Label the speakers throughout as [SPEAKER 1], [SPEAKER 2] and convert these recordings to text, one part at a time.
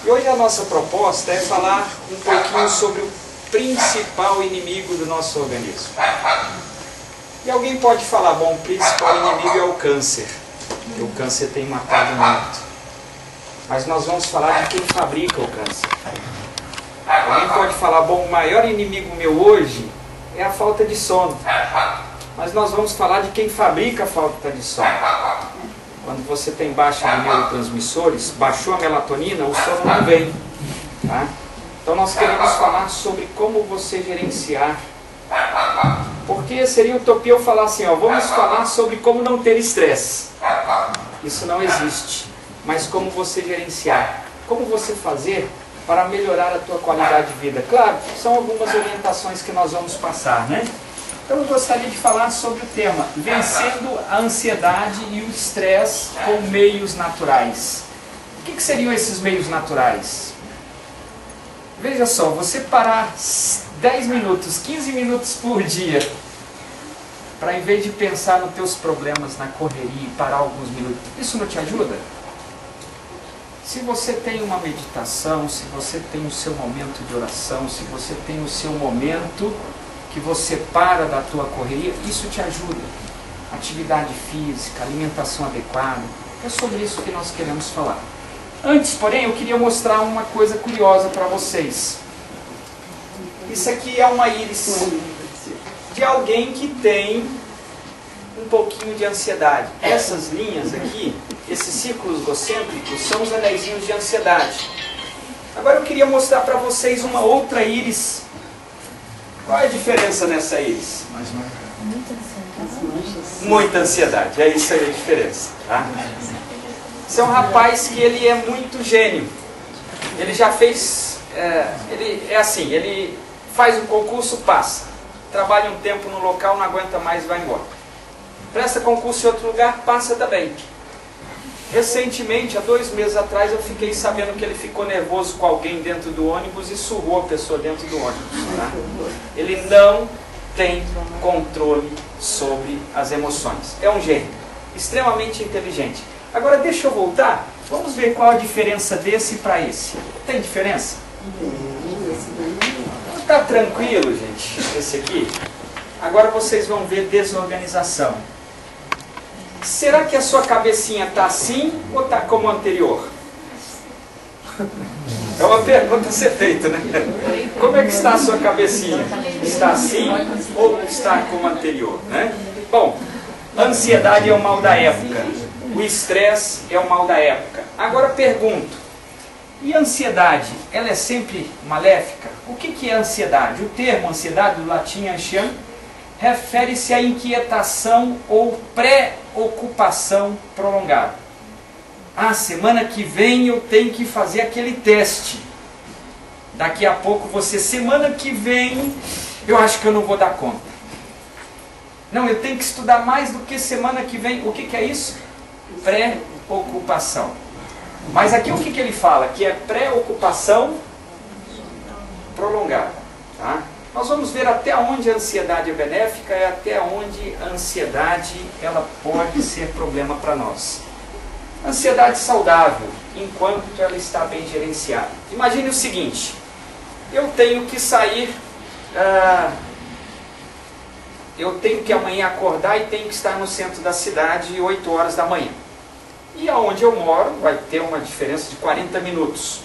[SPEAKER 1] E hoje a nossa proposta é falar um pouquinho sobre o principal inimigo do nosso organismo. E alguém pode falar, bom, o principal inimigo é o câncer, porque o câncer tem matado muito. Mas nós vamos falar de quem fabrica o câncer. Alguém pode falar, bom, o maior inimigo meu hoje é a falta de sono. Mas nós vamos falar de quem fabrica a falta de sono. Quando você tem baixa de neurotransmissores, baixou a melatonina, o sono não vem. Tá? Então nós queremos falar sobre como você gerenciar. Porque seria utopia eu falar assim, ó, vamos falar sobre como não ter estresse. Isso não existe. Mas como você gerenciar. Como você fazer para melhorar a tua qualidade de vida. Claro, são algumas orientações que nós vamos passar, né? Então eu gostaria de falar sobre o tema vencendo a ansiedade e o estresse com meios naturais. O que seriam esses meios naturais? Veja só, você parar 10 minutos, 15 minutos por dia, para em vez de pensar nos teus problemas na correria e parar alguns minutos, isso não te ajuda? Se você tem uma meditação, se você tem o seu momento de oração, se você tem o seu momento que você para da tua correria, isso te ajuda. Atividade física, alimentação adequada, é sobre isso que nós queremos falar. Antes, porém, eu queria mostrar uma coisa curiosa para vocês. Isso aqui é uma íris de alguém que tem um pouquinho de ansiedade. Essas linhas aqui, esses círculos gocêntricos, são os anéisinhos de ansiedade. Agora eu queria mostrar para vocês uma outra íris. Qual é a diferença nessa íris? Muita ansiedade, é isso aí a diferença. Tá? Esse é um rapaz que ele é muito gênio. Ele já fez, ele é assim, ele faz um concurso, passa. Trabalha um tempo no local, não aguenta mais e vai embora. Presta concurso em outro lugar, passa também. Recentemente, há 2 meses atrás, eu fiquei sabendo que ele ficou nervoso com alguém dentro do ônibus e surrou a pessoa dentro do ônibus. Tá? Ele não tem controle sobre as emoções. É um gênio, extremamente inteligente. Agora deixa eu voltar, vamos ver qual a diferença desse para esse. Tem diferença? Tá tranquilo, gente, esse aqui? Agora vocês vão ver desorganização. Será que a sua cabecinha está assim ou está como anterior? É uma pergunta a ser feita, né? Como é que está a sua cabecinha? Está assim ou está como anterior? Né? Bom, a ansiedade é o mal da época. O estresse é o mal da época. Agora pergunto, e a ansiedade, ela é sempre maléfica? O que é ansiedade? O termo ansiedade, do latim ansiam, refere-se à inquietação ou preocupação prolongada. Ah, semana que vem eu tenho que fazer aquele teste. Daqui a pouco você, semana que vem, eu acho que eu não vou dar conta. Não, eu tenho que estudar mais do que semana que vem. O que é isso? Preocupação. Mas aqui o que ele fala? Que é preocupação prolongada. Tá? Nós vamos ver até onde a ansiedade é benéfica e até onde a ansiedade ela pode ser problema para nós. Ansiedade saudável, enquanto ela está bem gerenciada. Imagine o seguinte, eu tenho que sair, eu tenho que amanhã acordar e tenho que estar no centro da cidade 8 horas da manhã. E aonde eu moro vai ter uma diferença de 40 minutos.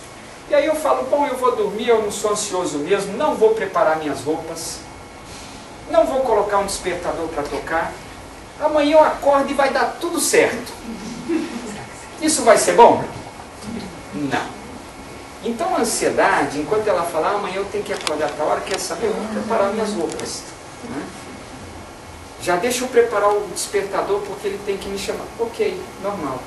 [SPEAKER 1] E aí eu falo, bom, eu vou dormir, eu não sou ansioso mesmo, não vou preparar minhas roupas, não vou colocar um despertador para tocar, amanhã eu acordo e vai dar tudo certo. Isso vai ser bom? Não. Então a ansiedade, enquanto ela fala, amanhã eu tenho que acordar para a hora, quer saber, eu vou preparar minhas roupas. Né? Já deixa eu preparar o despertador porque ele tem que me chamar. Ok, normal.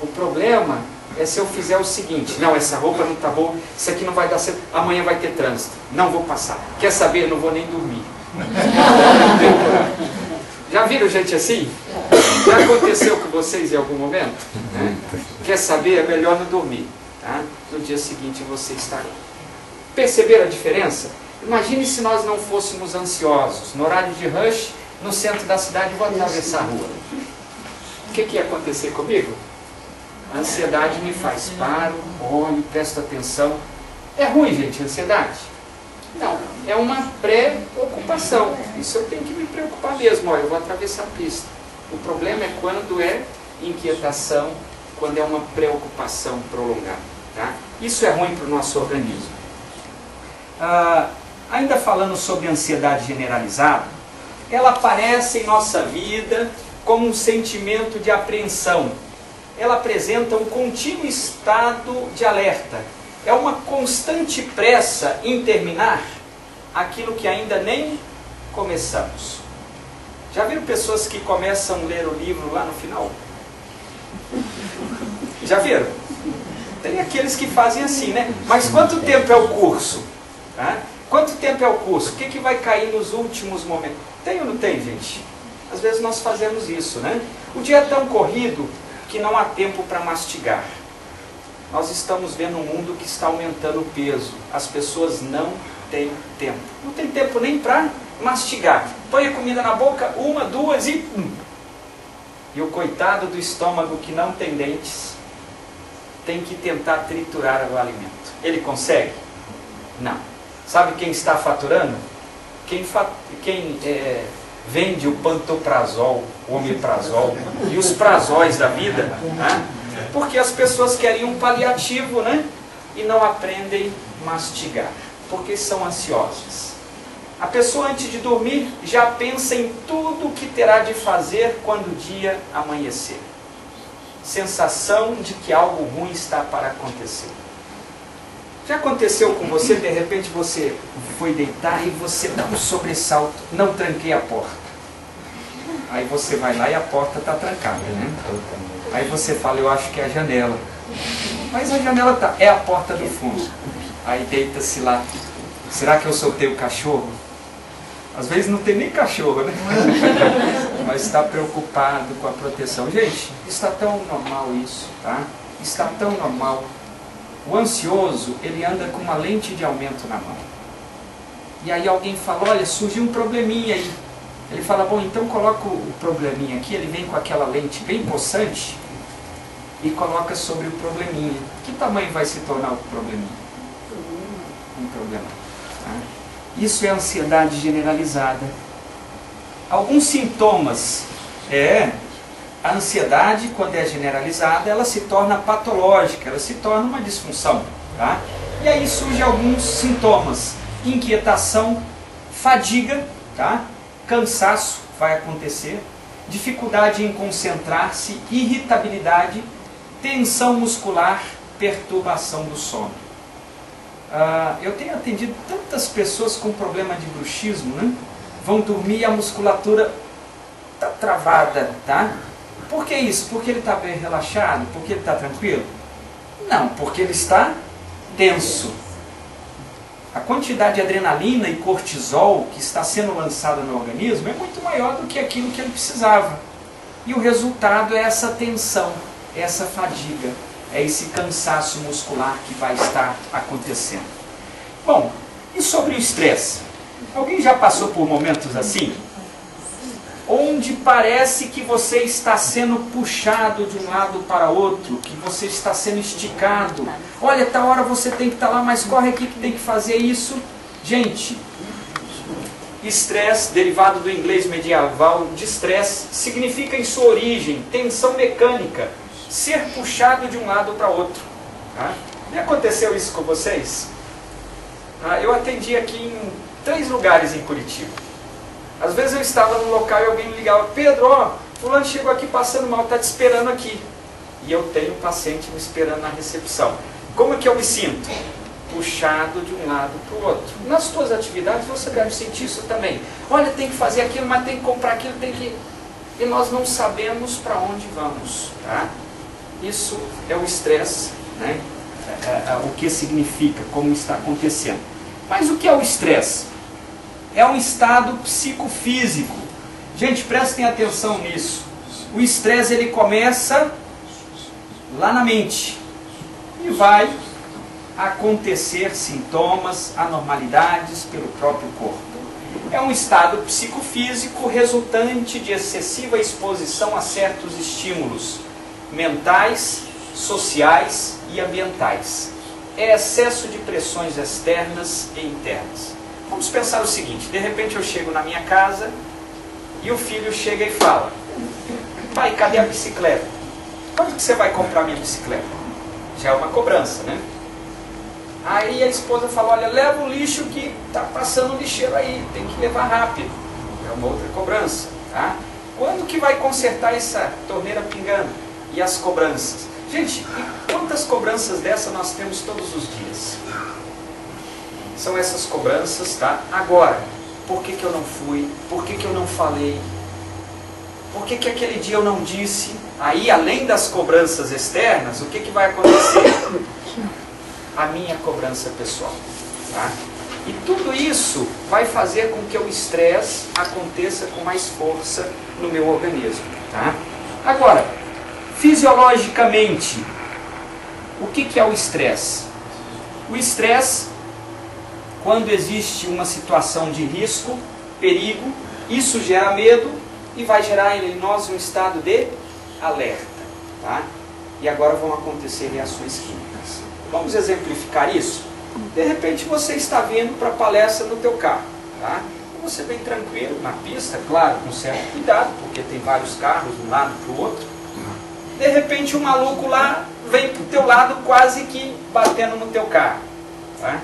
[SPEAKER 1] O problema é se eu fizer o seguinte, não, essa roupa não está boa, isso aqui não vai dar certo, amanhã vai ter trânsito, não vou passar. Quer saber? Eu não vou nem dormir. Já viram gente assim? Já aconteceu com vocês em algum momento? Né? Quer saber? É melhor não dormir. Tá? No dia seguinte você está aí. Perceberam a diferença? Imagine se nós não fôssemos ansiosos. No horário de rush, no centro da cidade, vou atravessar a rua. O que ia acontecer comigo? A ansiedade me faz paro, olho, presto atenção. É ruim, gente, a ansiedade? Não, é uma preocupação. Isso eu tenho que me preocupar mesmo. Olha, eu vou atravessar a pista. O problema é quando é inquietação, quando é uma preocupação prolongada. Tá? Isso é ruim para o nosso organismo. Ainda falando sobre ansiedade generalizada, ela aparece em nossa vida como um sentimento de apreensão. Ela apresenta um contínuo estado de alerta. É uma constante pressa em terminar aquilo que ainda nem começamos. Já viram pessoas que começam a ler o livro lá no final? Já viram? Tem aqueles que fazem assim, né? Mas quanto tempo é o curso? Tá? Quanto tempo é o curso? O que vai cair nos últimos momentos? Tem ou não tem, gente? Às vezes nós fazemos isso, né? O dia é tão corrido que não há tempo para mastigar. Nós estamos vendo um mundo que está aumentando o peso. As pessoas não têm tempo. Não tem tempo nem para mastigar. Põe a comida na boca, uma, duas e... E o coitado do estômago que não tem dentes tem que tentar triturar o alimento. Ele consegue? Não. Sabe quem está faturando? Quem vende o pantoprazol, o omeprazol e os prazóis da vida, né? Porque as pessoas querem um paliativo, né? E não aprendem a mastigar, porque são ansiosas. A pessoa antes de dormir já pensa em tudo o que terá de fazer quando o dia amanhecer. Sensação de que algo ruim está para acontecer. Já aconteceu com você, de repente você foi deitar e você dá um sobressalto, não tranquei a porta. Aí você vai lá e a porta está trancada, né? Aí você fala, eu acho que é a janela. Mas a janela tá, é a porta do fundo. Aí deita-se lá. Será que eu soltei o cachorro? Às vezes não tem nem cachorro, né? Mas está preocupado com a proteção. Gente, está tão normal isso, tá? Está tão normal. O ansioso, ele anda com uma lente de aumento na mão. E aí alguém fala, olha, surgiu um probleminha aí. Ele fala, bom, então coloca o probleminha aqui. Ele vem com aquela lente bem possante e coloca sobre o probleminha. Que tamanho vai se tornar o probleminha? Um problema. Tá? Isso é ansiedade generalizada. Alguns sintomas a ansiedade, quando é generalizada, ela se torna patológica, ela se torna uma disfunção. Tá? E aí surgem alguns sintomas. Inquietação, fadiga, tá? Cansaço vai acontecer, dificuldade em concentrar-se, irritabilidade, tensão muscular, perturbação do sono. Eu tenho atendido tantas pessoas com problema de bruxismo, né? Vão dormir e a musculatura está travada, tá? Por que isso? Porque ele está bem relaxado? Porque ele está tranquilo? Não, porque ele está tenso. A quantidade de adrenalina e cortisol que está sendo lançada no organismo é muito maior do que aquilo que ele precisava. E o resultado é essa tensão, essa fadiga, é esse cansaço muscular que vai estar acontecendo. Bom, e sobre o estresse? Alguém já passou por momentos assim? Onde parece que você está sendo puxado de um lado para outro, que você está sendo esticado. Olha, tal hora você tem que estar lá, mas corre aqui que tem que fazer isso. Gente, estresse, derivado do inglês medieval, de estresse, significa em sua origem, tensão mecânica, ser puxado de um lado para outro. Tá? E aconteceu isso com vocês? Eu atendi aqui em 3 lugares em Curitiba. Às vezes eu estava no local e alguém me ligava, Pedro, ó, fulano chegou aqui passando mal, está te esperando aqui. E eu tenho um paciente me esperando na recepção. Como é que eu me sinto? Puxado de um lado para o outro. Nas tuas atividades você deve sentir isso também. Olha, tem que fazer aquilo, mas tem que comprar aquilo, tem que... E nós não sabemos para onde vamos. Tá? Isso é o estresse, né? O que significa, como está acontecendo. Mas o que é o estresse? É um estado psicofísico. Gente, prestem atenção nisso. O estresse ele começa lá na mente e vai acontecer sintomas, anormalidades pelo próprio corpo. É um estado psicofísico resultante de excessiva exposição a certos estímulos mentais, sociais e ambientais. É excesso de pressões externas e internas. Vamos pensar o seguinte, de repente eu chego na minha casa e o filho chega e fala: pai, cadê a bicicleta? Quando que você vai comprar minha bicicleta? Já é uma cobrança, né? Aí a esposa fala: olha, leva o lixo que está passando o lixeiro aí, tem que levar rápido. É uma outra cobrança, tá? Quando que vai consertar essa torneira pingando? E as cobranças? Gente, e quantas cobranças dessa nós temos todos os dias? São essas cobranças, tá? Agora, por que que eu não fui? Por que que eu não falei? Por que que aquele dia eu não disse? Aí, além das cobranças externas, o que que vai acontecer? A minha cobrança pessoal, tá? E tudo isso vai fazer com que o estresse aconteça com mais força no meu organismo, tá? Agora, fisiologicamente, o que que é o estresse? O estresse, quando existe uma situação de risco, perigo, isso gera medo e vai gerar em nós um estado de alerta, tá? E agora vão acontecer reações químicas. Vamos exemplificar isso? De repente você está vindo para a palestra no teu carro, tá? Você vem tranquilo na pista, claro, com certo cuidado, porque tem vários carros de um lado para o outro. De repente um maluco lá vem para o teu lado quase que batendo no teu carro, tá?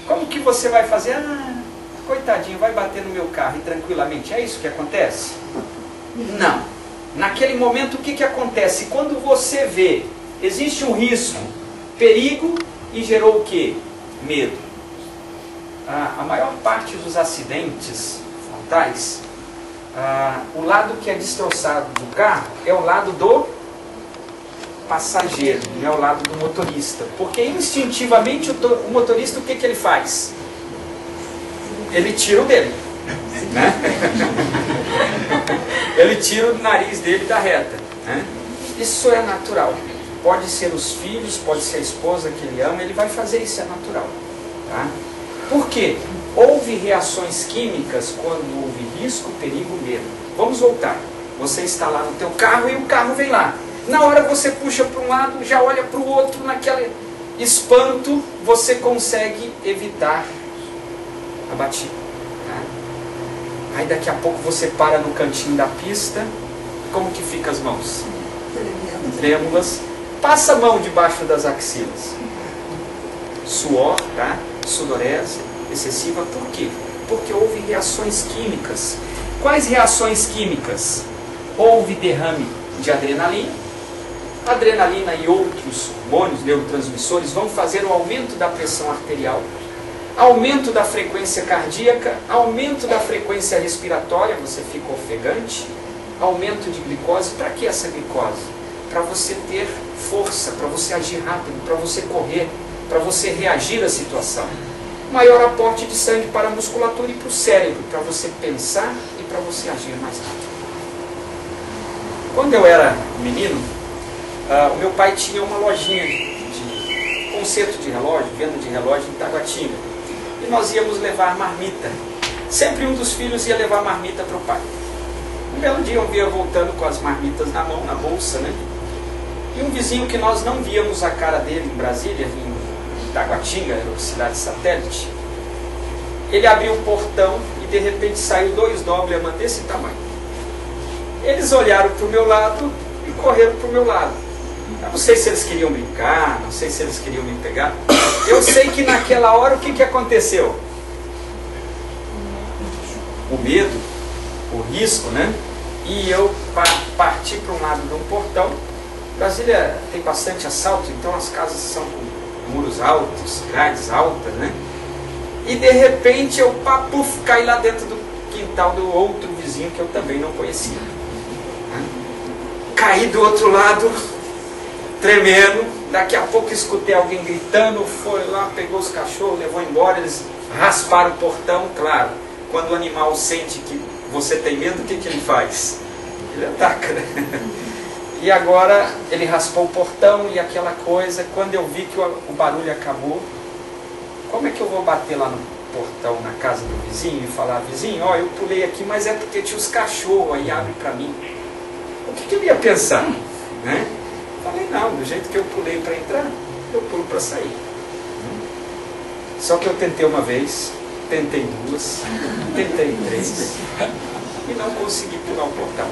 [SPEAKER 1] Como que você vai fazer? Ah, coitadinho, vai bater no meu carro e tranquilamente. É isso que acontece? Não. Naquele momento o que que acontece? Quando você vê, existe um risco, perigo, e gerou o quê? Medo. A maior parte dos acidentes frontais, o lado que é destroçado do carro é o lado do passageiro, não é o lado do motorista. Porque instintivamente o motorista, o que que ele faz? Ele tira o dele, né? Ele tira o nariz dele da reta, né? Isso é natural. Pode ser os filhos, pode ser a esposa que ele ama, ele vai fazer isso, é natural, tá? Por quê? Houve reações químicas quando houve risco, perigo, medo. Vamos voltar. Você está lá no teu carro e o carro vem lá. Na hora você puxa para um lado, já olha para o outro, naquele espanto, você consegue evitar a batida, tá? Aí daqui a pouco você para no cantinho da pista, como que fica as mãos? Trêmulas. Passa a mão debaixo das axilas. Suor, tá? Sudorese excessiva. Por quê? Porque houve reações químicas. Quais reações químicas? Houve derrame de adrenalina. Adrenalina e outros hormônios, neurotransmissores, vão fazer o aumento da pressão arterial, aumento da frequência cardíaca, aumento da frequência respiratória, você fica ofegante, aumento de glicose. Para que essa glicose? Para você ter força, para você agir rápido, para você correr, para você reagir à situação. Maior aporte de sangue para a musculatura e para o cérebro, para você pensar e para você agir mais rápido. Quando eu era menino, o meu pai tinha uma lojinha de conserto de relógio, venda de relógio em Taguatinga. E nós íamos levar marmita. Sempre um dos filhos ia levar marmita para o pai. Um belo dia eu via voltando com as marmitas na mão, na bolsa, né? E um vizinho que nós não víamos a cara dele em Brasília, em Taguatinga, era uma cidade satélite, ele abriu um portão e de repente saiu 2 Doberman desse tamanho. Eles olharam para o meu lado e correram para o meu lado. Eu não sei se eles queriam brincar, não sei se eles queriam me pegar. Eu sei que naquela hora o que que aconteceu? O medo, o risco, né? E eu parti para um lado de um portão. Brasília tem bastante assalto, então as casas são com muros altos, grades altas, né? E de repente eu caí lá dentro do quintal do outro vizinho que eu também não conhecia. Caí do outro lado, tremendo. Daqui a pouco escutei alguém gritando, foi lá, pegou os cachorros, levou embora. Eles rasparam o portão, claro. Quando o animal sente que você tem medo, o que que ele faz? Ele ataca, né? E agora ele raspou o portão e aquela coisa. Quando eu vi que o barulho acabou, como é que eu vou bater lá no portão, na casa do vizinho, e falar: vizinho, ó, eu pulei aqui, mas é porque tinha os cachorros, aí abre pra mim. O que que eu ia pensar? Né? Falei: não, do jeito que eu pulei para entrar, eu pulo para sair. Só que eu tentei uma vez, tentei duas, tentei três e não consegui pular o portão.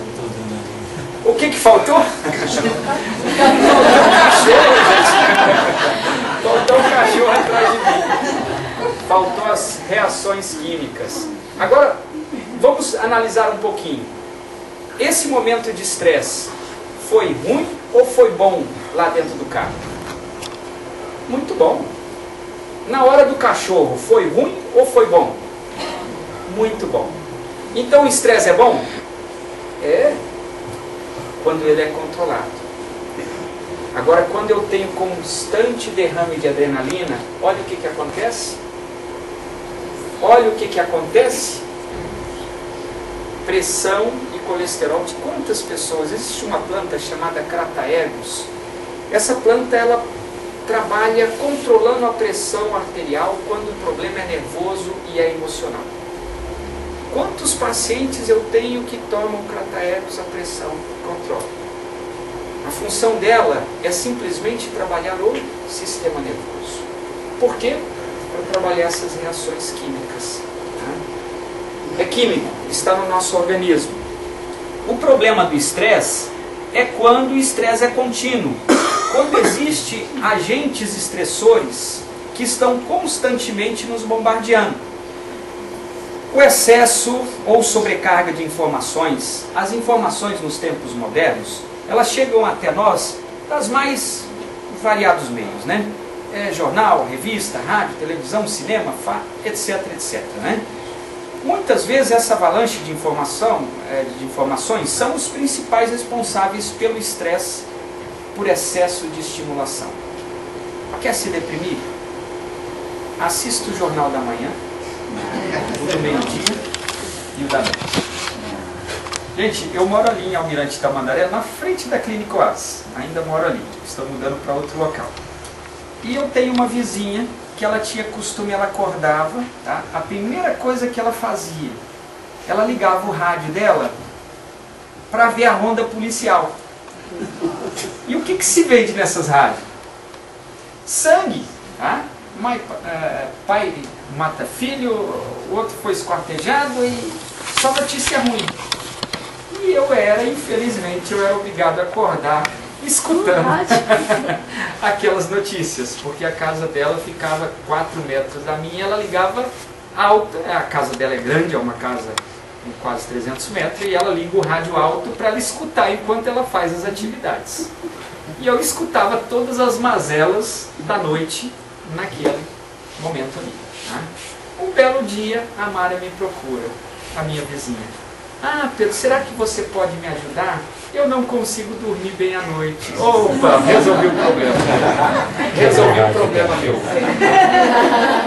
[SPEAKER 1] O que faltou? Faltou um cachorro, gente. Faltou um cachorro atrás de mim. Faltou as reações químicas. Agora, vamos analisar um pouquinho. Esse momento de estresse foi ruim ou foi bom lá dentro do carro? Muito bom. Na hora do cachorro, foi ruim ou foi bom? Muito bom. Então o estresse é bom? É, quando ele é controlado. Agora, quando eu tenho constante derrame de adrenalina, olha o que acontece. Olha o que acontece. Pressão e colesterol. De quantas pessoas? Existe uma planta chamada Crataegus. Essa planta, ela trabalha controlando a pressão arterial quando o problema é nervoso e é emocional. Quantos pacientes eu tenho que tomam Crataegus, a pressão controla? A função dela é simplesmente trabalhar o sistema nervoso. Por quê? Para trabalhar essas reações químicas. É químico, está no nosso organismo. O problema do estresse é quando o estresse é contínuo. Quando existem agentes estressores que estão constantemente nos bombardeando. O excesso ou sobrecarga de informações, as informações nos tempos modernos, elas chegam até nós das mais variados meios, né? Jornal, revista, rádio, televisão, cinema, etc, etc, né? Muitas vezes essa avalanche de informações são os principais responsáveis pelo estresse por excesso de estimulação. Quer se deprimir? Assista o Jornal da Manhã, o do meio-dia e o da noite. Gente, eu moro ali em Almirante Tamandaré, na frente da Clínica Oasis. Ainda moro ali, estou mudando para outro local. E eu tenho uma vizinha que ela tinha costume, ela acordava, tá? A primeira coisa que ela fazia, ela ligava o rádio dela para ver a ronda policial. E o que se vende nessas rádios? Sangue, tá? Pai mata filho, o outro foi esquartejado e só notícia ruim. E infelizmente, eu era obrigado a acordar escutando aquelas notícias, porque a casa dela ficava 4 metros da minha, ela ligava alta, a casa dela é grande, é uma casa com quase 300 metros, e ela liga o rádio alto para ela escutar enquanto ela faz as atividades. E eu escutava todas as mazelas da noite naquele momento ali. Tá? Um belo dia, a Mara me procura, a minha vizinha. Ah, Pedro, será que você pode me ajudar? Eu não consigo dormir bem à noite. Opa, resolvi o problema. Resolvi o problema meu.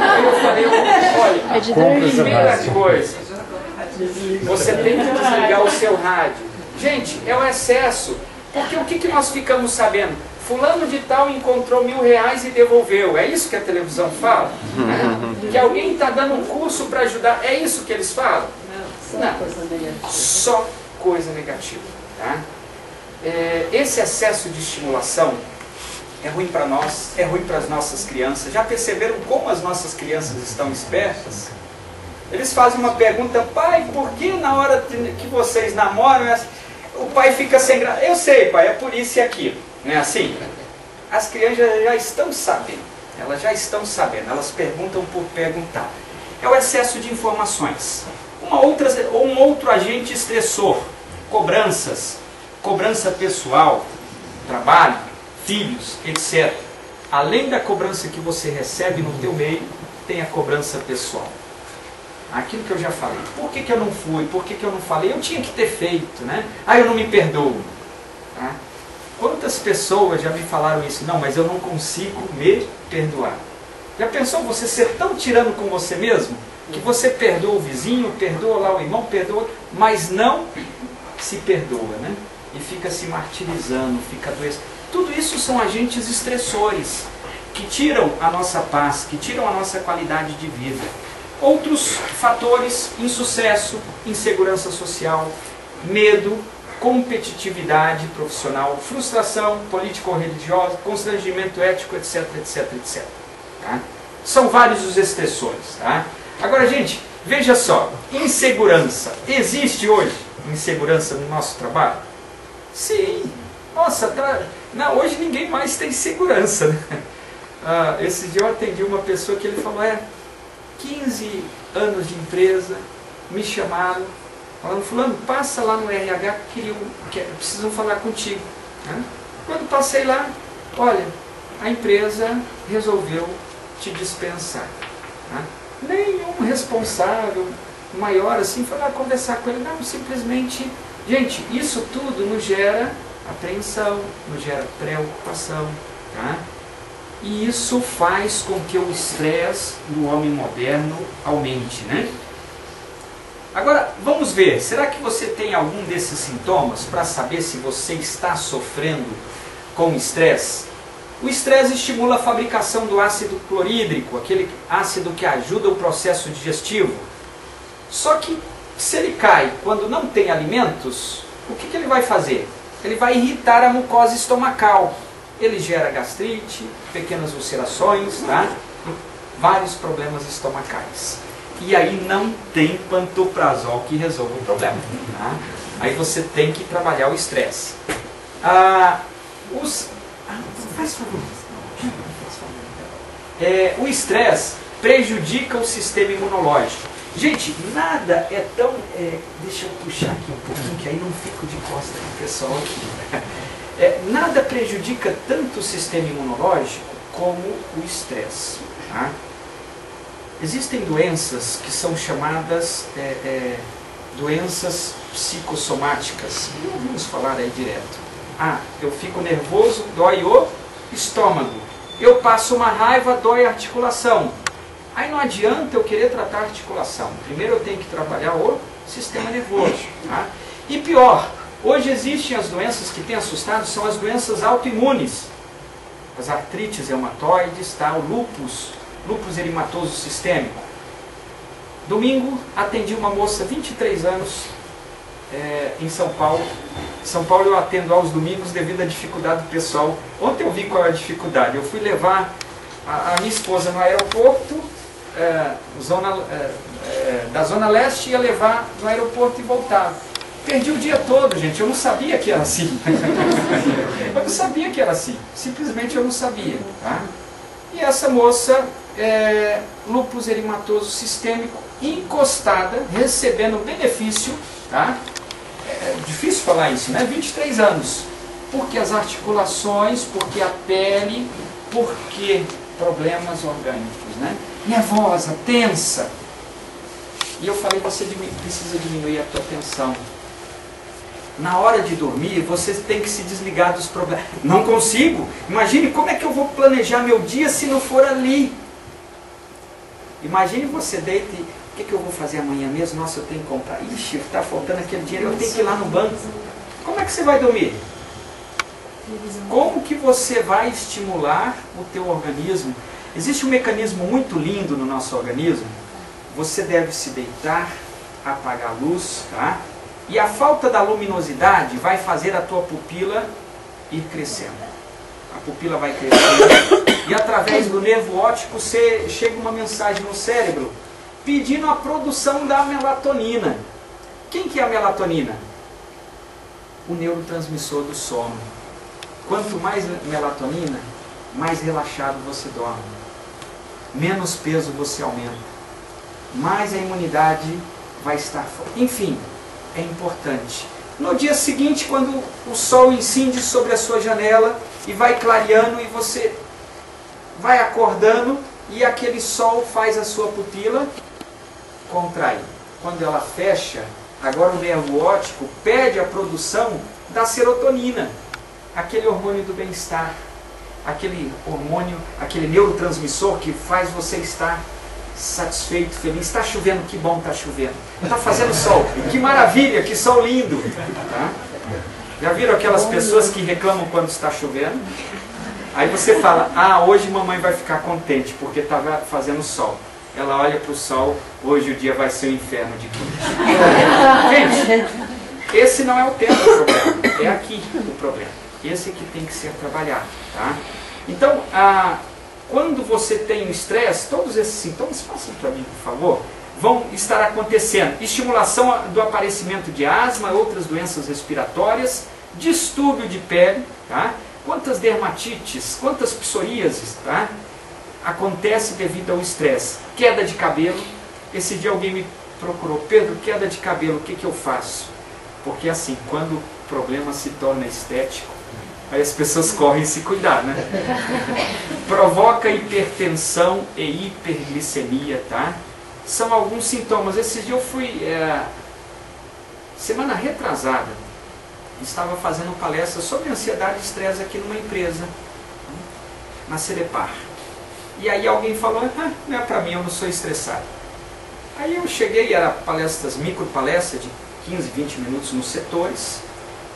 [SPEAKER 1] Aí eu falei, olha, primeira coisa, você tem que desligar o seu rádio. Gente, é o excesso. Porque o que nós ficamos sabendo? Fulano de tal encontrou R$1.000 e devolveu. É isso que a televisão fala? Que alguém está dando um curso para ajudar. É isso que eles falam? Não, só coisa negativa. Tá? Esse excesso de estimulação é ruim para nós, é ruim para as nossas crianças. Já perceberam como as nossas crianças estão espertas? Eles fazem uma pergunta: pai, por que na hora que vocês namoram, o pai fica sem graça? Eu sei, pai, é por isso e aquilo. Não é assim? As crianças já estão sabendo, elas perguntam por perguntar. É o excesso de informações. Um outro agente estressor, cobrança pessoal, trabalho, filhos, etc. Além da cobrança que você recebe no teu meio, tem a cobrança pessoal. Aquilo que eu já falei. Por que eu não fui? Por que eu não falei? Eu tinha que ter feito, né? Eu não me perdoo. Tá? Quantas pessoas já me falaram isso? Não, mas eu não consigo me perdoar. Já pensou você ser tão tirano com você mesmo? Que você perdoa o vizinho, perdoa lá o irmão, perdoa, mas não se perdoa, né? E fica se martirizando, fica adoecendo. Tudo isso são agentes estressores que tiram a nossa paz, que tiram a nossa qualidade de vida. Outros fatores: insucesso, insegurança social, medo, competitividade profissional, frustração político-religiosa, constrangimento ético, etc, etc, etc. Tá? São vários os estressores. Tá? Agora, gente, veja só, insegurança. Existe hoje insegurança no nosso trabalho? Sim. Nossa, não, hoje ninguém mais tem segurança. Né? Esse dia eu atendi uma pessoa que ele falou, 15 anos de empresa, me chamaram, falando, fulano, passa lá no RH que precisam falar contigo. Né? Quando passei lá, olha, a empresa resolveu te dispensar. Né? Nenhum responsável maior assim foi lá conversar com ele, não, simplesmente, gente, isso tudo nos gera apreensão, nos gera preocupação, tá? E isso faz com que o estresse no homem moderno aumente, né? Agora, vamos ver, será que você tem algum desses sintomas para saber se você está sofrendo com estresse? O estresse estimula a fabricação do ácido clorídrico, aquele ácido que ajuda o processo digestivo. Só que, se ele cai quando não tem alimentos, o que ele vai fazer? Ele vai irritar a mucosa estomacal. Ele gera gastrite, pequenas ulcerações, tá? E vários problemas estomacais. E aí não tem pantoprazol que resolva o problema. Tá? Aí você tem que trabalhar o estresse. Faz favor. O estresse prejudica o sistema imunológico. Gente, nada é tão... deixa eu puxar aqui um pouquinho, que aí não fico de costa com o pessoal aqui. Nada prejudica tanto o sistema imunológico como o estresse. Tá? Existem doenças que são chamadas doenças psicossomáticas. Não vamos falar aí direto. Eu fico nervoso, dói o estômago. Eu passo uma raiva, dói a articulação. Aí não adianta eu querer tratar a articulação. Primeiro eu tenho que trabalhar o sistema nervoso. Tá? E pior, hoje existem as doenças que têm assustado, são as doenças autoimunes. As artrites reumatoides, tá? O lúpus eritematoso sistêmico. Domingo, atendi uma moça, 23 anos, em São Paulo. Em São Paulo eu atendo aos domingos devido à dificuldade do pessoal. Ontem eu vi qual é a dificuldade. Eu fui levar a minha esposa no aeroporto, da Zona Leste, ia levar no aeroporto e voltava. Perdi o dia todo, gente. Eu não sabia que era assim. Eu não sabia que era assim. Simplesmente eu não sabia. Tá? E essa moça, lúpus eritematoso sistêmico, encostada, recebendo benefício, tá? É difícil falar isso, né? 23 anos. Porque as articulações, porque a pele, porque problemas orgânicos, né? Nervosa, tensa. E eu falei, você precisa diminuir a tua tensão. Na hora de dormir, você tem que se desligar dos problemas. Não consigo. Imagine como é que eu vou planejar meu dia se não for ali. Imagine você deita e... O que eu vou fazer amanhã mesmo? Nossa, eu tenho que comprar. Ixi, está faltando aquele dinheiro, eu tenho que ir lá no banco. Como é que você vai dormir? Como que você vai estimular o teu organismo? Existe um mecanismo muito lindo no nosso organismo. Você deve se deitar, apagar a luz, tá? E a falta da luminosidade vai fazer a tua pupila ir crescendo. A pupila vai crescendo e através do nervo óptico chega uma mensagem no cérebro pedindo a produção da melatonina. Quem que é a melatonina? O neurotransmissor do sono. Quanto mais melatonina, mais relaxado você dorme. Menos peso você aumenta. Mais a imunidade vai estar forte. Enfim, é importante. No dia seguinte, quando o sol incide sobre a sua janela e vai clareando e você vai acordando e aquele sol faz a sua pupila contrair. Quando ela fecha, agora o nervo óptico pede a produção da serotonina, aquele hormônio do bem-estar, aquele hormônio, aquele neurotransmissor que faz você estar satisfeito, feliz. Está chovendo, que bom está chovendo. Está fazendo sol, que maravilha, que sol lindo. Tá? Já viram aquelas pessoas que reclamam quando está chovendo? Aí você fala, hoje mamãe vai ficar contente porque estava fazendo sol. Ela olha para o sol, hoje o dia vai ser um inferno de quente. Gente, Esse não é o tema do problema, é aqui o problema. Esse que tem que ser trabalhado. Tá? Então, quando você tem estresse, todos esses sintomas, façam para mim, por favor, vão estar acontecendo. Estimulação do aparecimento de asma, outras doenças respiratórias, distúrbio de pele, tá? Quantas dermatites, quantas psoríases, tá? Acontece devido ao estresse. Queda de cabelo. Esse dia alguém me procurou, Pedro, queda de cabelo, o que eu faço? Porque assim, quando o problema se torna estético, aí as pessoas correm se cuidar, né? Provoca hipertensão e hiperglicemia, tá? São alguns sintomas. Esse dia eu fui, semana retrasada, estava fazendo palestra sobre ansiedade e estresse aqui numa empresa, na Celepar. E aí alguém falou, não é para mim, eu não sou estressado. Aí eu cheguei, era palestras, micro palestras de 15, 20 minutos nos setores.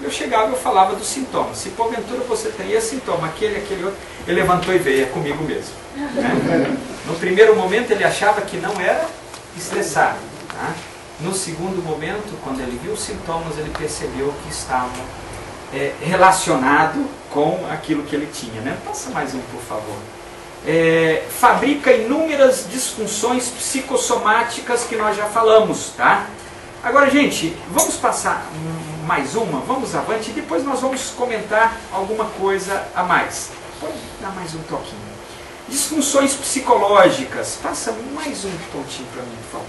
[SPEAKER 1] Eu chegava e eu falava dos sintomas. Se porventura você tem esse sintoma, aquele outro, ele levantou e veio, é comigo mesmo. Né? No primeiro momento ele achava que não era estressado. Tá? No segundo momento, quando ele viu os sintomas, ele percebeu que estava relacionado com aquilo que ele tinha. Né? Passa mais um, por favor. Fabrica inúmeras disfunções psicossomáticas que nós já falamos. Tá? Agora, gente, vamos passar mais uma, vamos avante e depois nós vamos comentar alguma coisa a mais. Pode dar mais um toquinho. Disfunções psicológicas. Passa mais um pontinho para mim, por favor.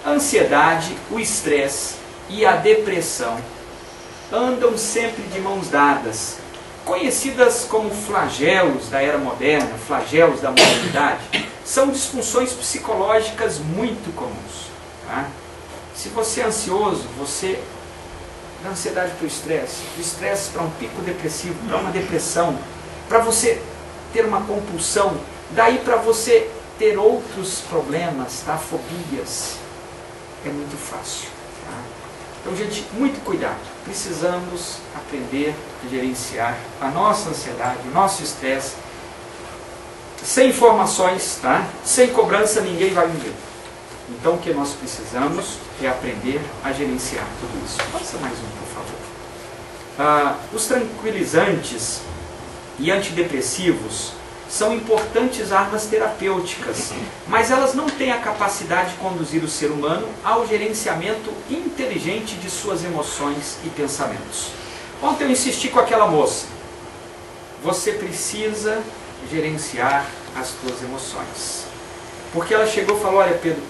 [SPEAKER 1] A ansiedade, o estresse e a depressão andam sempre de mãos dadas. Conhecidas como flagelos da era moderna, flagelos da modernidade, são disfunções psicológicas muito comuns. Tá? Se você é ansioso, você da ansiedade para o estresse, do estresse para um pico depressivo, para uma depressão, para você ter uma compulsão, daí para você ter outros problemas, tá? Fobias, é muito fácil. Tá? Então, gente, muito cuidado. Precisamos aprender a gerenciar a nossa ansiedade, o nosso estresse. Sem informações, tá? Sem cobrança, ninguém vai viver. Então, o que nós precisamos é aprender a gerenciar tudo isso. Passa mais um, por favor. Os tranquilizantes e antidepressivos são importantes armas terapêuticas, mas elas não têm a capacidade de conduzir o ser humano ao gerenciamento inteligente de suas emoções e pensamentos. Ontem eu insisti com aquela moça. Você precisa gerenciar as suas emoções. Porque ela chegou e falou, olha Pedro,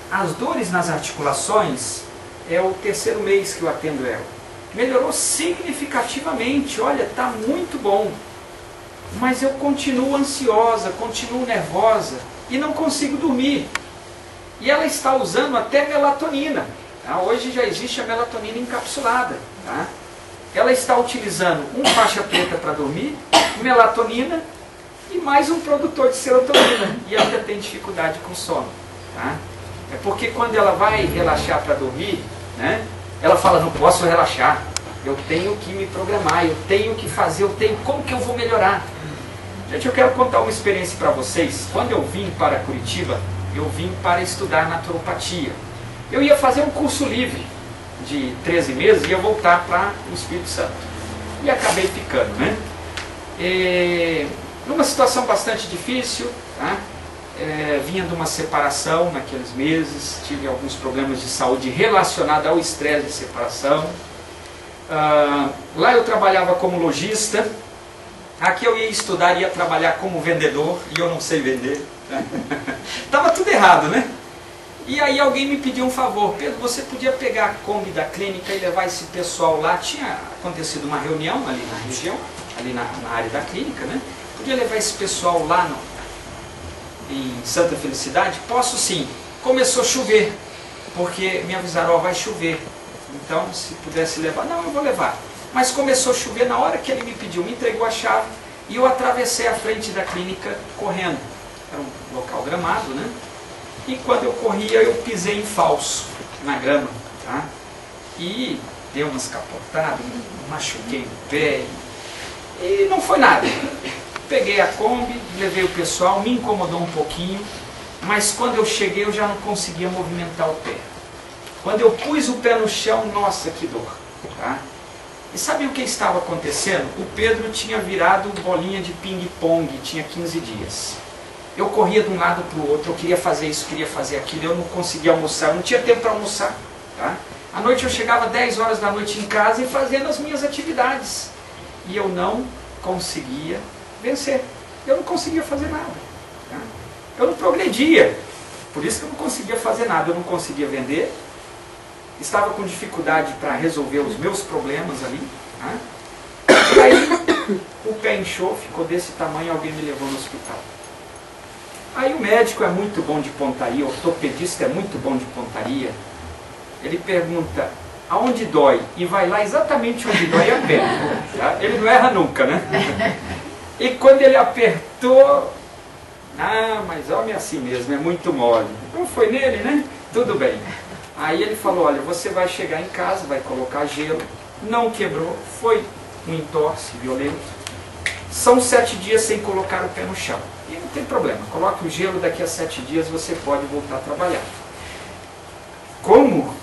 [SPEAKER 1] as dores nas articulações, é o terceiro mês que eu atendo ela. Melhorou significativamente, olha, está muito bom. Mas eu continuo ansiosa, continuo nervosa e não consigo dormir. E ela está usando até melatonina. Tá? Hoje já existe a melatonina encapsulada. Tá? Ela está utilizando um faixa preta para dormir, melatonina e mais um produtor de serotonina. E ainda tem dificuldade com sono. Tá? É porque quando ela vai relaxar para dormir, né, ela fala, não posso relaxar, eu tenho que me programar, eu tenho que fazer, como que eu vou melhorar? Gente, eu quero contar uma experiência para vocês. Quando eu vim para Curitiba, eu vim para estudar naturopatia. Eu ia fazer um curso livre de 13 meses e ia voltar para o Espírito Santo. E acabei ficando, né? Numa situação bastante difícil, tá? Vinha de uma separação naqueles meses, tive alguns problemas de saúde relacionados ao estresse de separação. Lá eu trabalhava como lojista, aqui eu ia estudar, ia trabalhar como vendedor, e eu não sei vender. Estava tudo errado, né? E aí alguém me pediu um favor, Pedro, você podia pegar a Kombi da clínica e levar esse pessoal lá, tinha acontecido uma reunião ali na região, ali na área da clínica, né? Podia levar esse pessoal lá em Santa Felicidade? Posso sim. Começou a chover, porque me avisaram, ó, vai chover. Então, se pudesse levar, não, eu vou levar. Mas começou a chover, na hora que ele me pediu, me entregou a chave, e eu atravessei a frente da clínica correndo. Era um local gramado, né? E quando eu corria, eu pisei em falso, na grama, tá? E deu umas capotadas, machuquei o pé, e não foi nada. Peguei a Kombi, levei o pessoal, me incomodou um pouquinho, mas quando eu cheguei eu já não conseguia movimentar o pé. Quando eu pus o pé no chão, nossa, que dor. Tá? E sabe o que estava acontecendo? O Pedro tinha virado bolinha de ping-pong, tinha 15 dias. Eu corria de um lado para o outro, eu queria fazer isso, queria fazer aquilo, eu não conseguia almoçar, eu não tinha tempo para almoçar. Tá? À noite eu chegava 10 horas da noite em casa e fazendo as minhas atividades. E eu não conseguia vencer. Eu não conseguia fazer nada. Tá? Eu não progredia. Por isso que eu não conseguia fazer nada. Eu não conseguia vender. Estava com dificuldade para resolver os meus problemas ali. Tá? E aí o pé inchou, ficou desse tamanho, alguém me levou no hospital. Aí o médico é muito bom de pontaria, o ortopedista é muito bom de pontaria. Ele pergunta, aonde dói? E vai lá exatamente onde dói a perna. Tá? Ele não erra nunca, né? E quando ele apertou, mas homem é assim mesmo, é muito mole. Então foi nele, né? Tudo bem. Aí ele falou, olha, você vai chegar em casa, vai colocar gelo, não quebrou, foi um entorse violento. São 7 dias sem colocar o pé no chão. E não tem problema, coloque o gelo, daqui a 7 dias você pode voltar a trabalhar. Como?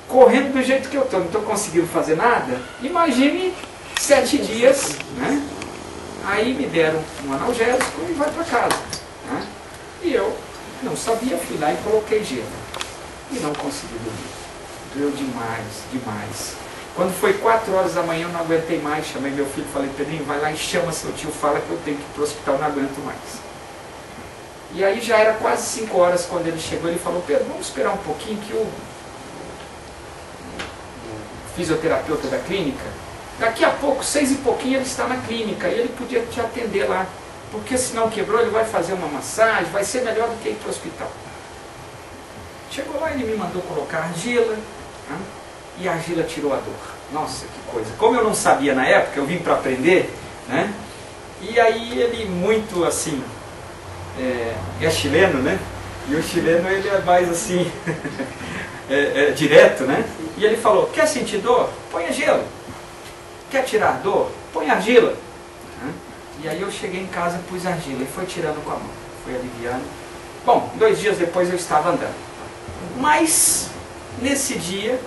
[SPEAKER 1] Correndo do jeito que eu estou, não estou conseguindo fazer nada? Imagine 7 dias, né? Aí me deram um analgésico e vai para casa. Né? E eu não sabia, fui lá e coloquei gelo. E não consegui dormir. Doeu demais, demais. Quando foi 4 horas da manhã eu não aguentei mais, chamei meu filho e falei, Pedrinho, vai lá e chama seu tio, fala que eu tenho que ir para o hospital, não aguento mais. E aí já era quase 5 horas quando ele chegou, ele falou, Pedro, vamos esperar um pouquinho que o fisioterapeuta da clínica, daqui a pouco, 6 e pouquinho, ele está na clínica e ele podia te atender lá, porque se não quebrou, ele vai fazer uma massagem, vai ser melhor do que ir para o hospital. Chegou lá, ele me mandou colocar argila, né? E a argila tirou a dor. Nossa, que coisa. Como eu não sabia na época, eu vim para aprender, né? E aí ele muito assim, é chileno, né? E o chileno ele é mais assim, direto, né? E ele falou, quer sentir dor? Põe gelo. Quer tirar dor? Põe argila. E aí eu cheguei em casa e pus argila e foi tirando com a mão, foi aliviando. Bom, 2 dias depois eu estava andando. Mas, nesse dia,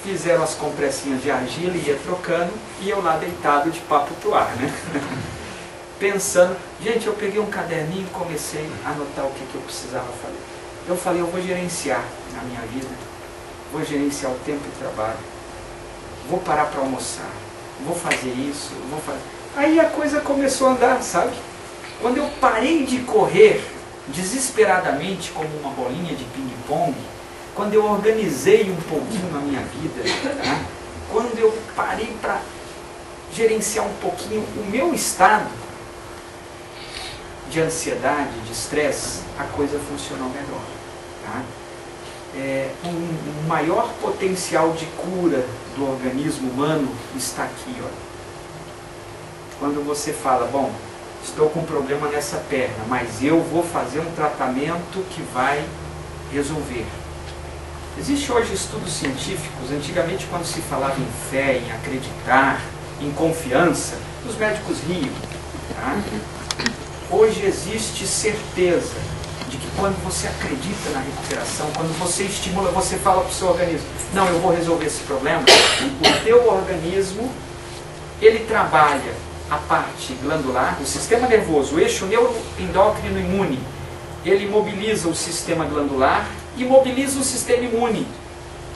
[SPEAKER 1] fizeram as compressinhas de argila e ia trocando, e eu lá deitado de papo pro ar, né? Pensando, gente, eu peguei um caderninho e comecei a anotar o que eu precisava fazer. Eu falei, eu vou gerenciar a minha vida, vou gerenciar o tempo de trabalho, vou parar para almoçar, vou fazer isso, vou fazer... Aí a coisa começou a andar, sabe? Quando eu parei de correr desesperadamente como uma bolinha de ping-pong, quando eu organizei um pouquinho a minha vida, né? Quando eu parei para gerenciar um pouquinho o meu estado de ansiedade, de estresse, a coisa funcionou melhor. Tá? Um maior potencial de cura do organismo humano está aqui. Ó. Quando você fala, bom, estou com um problema nessa perna, mas eu vou fazer um tratamento que vai resolver. Existem hoje estudos científicos, antigamente quando se falava em fé, em acreditar, em confiança, os médicos riam. Tá? Hoje existe certeza de que quando você acredita na recuperação, quando você estimula, você fala para o seu organismo, não, eu vou resolver esse problema, o teu organismo, ele trabalha a parte glandular, o sistema nervoso, o eixo neuroendócrino imune, ele mobiliza o sistema glandular e mobiliza o sistema imune.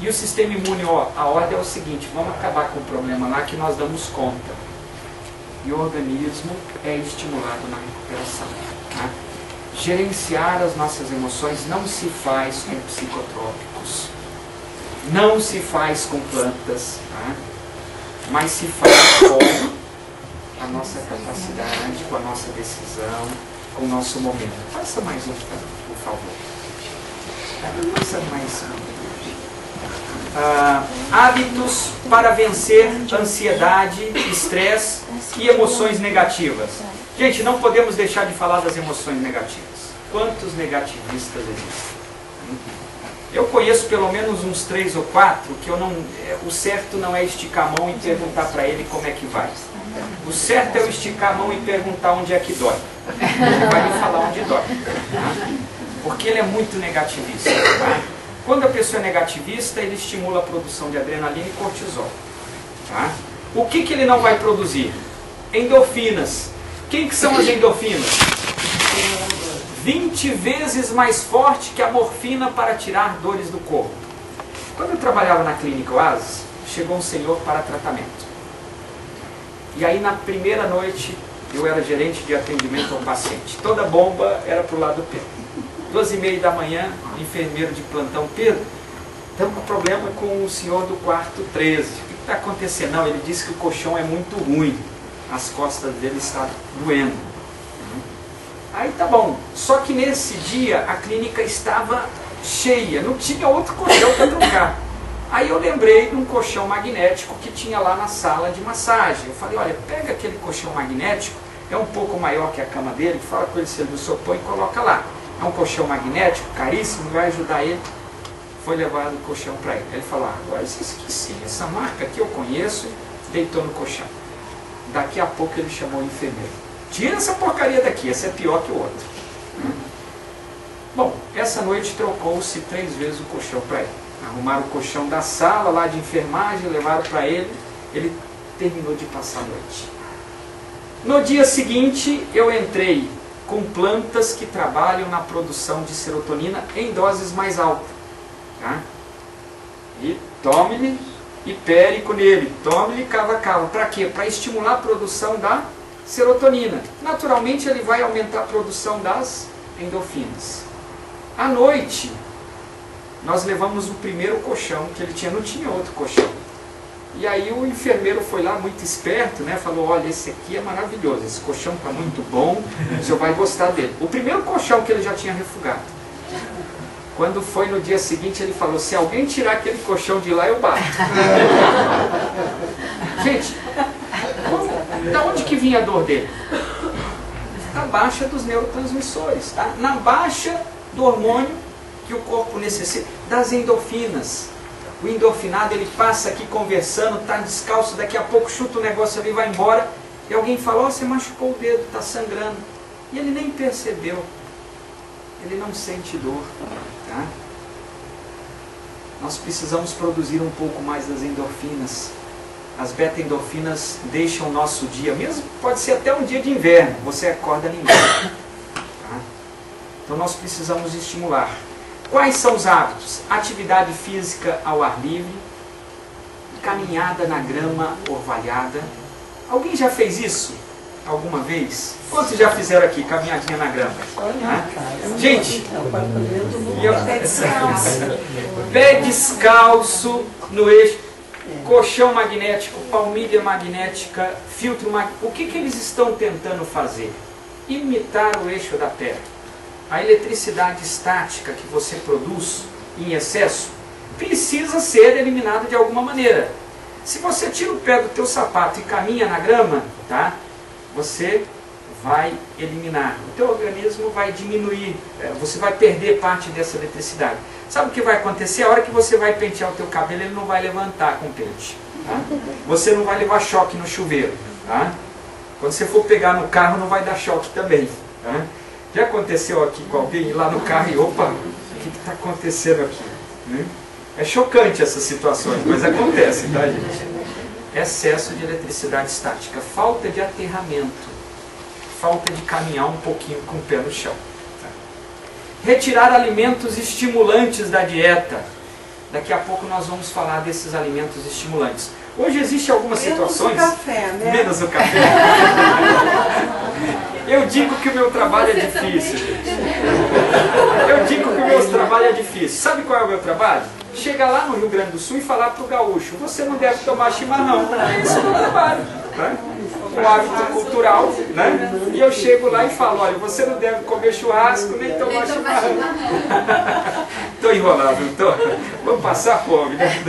[SPEAKER 1] E o sistema imune, ó, a ordem é o seguinte, vamos acabar com o problema lá que nós damos conta. E o organismo é estimulado na recuperação. Tá? Gerenciar as nossas emoções não se faz com psicotrópicos, não se faz com plantas, tá? Mas se faz com a nossa capacidade, com a nossa decisão, com o nosso momento. Faça mais um, por favor. Faça mais um. Hábitos para vencer ansiedade, estresse e emoções negativas. Gente, não podemos deixar de falar das emoções negativas. Quantos negativistas existem? Eu conheço pelo menos uns 3 ou 4 que eu não, o certo não é esticar a mão e perguntar para ele como é que vai. O certo é eu esticar a mão e perguntar onde é que dói. Ele vai me falar onde dói. Tá? Porque ele é muito negativista. Tá? Quando a pessoa é negativista, ele estimula a produção de adrenalina e cortisol. Tá? O que ele não vai produzir? Endorfinas. Quem que são as endorfinas? 20 vezes mais forte que a morfina para tirar dores do corpo. Quando eu trabalhava na clínica Oasis, chegou um senhor para tratamento. E aí na primeira noite, eu era gerente de atendimento ao paciente. Toda bomba era para o lado do Pedro. 2h30 da manhã, enfermeiro de plantão: Pedro, estamos com problema com o senhor do quarto 13. O que está acontecendo? Não, ele disse que o colchão é muito ruim. As costas dele estão doendo. Aí tá bom. Só que nesse dia a clínica estava cheia. Não tinha outro colchão para trocar. Aí eu lembrei de um colchão magnético que tinha lá na sala de massagem. Eu falei: olha, pega aquele colchão magnético, é um pouco maior que a cama dele, fala com ele se ele não sopor e coloca lá. É um colchão magnético, caríssimo, vai ajudar ele. Foi levado o colchão para ele. Ele falou: agora eu esqueci, essa marca aqui eu conheço, deitou no colchão. Daqui a pouco ele chamou o enfermeiro: tira essa porcaria daqui, essa é pior que o outro. Bom, essa noite trocou-se 3 vezes o colchão para ele. Arrumaram o colchão da sala lá de enfermagem, levaram para ele. Ele terminou de passar a noite. No dia seguinte, eu entrei com plantas que trabalham na produção de serotonina em doses mais altas. Tá? E tome-lhe hipérico nele, tome-lhe cava-cava. Para quê? Para estimular a produção da serotonina. Naturalmente, ele vai aumentar a produção das endorfinas. À noite, nós levamos o primeiro colchão que ele tinha, não tinha outro colchão. E aí o enfermeiro foi lá, muito esperto, né? Falou: olha, esse aqui é maravilhoso, esse colchão está muito bom, o senhor vai gostar dele. O primeiro colchão que ele já tinha refugado. Quando foi no dia seguinte, ele falou: se alguém tirar aquele colchão de lá, eu bato. Gente, da onde que vinha a dor dele? Da baixa dos neurotransmissores, tá? Na baixa do hormônio que o corpo necessita, das endorfinas. O endorfinado, ele passa aqui conversando, está descalço, daqui a pouco chuta o negócio ali, vai embora, e alguém fala: ó, você machucou o dedo, está sangrando. E ele nem percebeu. Ele não sente dor. Tá? Nós precisamos produzir um pouco mais das endorfinas. As beta-endorfinas deixam o nosso dia, mesmo pode ser até um dia de inverno, você acorda no inverno. Tá? Então nós precisamos estimular. Quais são os hábitos? Atividade física ao ar livre, caminhada na grama orvalhada. Alguém já fez isso alguma vez? Quantos já fizeram aqui caminhadinha na grama? Gente, pé descalço no eixo, colchão magnético, palmilha magnética, filtro magnético. O que eles estão tentando fazer? Imitar o eixo da Terra. A eletricidade estática que você produz em excesso precisa ser eliminada de alguma maneira. Se você tira o pé do teu sapato e caminha na grama, tá? Você vai eliminar. O teu organismo vai diminuir, você vai perder parte dessa eletricidade. Sabe o que vai acontecer? A hora que você vai pentear o teu cabelo, ele não vai levantar com o pente. Tá? Você não vai levar choque no chuveiro. Tá? Quando você for pegar no carro, não vai dar choque também. Tá? Já aconteceu aqui com alguém ir lá no carro e: opa, o que está acontecendo aqui? É chocante essas situações, mas acontece, tá, gente? Excesso de eletricidade estática, falta de aterramento, falta de caminhar um pouquinho com o pé no chão. Tá? Retirar alimentos estimulantes da dieta. Daqui a pouco nós vamos falar desses alimentos estimulantes. Hoje existem algumas situações...
[SPEAKER 2] Menos o café, né?
[SPEAKER 1] Menos o café. Eu digo que o meu trabalho é difícil, gente. Eu digo que o meu trabalho é difícil. Sabe qual é o meu trabalho? Chegar lá no Rio Grande do Sul e falar para o gaúcho: você não deve tomar chimarrão. Esse é o meu trabalho. Né? Um hábito cultural. Né? E eu chego lá e falo: olha, você não deve comer churrasco nem tomar chimarrão. Estou enrolado, não estou? Vamos passar fome, né?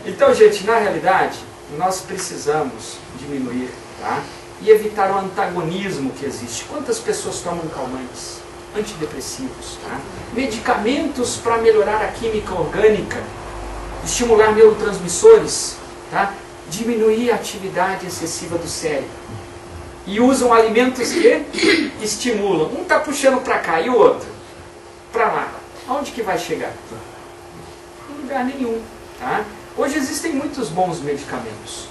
[SPEAKER 1] Então, gente, na realidade, nós precisamos diminuir, tá? E evitar o antagonismo que existe. Quantas pessoas tomam calmantes, antidepressivos, tá? Medicamentos para melhorar a química orgânica, estimular neurotransmissores, tá? Diminuir a atividade excessiva do cérebro. E usam alimentos que estimulam. Um está puxando para cá e o outro para lá. Aonde que vai chegar? Em lugar nenhum. Tá? Hoje existem muitos bons medicamentos.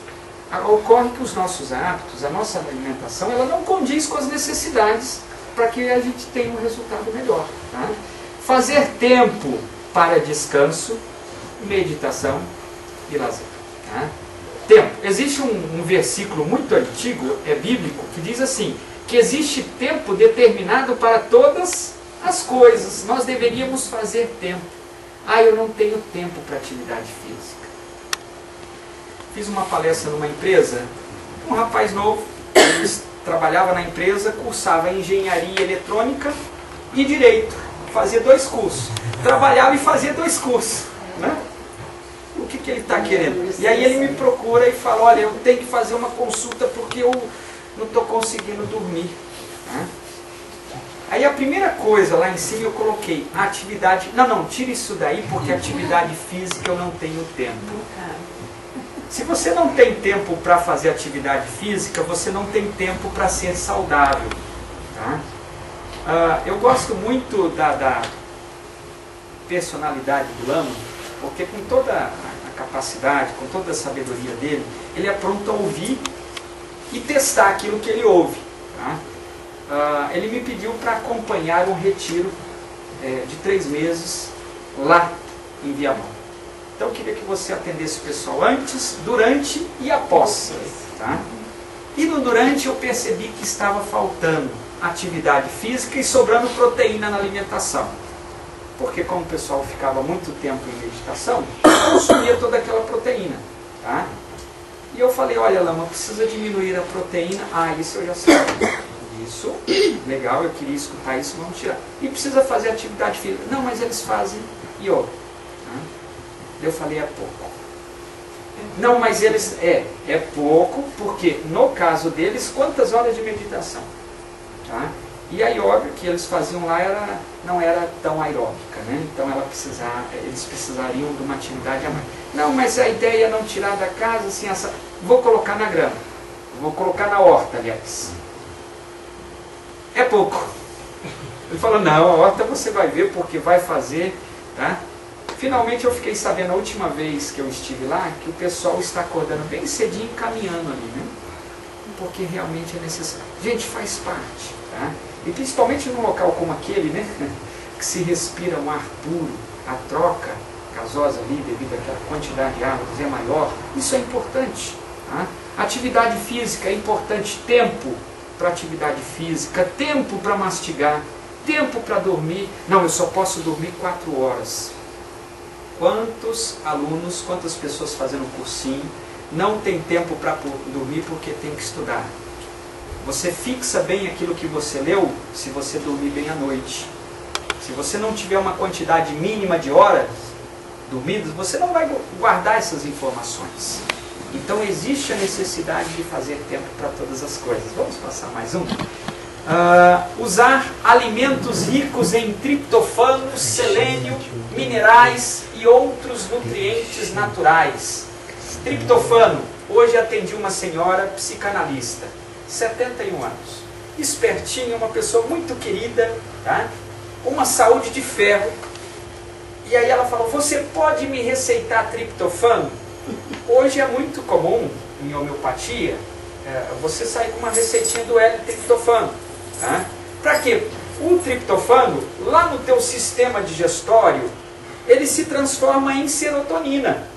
[SPEAKER 1] Ocorre que os nossos hábitos, a nossa alimentação, ela não condiz com as necessidades para que a gente tenha um resultado melhor. Tá? Fazer tempo para descanso, meditação e lazer. Tá? Tempo. Existe um versículo muito antigo, bíblico, que diz assim, que existe tempo determinado para todas as coisas. Nós deveríamos fazer tempo. Eu não tenho tempo para atividade física. Fiz uma palestra numa empresa, um rapaz novo, ele trabalhava na empresa, cursava engenharia eletrônica e direito, fazia 2 cursos. Trabalhava e fazia 2 cursos. Né? O que ele está querendo? E aí ele me procura e fala, olha, eu tenho que fazer uma consulta porque eu não estou conseguindo dormir. Né? Aí a primeira coisa lá em cima eu coloquei, atividade... Não, tira isso daí porque atividade física eu não tenho tempo. Se você não tem tempo para fazer atividade física, você não tem tempo para ser saudável. Tá? Eu gosto muito da personalidade do Lama, porque com toda a capacidade, com toda a sabedoria dele, ele é pronto a ouvir e testar aquilo que ele ouve. Tá? Ele me pediu para acompanhar um retiro de 3 meses lá em Viamão. Então eu queria que você atendesse o pessoal antes, durante e após. Tá? E no durante eu percebi que estava faltando atividade física e sobrando proteína na alimentação. Porque como o pessoal ficava muito tempo em meditação, consumia toda aquela proteína. Tá? E eu falei, olha Lama, precisa diminuir a proteína. Isso eu já sei. Isso, legal, eu queria escutar isso, vamos tirar. E precisa fazer atividade física. Não, mas eles fazem yoga. Eu falei, é pouco. Não, mas eles... É pouco, porque no caso deles, quantas horas de meditação? Tá? E a yoga que eles faziam lá não era tão aeróbica, né? Então eles precisariam de uma atividade a mais. Não, mas a ideia é não tirar da casa, assim, vou colocar na grama. Vou colocar na horta, aliás. É pouco. Ele falou, não, a horta você vai ver porque vai fazer, tá? Finalmente eu fiquei sabendo a última vez que eu estive lá que o pessoal está acordando bem cedinho e caminhando ali, né? Porque realmente é necessário. Gente, faz parte, tá? E principalmente num local como aquele, né? Que se respira um ar puro, a troca gasosa ali devido àquela quantidade de árvores é maior, isso é importante. Tá? Atividade física é importante, tempo para atividade física, tempo para mastigar, tempo para dormir. Não, eu só posso dormir 4 horas. Quantos alunos, quantas pessoas fazendo cursinho não tem tempo para dormir porque tem que estudar? Você fixa bem aquilo que você leu se você dormir bem à noite. Se você não tiver uma quantidade mínima de horas dormidas, você não vai guardar essas informações. Então existe a necessidade de fazer tempo para todas as coisas. Vamos passar mais um? Usar alimentos ricos em triptofano, selênio, minerais e outros nutrientes naturais. Triptofano. Hoje atendi uma senhora psicanalista, 71 anos, espertinha, uma pessoa muito querida, tá? Uma saúde de ferro. E aí ela falou, você pode me receitar triptofano? Hoje é muito comum, em homeopatia, você sair com uma receitinha do L-triptofano. Tá? Para quê? O triptofano, lá no teu sistema digestório, ele se transforma em serotonina.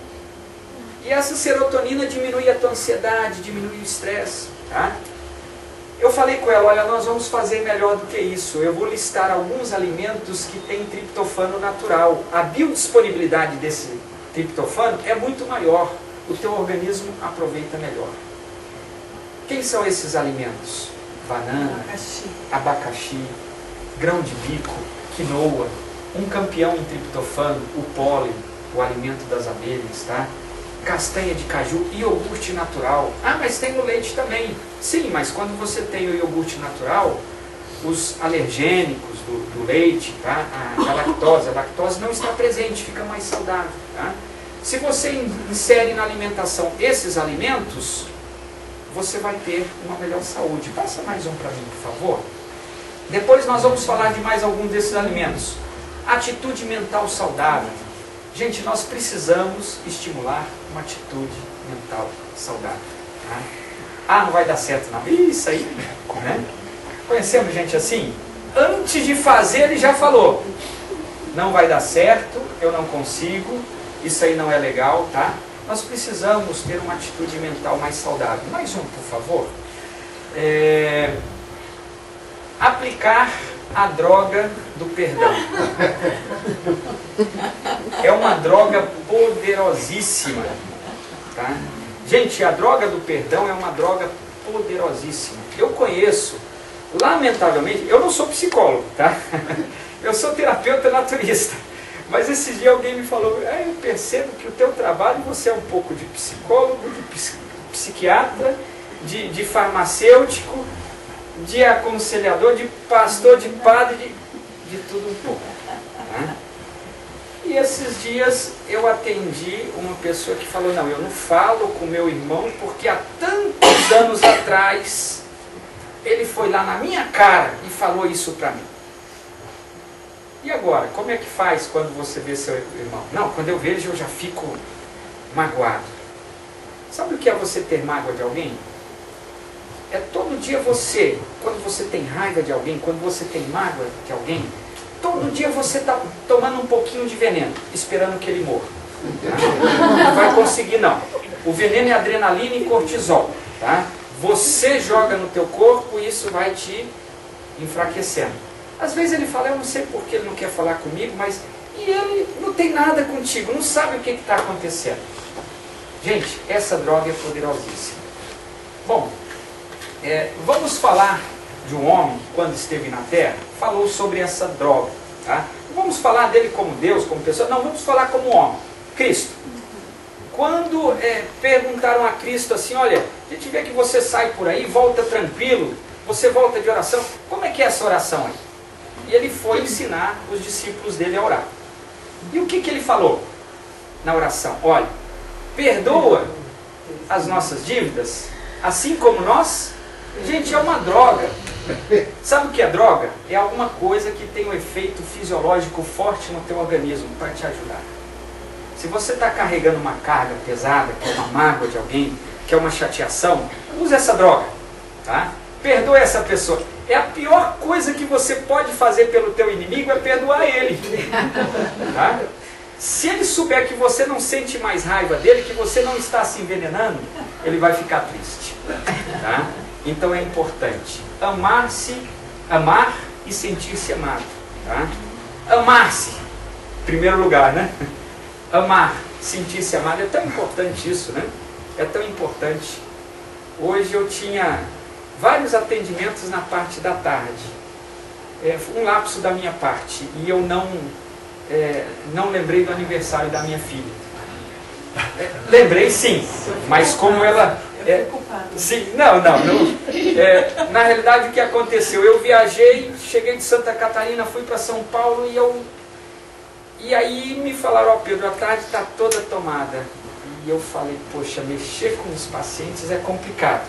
[SPEAKER 1] E essa serotonina diminui a tua ansiedade, diminui o estresse. Tá? Eu falei com ela, olha, nós vamos fazer melhor do que isso. Eu vou listar alguns alimentos que têm triptofano natural. A biodisponibilidade desse triptofano é muito maior. O teu organismo aproveita melhor. Quem são esses alimentos? Banana, abacaxi, grão de bico, quinoa, um campeão em triptofano, o pólen, o alimento das abelhas, tá? Castanha de caju e iogurte natural. Mas tem no leite também. Sim, mas quando você tem o iogurte natural, os alergênicos do leite, tá? A lactose não está presente, fica mais saudável. Tá? Se você insere na alimentação esses alimentos, você vai ter uma melhor saúde. Passa mais um para mim, por favor. Depois nós vamos falar de mais algum desses alimentos. Atitude mental saudável. Gente, nós precisamos estimular uma atitude mental saudável. Tá? Ah, não vai dar certo não. Isso aí, né? Conhecemos gente assim? Antes de fazer ele já falou: não vai dar certo, eu não consigo, isso aí não é legal, tá? Nós precisamos ter uma atitude mental mais saudável. Mais um, por favor. Aplicar a droga do perdão. É uma droga poderosíssima, tá? Gente, a droga do perdão é uma droga poderosíssima. Eu conheço, lamentavelmente, eu não sou psicólogo, tá? Eu sou terapeuta naturista. Mas esses dias alguém me falou: eu percebo que o teu trabalho, você é um pouco de psicólogo, de psiquiatra, de farmacêutico, de aconselhador, de pastor, de padre, de tudo um pouco. Né? E esses dias eu atendi uma pessoa que falou: não, eu não falo com meu irmão porque há tantos anos atrás ele foi lá na minha cara e falou isso para mim. E agora, como é que faz quando você vê seu irmão? Não, quando eu vejo eu já fico magoado. Sabe o que é você ter mágoa de alguém? É todo dia você, quando você tem raiva de alguém, quando você tem mágoa de alguém, todo dia você está tomando um pouquinho de veneno, esperando que ele morra. Tá? Não vai conseguir não. O veneno é adrenalina e cortisol. Tá? Você joga no teu corpo e isso vai te enfraquecendo. Às vezes ele fala: eu não sei porque ele não quer falar comigo, mas... E ele não tem nada contigo, não sabe o que está acontecendo. Gente, essa droga é poderosíssima. Bom, vamos falar de um homem, quando esteve na Terra, falou sobre essa droga. Tá? Não vamos falar dele como Deus, como pessoa, não, vamos falar como homem, Cristo. Quando perguntaram a Cristo assim: olha, a gente vê que você sai por aí, volta tranquilo, você volta de oração, como é que é essa oração aí? E ele foi ensinar os discípulos dele a orar. E o que ele falou na oração? Olha, perdoa as nossas dívidas, assim como nós. Gente, é uma droga. Sabe o que é droga? É alguma coisa que tem um efeito fisiológico forte no teu organismo para te ajudar. Se você está carregando uma carga pesada, que é uma mágoa de alguém, que é uma chateação, use essa droga. Tá? Perdoa essa pessoa. É a pior coisa que você pode fazer pelo teu inimigo, é perdoar ele. Tá? Se ele souber que você não sente mais raiva dele, que você não está se envenenando, ele vai ficar triste. Tá? Então é importante amar e sentir-se amado. Tá? Amar-se, em primeiro lugar, né? Amar, sentir-se amado, é tão importante isso, né? É tão importante. Hoje eu tinha vários atendimentos na parte da tarde. Um lapso da minha parte. E eu não lembrei do aniversário da minha filha. Lembrei sim, mas como ela... sim, não. Na realidade o que aconteceu? Eu viajei, cheguei de Santa Catarina, fui para São Paulo e aí me falaram: ó, Pedro, a tarde está toda tomada. E eu falei: poxa, mexer com os pacientes é complicado.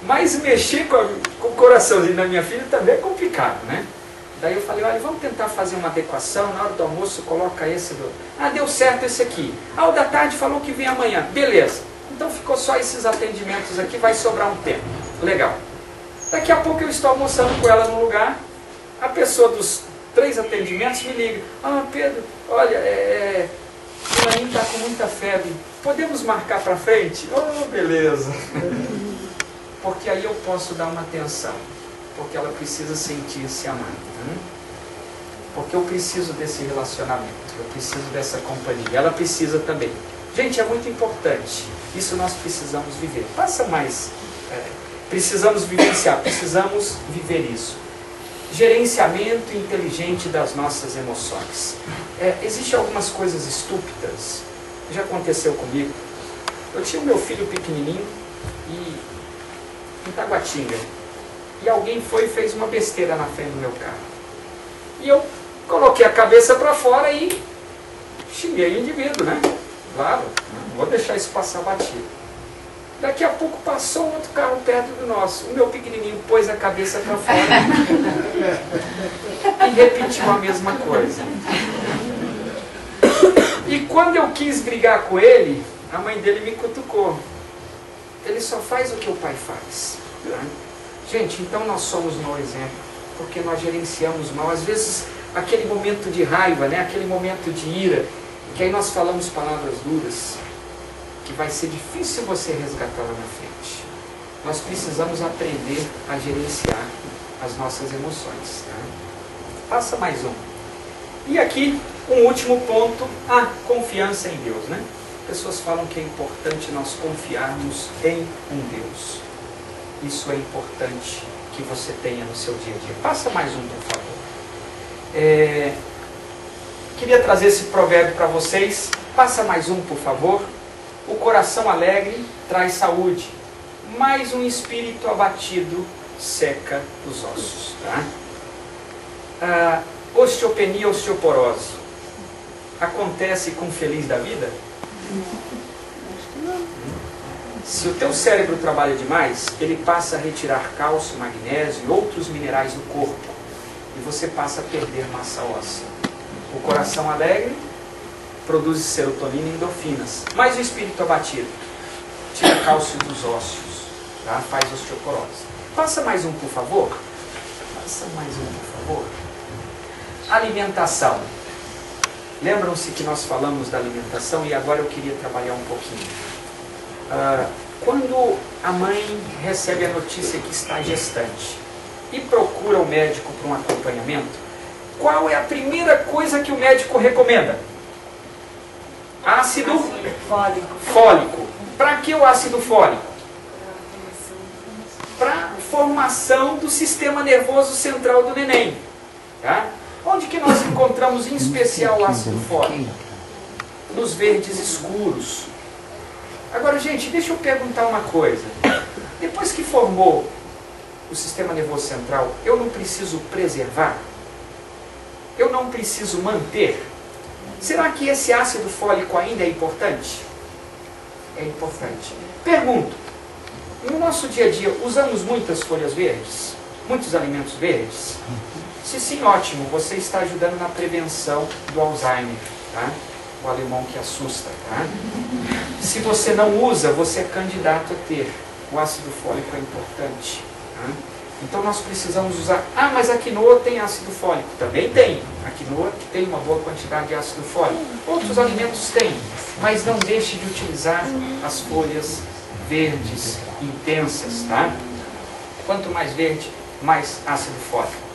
[SPEAKER 1] Mas mexer com o coraçãozinho da minha filha também é complicado, né? Daí eu falei: olha, vamos tentar fazer uma adequação, na hora do almoço coloca esse do... Ah, deu certo esse aqui. Ah, o da tarde falou que vem amanhã. Beleza. Então ficou só esses atendimentos aqui, vai sobrar um tempo. Legal. Daqui a pouco eu estou almoçando com ela no lugar, a pessoa dos 3 atendimentos me liga: ah, Pedro, olha, fulaninho está com muita febre, podemos marcar para frente? Oh, beleza. Porque aí eu posso dar uma atenção, porque ela precisa sentir-se amada. Porque eu preciso desse relacionamento, eu preciso dessa companhia, ela precisa também. Gente, é muito importante, isso nós precisamos viver. Precisamos vivenciar, precisamos viver isso. Gerenciamento inteligente das nossas emoções. Existem algumas coisas estúpidas, já aconteceu comigo. Eu tinha o meu filho pequenininho em Taguatinga, e alguém foi e fez uma besteira na frente do meu carro. E eu coloquei a cabeça para fora e xinguei o indivíduo, né? Claro, não vou deixar isso passar batido. Daqui a pouco passou um outro carro perto do nosso. O meu pequenininho pôs a cabeça para fora e repetiu a mesma coisa. E quando eu quis brigar com ele, a mãe dele me cutucou. Ele só faz o que o pai faz. Tá? Gente, então nós somos mau exemplo, porque nós gerenciamos mal. Às vezes, aquele momento de raiva, né? Aquele momento de ira, que aí nós falamos palavras duras, que vai ser difícil você resgatar lá na frente. Nós precisamos aprender a gerenciar as nossas emoções. Tá? Passa mais um. E aqui, um último ponto, a confiança em Deus. Né? Pessoas falam que é importante nós confiarmos em um Deus. Isso é importante que você tenha no seu dia a dia. Passa mais um, por favor. Queria trazer esse provérbio para vocês. Passa mais um, por favor. O coração alegre traz saúde, mas um espírito abatido seca os ossos. Tá? Osteopenia, osteoporose. Acontece com o feliz da vida? Se o teu cérebro trabalha demais, ele passa a retirar cálcio, magnésio e outros minerais do corpo. E você passa a perder massa óssea. O coração alegre produz serotonina e endorfinas. Mas o espírito abatido tira cálcio dos ossos, tá? Faz osteoporose. Passa mais um, por favor. Passa mais um, por favor. Alimentação. Lembram-se que nós falamos da alimentação e agora eu queria trabalhar um pouquinho. Quando a mãe recebe a notícia que está gestante e procura o médico para um acompanhamento, qual é a primeira coisa que o médico recomenda? Ácido fólico. Para que o ácido fólico? Para a formação do sistema nervoso central do neném. Tá? Onde que nós encontramos em especial o ácido fólico? Nos verdes escuros. Agora, gente, deixa eu perguntar uma coisa. Depois que formou o sistema nervoso central, eu não preciso preservar? Eu não preciso manter? Será que esse ácido fólico ainda é importante? É importante. Pergunto, no nosso dia a dia, usamos muitas folhas verdes? Muitos alimentos verdes? Se sim, ótimo, você está ajudando na prevenção do Alzheimer, tá? O alemão que assusta, tá? Se você não usa, você é candidato a ter. O ácido fólico é importante, tá? Então nós precisamos usar. Ah, mas a quinoa tem ácido fólico. Também tem. A quinoa tem uma boa quantidade de ácido fólico. Outros alimentos têm. Mas não deixe de utilizar as folhas verdes intensas, tá? Quanto mais verde, mais ácido fólico.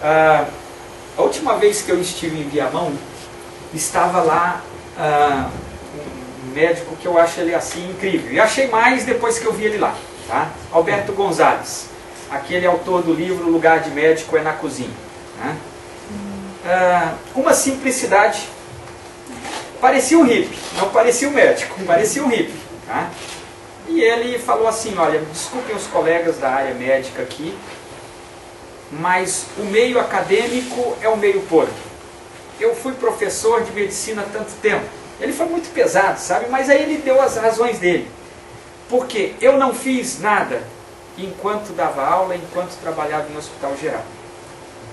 [SPEAKER 1] A última vez que eu estive em Viamão, estava lá um médico que eu acho ele assim incrível. E achei mais depois que eu vi ele lá. Tá? Alberto Gonzalez. Aquele autor do livro O Lugar de Médico é na Cozinha. Né? Uma simplicidade. Parecia um hippie, não parecia um médico, parecia um hippie. Tá? E ele falou assim, olha, desculpem os colegas da área médica aqui, mas o meio acadêmico é um meio podre. Eu fui professor de medicina há tanto tempo. Ele foi muito pesado, sabe? Mas aí ele deu as razões dele. Porque eu não fiz nada enquanto dava aula, enquanto trabalhava em hospital geral.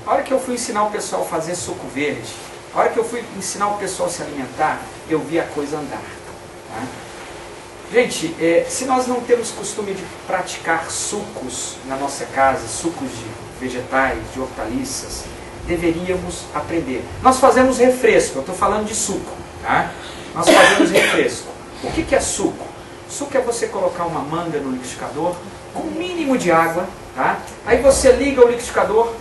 [SPEAKER 1] A hora que eu fui ensinar o pessoal a fazer suco verde, a hora que eu fui ensinar o pessoal a se alimentar, eu vi a coisa andar. Tá? Gente, se nós não temos costume de praticar sucos na nossa casa, sucos de vegetais, de hortaliças, deveríamos aprender. Nós fazemos refresco, eu estou falando de suco. Tá? Nós fazemos refresco. O que é suco? Suco é você colocar uma manga no liquidificador com o mínimo de água. Tá? Aí você liga o liquidificador,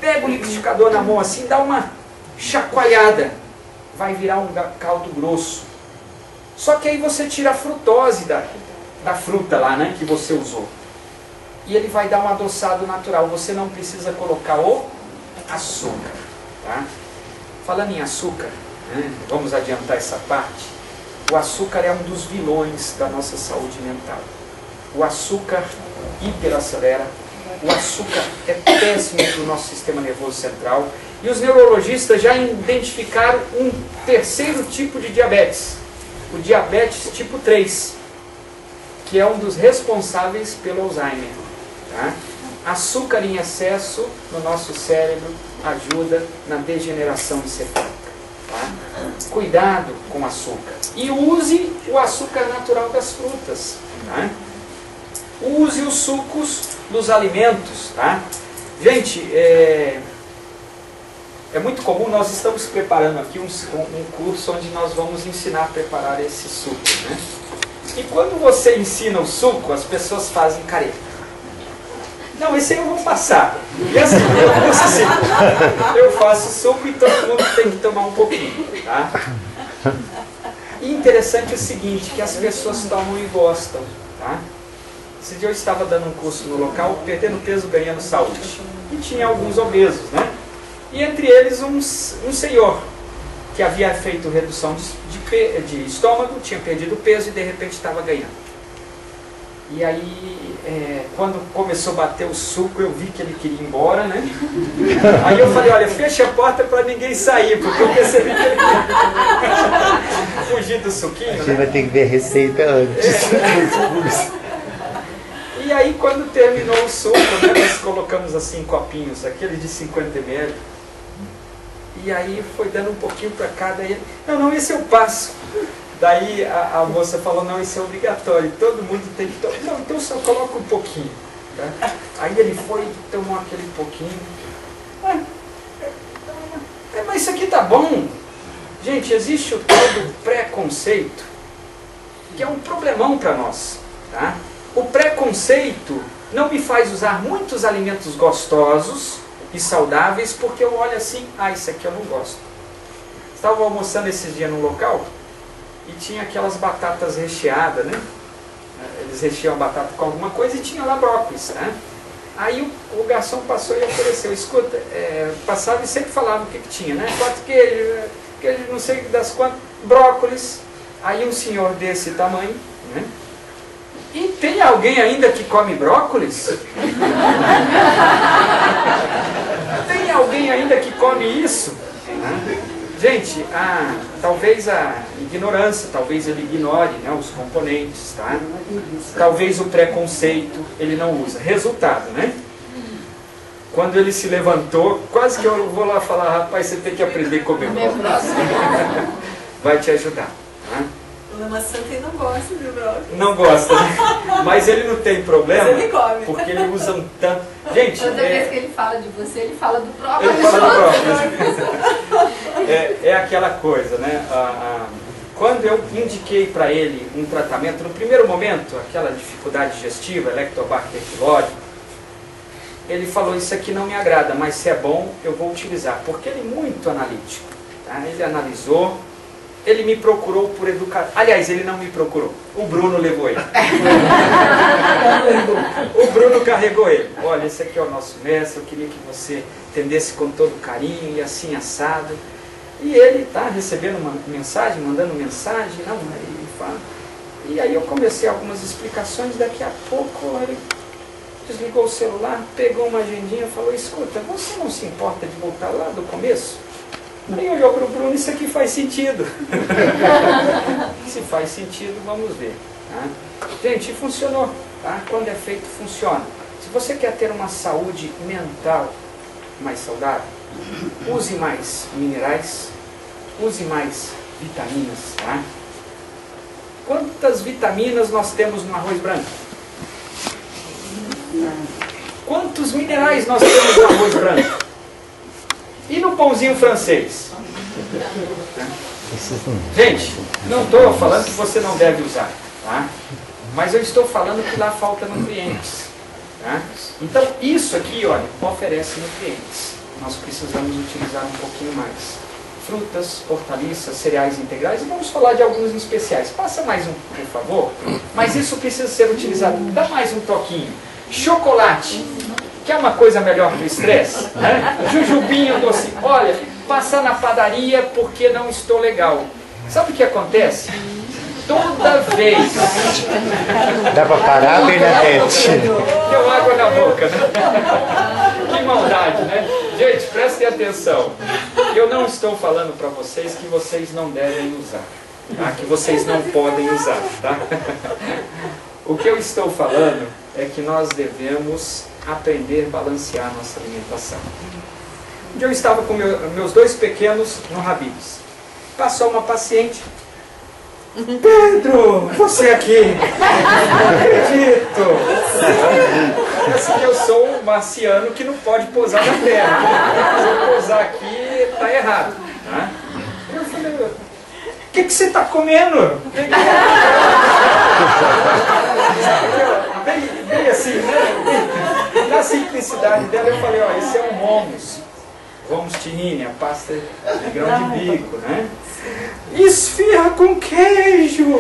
[SPEAKER 1] pega o liquidificador na mão assim, dá uma chacoalhada. Vai virar um caldo grosso. Só que aí você tira a frutose da fruta lá, né, que você usou. E ele vai dar um adoçado natural. Você não precisa colocar o açúcar. Tá? Falando em açúcar, né, vamos adiantar essa parte. O açúcar é um dos vilões da nossa saúde mental. O açúcar hiperacelera. O açúcar é péssimo para o nosso sistema nervoso central. E os neurologistas já identificaram um terceiro tipo de diabetes. O diabetes tipo 3, que é um dos responsáveis pelo Alzheimer. Tá? Açúcar em excesso no nosso cérebro ajuda na degeneração encefálica. Tá? Cuidado com o açúcar. E use o açúcar natural das frutas. Tá? Use os sucos dos alimentos. Tá? Gente, é muito comum, nós estamos preparando aqui um curso onde nós vamos ensinar a preparar esse suco. Né? E quando você ensina o suco, as pessoas fazem careta. Não, esse aí eu vou passar. E assim, eu faço suco e todo mundo tem que tomar um pouquinho. Tá? E interessante é o seguinte, que as pessoas tomam e gostam. Tá? Esse dia eu estava dando um curso no local, perdendo peso, ganhando saúde. E tinha alguns obesos, né? E entre eles um senhor que havia feito redução de estômago, tinha perdido peso e de repente estava ganhando. E aí, quando começou a bater o suco, eu vi que ele queria ir embora, né? Aí eu falei, olha, fecha a porta para ninguém sair, porque eu percebi que ele queria fugir do suquinho.
[SPEAKER 2] A gente vai ter que ver a receita antes.
[SPEAKER 1] E aí, quando terminou o suco, né, nós colocamos assim copinhos, aqueles de 50 ml. E aí foi dando um pouquinho para cada. Ele, não, esse eu passo. Daí a moça falou, não, isso é obrigatório, todo mundo tem que tomar. Não, então só coloca um pouquinho. Tá? Aí ele foi e tomou aquele pouquinho. Mas isso aqui tá bom. Gente, existe o tal do preconceito, que é um problemão para nós. Tá? O preconceito não me faz usar muitos alimentos gostosos e saudáveis, porque eu olho assim, isso aqui eu não gosto. Estava almoçando esses dias num local, e tinha aquelas batatas recheadas, né? Eles recheam a batata com alguma coisa e tinha lá brócolis, né? Aí o garçom passou e ofereceu, escuta, passava e sempre falava o que tinha, né? 4 queijos, não sei das quantas, brócolis. Aí um senhor desse tamanho, né? E tem alguém ainda que come brócolis? Tem alguém ainda que come isso? Né? Gente, talvez a ignorância, talvez ele ignore, né, os componentes, tá? Talvez o preconceito ele não usa. Resultado, né? Quando ele se levantou, quase que eu vou lá falar, rapaz, você tem que aprender a comer brócolis. Vai te ajudar. Tá?
[SPEAKER 3] O maçã não gosta de brócolis.
[SPEAKER 1] Não gosta, né? Mas ele não tem problema,
[SPEAKER 3] mas ele come.
[SPEAKER 1] Porque ele usa um tanto... Gente,
[SPEAKER 4] toda vez que ele fala de você, ele fala do próprio.
[SPEAKER 1] Ele fala do próprio. É aquela coisa, né? Quando eu indiquei para ele um tratamento, no primeiro momento, aquela dificuldade digestiva, Helicobacter pylori, ele falou, isso aqui não me agrada, mas se é bom, eu vou utilizar. Porque ele é muito analítico. Tá? Ele analisou, ele me procurou por educação. Aliás, ele não me procurou. O Bruno levou ele. O Bruno carregou ele. Olha, esse aqui é o nosso mestre, eu queria que você atendesse com todo carinho e assim assado. E ele está recebendo uma mensagem, mandando mensagem, não, ele fala. E aí eu comecei algumas explicações, daqui a pouco ele desligou o celular, pegou uma agendinha e falou, escuta, você não se importa de voltar lá do começo? Aí olhou para o Bruno, isso aqui faz sentido. Se faz sentido, vamos ver. Tá? Gente, funcionou. Tá? Quando é feito, funciona. Se você quer ter uma saúde mental mais saudável, use mais minerais, use mais vitaminas. Tá? Quantas vitaminas nós temos no arroz branco? Quantos minerais nós temos no arroz branco? E no pãozinho francês? Gente, não estou falando que você não deve usar, tá? Mas eu estou falando que lá falta nutrientes. Tá? Então, isso aqui, olha, oferece nutrientes. Nós precisamos utilizar um pouquinho mais. Frutas, hortaliças, cereais integrais, e vamos falar de alguns especiais. Passa mais um, por favor. Mas isso precisa ser utilizado. Dá mais um toquinho. Chocolate. Quer uma coisa melhor para o estresse? Né? Jujubinho doce. Olha, passar na padaria porque não estou legal. Sabe o que acontece? Toda vez.
[SPEAKER 2] Dá para parar, Bernadette?
[SPEAKER 1] Deu água na boca, né? Que maldade, né? Gente, prestem atenção. Eu não estou falando para vocês que vocês não devem usar. Tá? Que vocês não podem usar. Tá? O que eu estou falando é que nós devemos aprender a balancear a nossa alimentação. Um dia eu estava com meus 2 pequenos no Habib's. Passou uma paciente. Pedro, você aqui. Não acredito. Parece que eu sou um marciano que não pode pousar na Terra. Se eu pousar aqui, tá errado. Tá? Eu falei, o que você está comendo? Bem assim, né? Na simplicidade dela, eu falei, ó, esse é um hummus. Hummus tahini, a pasta de grão de bico, né? Esfirra com queijo!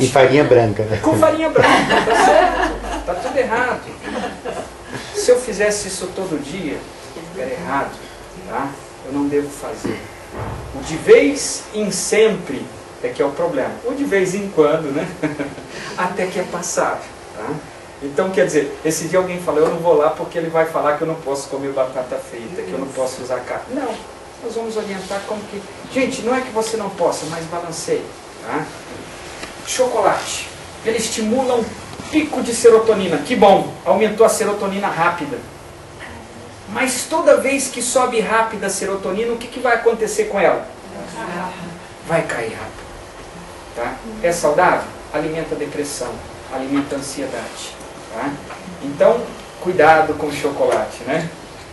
[SPEAKER 2] E farinha branca.
[SPEAKER 1] Com farinha branca, tá certo? Tá tudo errado. Se eu fizesse isso todo dia, era errado, tá? Eu não devo fazer. O de vez em sempre é que é o problema. O de vez em quando, né? Até que é passável, tá? Então, quer dizer, esse dia alguém falou, eu não vou lá porque ele vai falar que eu não posso comer batata frita, que eu não posso usar carne. Não, nós vamos orientar como que... Gente, não é que você não possa, mas balanceie, tá? Chocolate, ele estimula um pico de serotonina, que bom, aumentou a serotonina rápida. Mas toda vez que sobe rápida a serotonina, o que vai acontecer com ela? Vai cair rápido. Tá? É saudável? Alimenta a depressão, alimenta a ansiedade. Tá? Então, cuidado com o chocolate, né?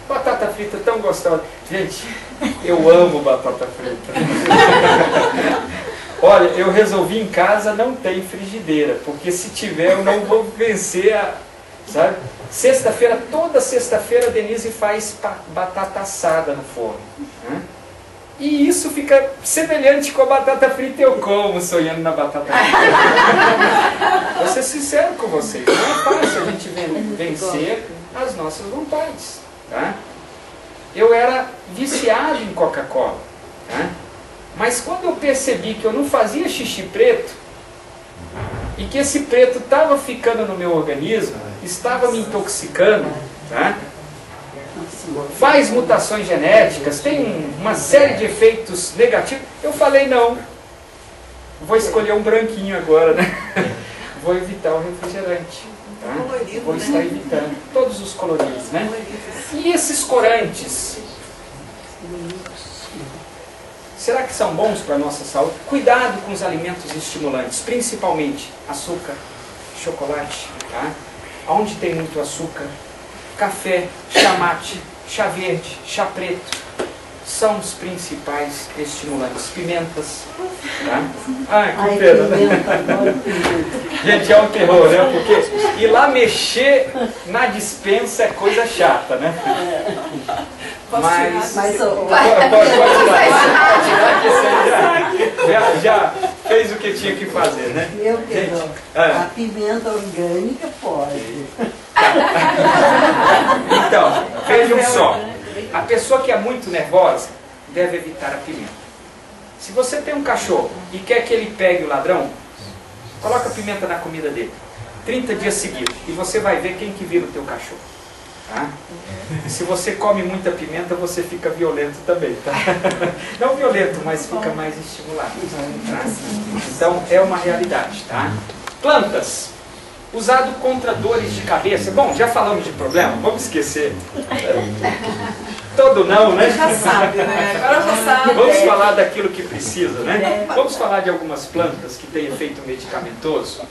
[SPEAKER 1] Batata frita tão gostosa. Gente, eu amo batata frita. Olha, eu resolvi em casa não ter frigideira, porque se tiver eu não vou vencer a... Sabe? Sexta-feira, toda sexta-feira a Denise faz batata assada no forno. Né? E isso fica semelhante com a batata frita, eu como sonhando na batata frita. Vou ser sincero com vocês, não é fácil a gente vencer as nossas vontades. Tá? Eu era viciado em Coca-Cola. Tá? Mas quando eu percebi que eu não fazia xixi preto, e que esse preto estava ficando no meu organismo, estava me intoxicando, tá? Faz mutações genéticas, tem uma série de efeitos negativos, eu falei não, vou escolher um branquinho agora, né? Vou evitar o refrigerante, tá? Vou estar evitando todos os coloridos, né? E esses corantes, será que são bons para a nossa saúde? Cuidado com os alimentos estimulantes, principalmente açúcar, chocolate, tá? Onde tem muito açúcar, café, chá mate, chá verde, chá preto, são os principais estimulantes. Pimentas, tá? Ai, que pena, né? Gente, é um terror, né? Porque ir lá mexer na dispensa é coisa chata, né? Mas pode tirar, já fez o que tinha que fazer, né?
[SPEAKER 5] Meu Deus, a pimenta orgânica pode.
[SPEAKER 1] Então, vejam só, a pessoa que é muito nervosa deve evitar a pimenta. Se você tem um cachorro e quer que ele pegue o ladrão, coloca pimenta na comida dele, 30 dias seguidos, e você vai ver quem que vira o teu cachorro. Tá? Se você come muita pimenta, você fica violento também, tá? Não violento, mas fica mais estimulado, tá? Então é uma realidade, tá? Plantas, usado contra dores de cabeça. Bom, já falamos de problema, vamos esquecer. Todo não, né?
[SPEAKER 3] Já sabe, né? Agora já sabe.
[SPEAKER 1] Vamos falar daquilo que precisa, né? Vamos falar de algumas plantas que têm efeito medicamentoso.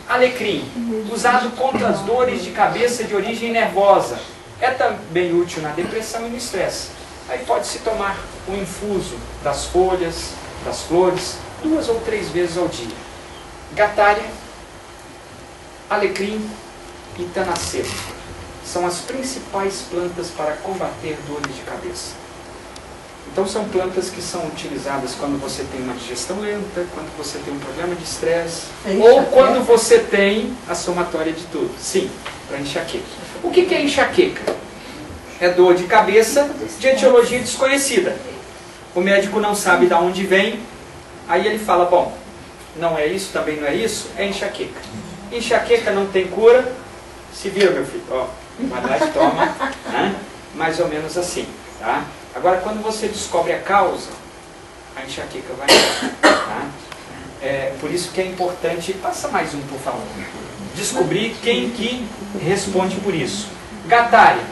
[SPEAKER 1] Alecrim, usado contra as dores de cabeça de origem nervosa. É também útil na depressão e no estresse. Aí pode-se tomar o infuso das folhas, das flores, 2 ou 3 vezes ao dia. Gatária, alecrim e tanacê são as principais plantas para combater dores de cabeça. Então são plantas que são utilizadas quando você tem uma digestão lenta, quando você tem um problema de estresse, ou quando você tem a somatória de tudo. Sim, para enxaqueca. O que é enxaqueca? É dor de cabeça de etiologia desconhecida. O médico não sabe de onde vem, aí ele fala, bom, não é isso, também não é isso, é enxaqueca. Enxaqueca não tem cura, se vira, meu filho, ó, vai lá e toma, né? Mais ou menos assim, tá? Agora, quando você descobre a causa, a enxaqueca vai embora, tá? Por isso que é importante, passa mais um, por favor, descobrir quem que responde por isso. Gatária,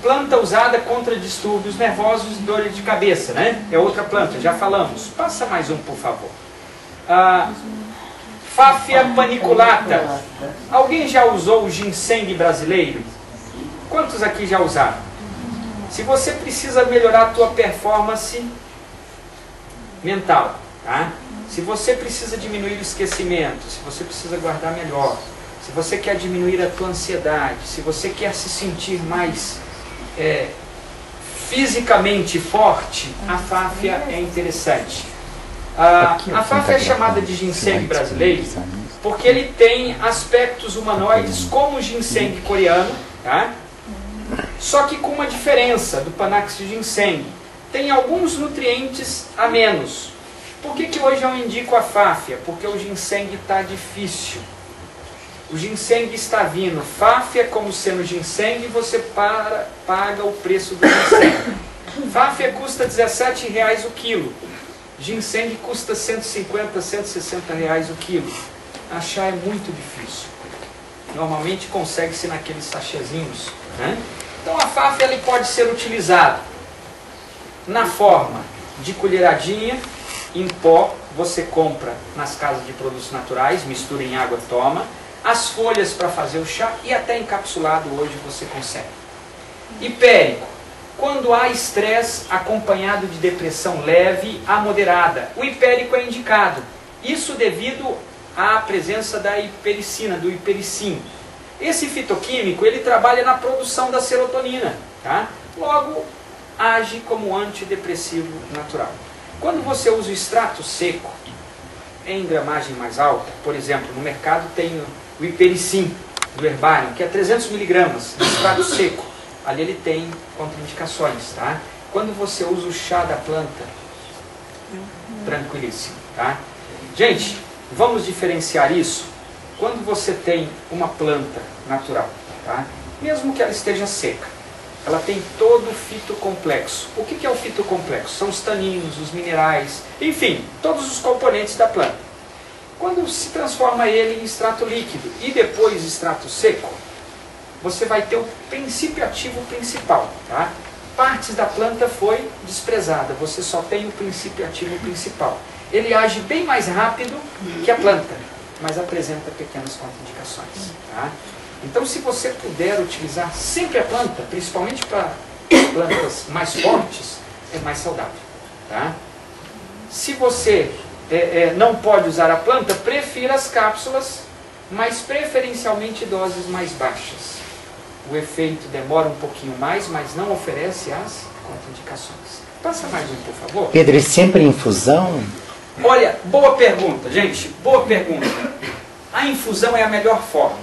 [SPEAKER 1] planta usada contra distúrbios nervosos e dores de cabeça, né? É outra planta, já falamos. Passa mais um, por favor. Fáfia paniculata. Alguém já usou o ginseng brasileiro? Quantos aqui já usaram? Se você precisa melhorar a tua performance mental, tá? Se você precisa diminuir o esquecimento, se você precisa guardar melhor, se você quer diminuir a tua ansiedade, se você quer se sentir mais fisicamente forte, a fáfia é interessante. A fáfia é chamada de ginseng brasileiro porque ele tem aspectos humanoides como o ginseng coreano, tá? Só que com uma diferença do Panax ginseng. Tem alguns nutrientes a menos. Por que hoje eu indico a fáfia? Porque o ginseng está difícil. O ginseng está vindo. Fáfia como sendo ginseng, você paga o preço do ginseng. Fáfia custa R$17 o quilo. Ginseng custa R$150, R$160 o quilo. Achar é muito difícil. Normalmente consegue-se naqueles sachêzinhos, né? Então a fáfia ele pode ser utilizada na forma de colheradinha, em pó, você compra nas casas de produtos naturais, mistura em água, toma. As folhas para fazer o chá e até encapsulado hoje você consegue. Hipérico. Quando há estresse acompanhado de depressão leve a moderada, o hipérico é indicado. Isso devido à presença da hipericina, do hipericin. Esse fitoquímico, ele trabalha na produção da serotonina, tá? Logo, age como antidepressivo natural. Quando você usa o extrato seco, em gramagem mais alta, por exemplo, no mercado tem o hipericin do herbário, que é 300 mg de extrato seco. Ali ele tem contraindicações, tá? Quando você usa o chá da planta, tranquilíssimo, tá? Gente, vamos diferenciar isso. Quando você tem uma planta natural, tá? Mesmo que ela esteja seca, ela tem todo o fitocomplexo. O que é o fitocomplexo? São os taninos, os minerais, enfim, todos os componentes da planta. Quando se transforma ele em extrato líquido e depois extrato seco, você vai ter o princípio ativo principal, tá? Partes da planta foi desprezada, você só tem o princípio ativo principal. Ele age bem mais rápido que a planta, mas apresenta pequenas contraindicações, tá? Então, se você puder utilizar sempre a planta, principalmente para plantas mais fortes, é mais saudável, tá? Se você não pode usar a planta, prefira as cápsulas, mas preferencialmente doses mais baixas. O efeito demora um pouquinho mais, mas não oferece as contraindicações. Passa mais um, por favor.
[SPEAKER 2] Pedro, é sempre infusão?
[SPEAKER 1] Olha, boa pergunta, gente, boa pergunta. A infusão é a melhor forma,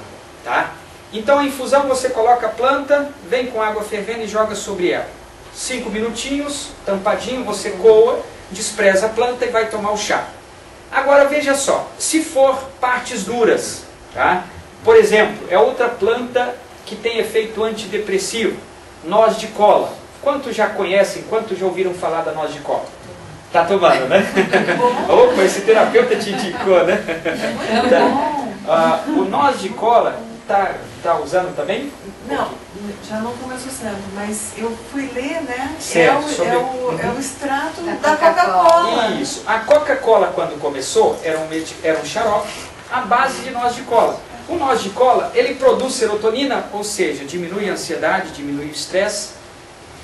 [SPEAKER 1] tá? Então a infusão você coloca a planta, vem com água fervendo e joga sobre ela. 5 minutinhos, tampadinho, você coa, despreza a planta e vai tomar o chá. Agora veja só, se for partes duras, tá? Por exemplo, é outra planta que tem efeito antidepressivo, noz de cola. Quantos já conhecem, quantos já ouviram falar da noz de cola? Tá tomando, né? Opa, esse terapeuta te indicou, né? O noz de cola, tá usando também?
[SPEAKER 3] Não, já não começou sendo, mas eu fui ler, né?
[SPEAKER 1] Certo,
[SPEAKER 3] é o extrato da Coca-Cola.
[SPEAKER 1] Isso. A Coca-Cola, quando começou, era um xarope à base de noz de cola. O noz de cola, ele produz serotonina, ou seja, diminui a ansiedade, diminui o estresse,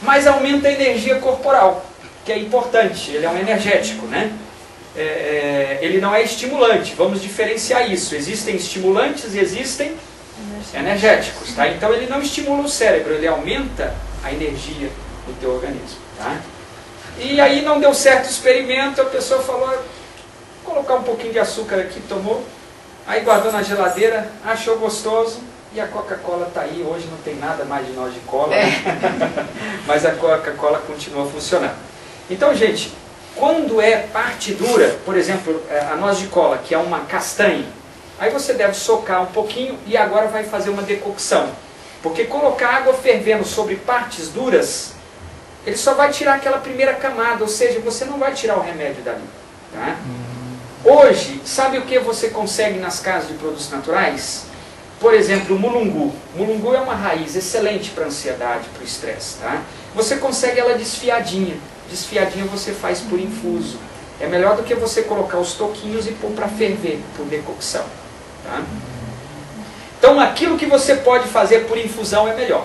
[SPEAKER 1] mas aumenta a energia corporal, que é importante, ele é um energético, né? Ele não é estimulante, vamos diferenciar isso. Existem estimulantes e existem energéticos, tá? Então ele não estimula o cérebro, ele aumenta a energia do teu organismo, tá? E aí não deu certo o experimento, a pessoa falou, vou colocar um pouquinho de açúcar aqui, tomou, aí guardou na geladeira, achou gostoso, e a Coca-Cola está aí, hoje não tem nada mais de noz de cola, né? Mas a Coca-Cola continua funcionando. Então, gente, quando é parte dura, por exemplo, a noz de cola, que é uma castanha, aí você deve socar um pouquinho e agora vai fazer uma decocção. Porque colocar água fervendo sobre partes duras, ele só vai tirar aquela primeira camada, ou seja, você não vai tirar o remédio dali, tá? Hoje, sabe o que você consegue nas casas de produtos naturais? por exemplo, o mulungu. Mulungu é uma raiz excelente para ansiedade, para o estresse, tá? Você consegue ela desfiadinha. Desfiadinha você faz por infuso. É melhor do que você colocar os toquinhos e pôr para ferver, por decocção, tá? Então, aquilo que você pode fazer por infusão é melhor.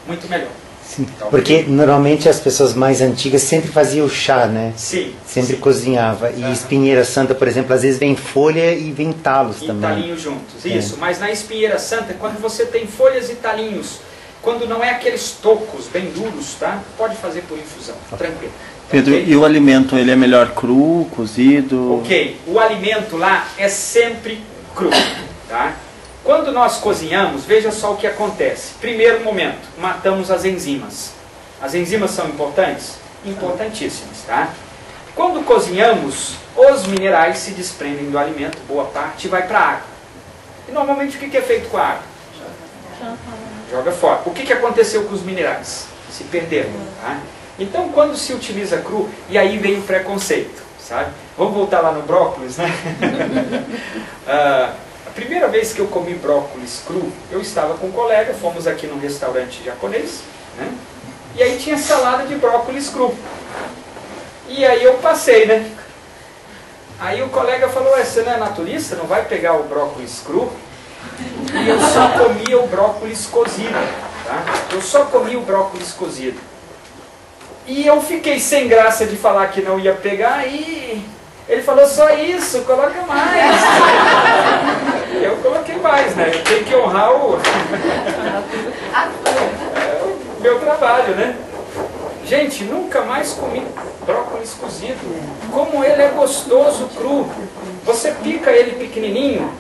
[SPEAKER 1] Muito melhor.
[SPEAKER 2] Sim, porque normalmente as pessoas mais antigas sempre faziam o chá, né?
[SPEAKER 1] Sim.
[SPEAKER 2] Sempre
[SPEAKER 1] sim.
[SPEAKER 2] cozinhava. E espinheira santa, por exemplo, às vezes vem folha e vem talos
[SPEAKER 1] e
[SPEAKER 2] também.
[SPEAKER 1] talinhos juntos, isso. Mas na espinheira santa, quando você tem folhas e talinhos, quando não é aqueles tocos bem duros, tá? Pode fazer por infusão, tranquilo.
[SPEAKER 6] Pedro,
[SPEAKER 1] Okay?
[SPEAKER 6] e o alimento, ele é melhor cru, cozido?
[SPEAKER 1] Ok, o alimento lá é sempre cru, tá? Quando nós cozinhamos, veja só o que acontece. Primeiro momento, matamos as enzimas. As enzimas são importantes? Importantíssimas, tá? Quando cozinhamos, os minerais se desprendem do alimento, boa parte, e vai para a água. E normalmente o que é feito com a água? Joga fora. O que aconteceu com os minerais? Se perderam, tá? Então, quando se utiliza cru, e aí vem o preconceito, sabe? Vamos voltar lá no brócolis, né? A primeira vez que eu comi brócolis cru, eu estava com um colega, fomos aqui num restaurante japonês, né? E aí tinha salada de brócolis cru. E aí eu passei, né? Aí o colega falou, você não é naturista, não vai pegar o brócolis cru? E eu só comia o brócolis cozido, tá? Eu só comia o brócolis cozido. E eu fiquei sem graça de falar que não ia pegar e ele falou, só isso, coloca mais. Eu coloquei mais, né? Eu tenho que honrar o meu trabalho, né? Gente, nunca mais comi brócolis cozido. Como ele é gostoso cru. Você pica ele pequenininho,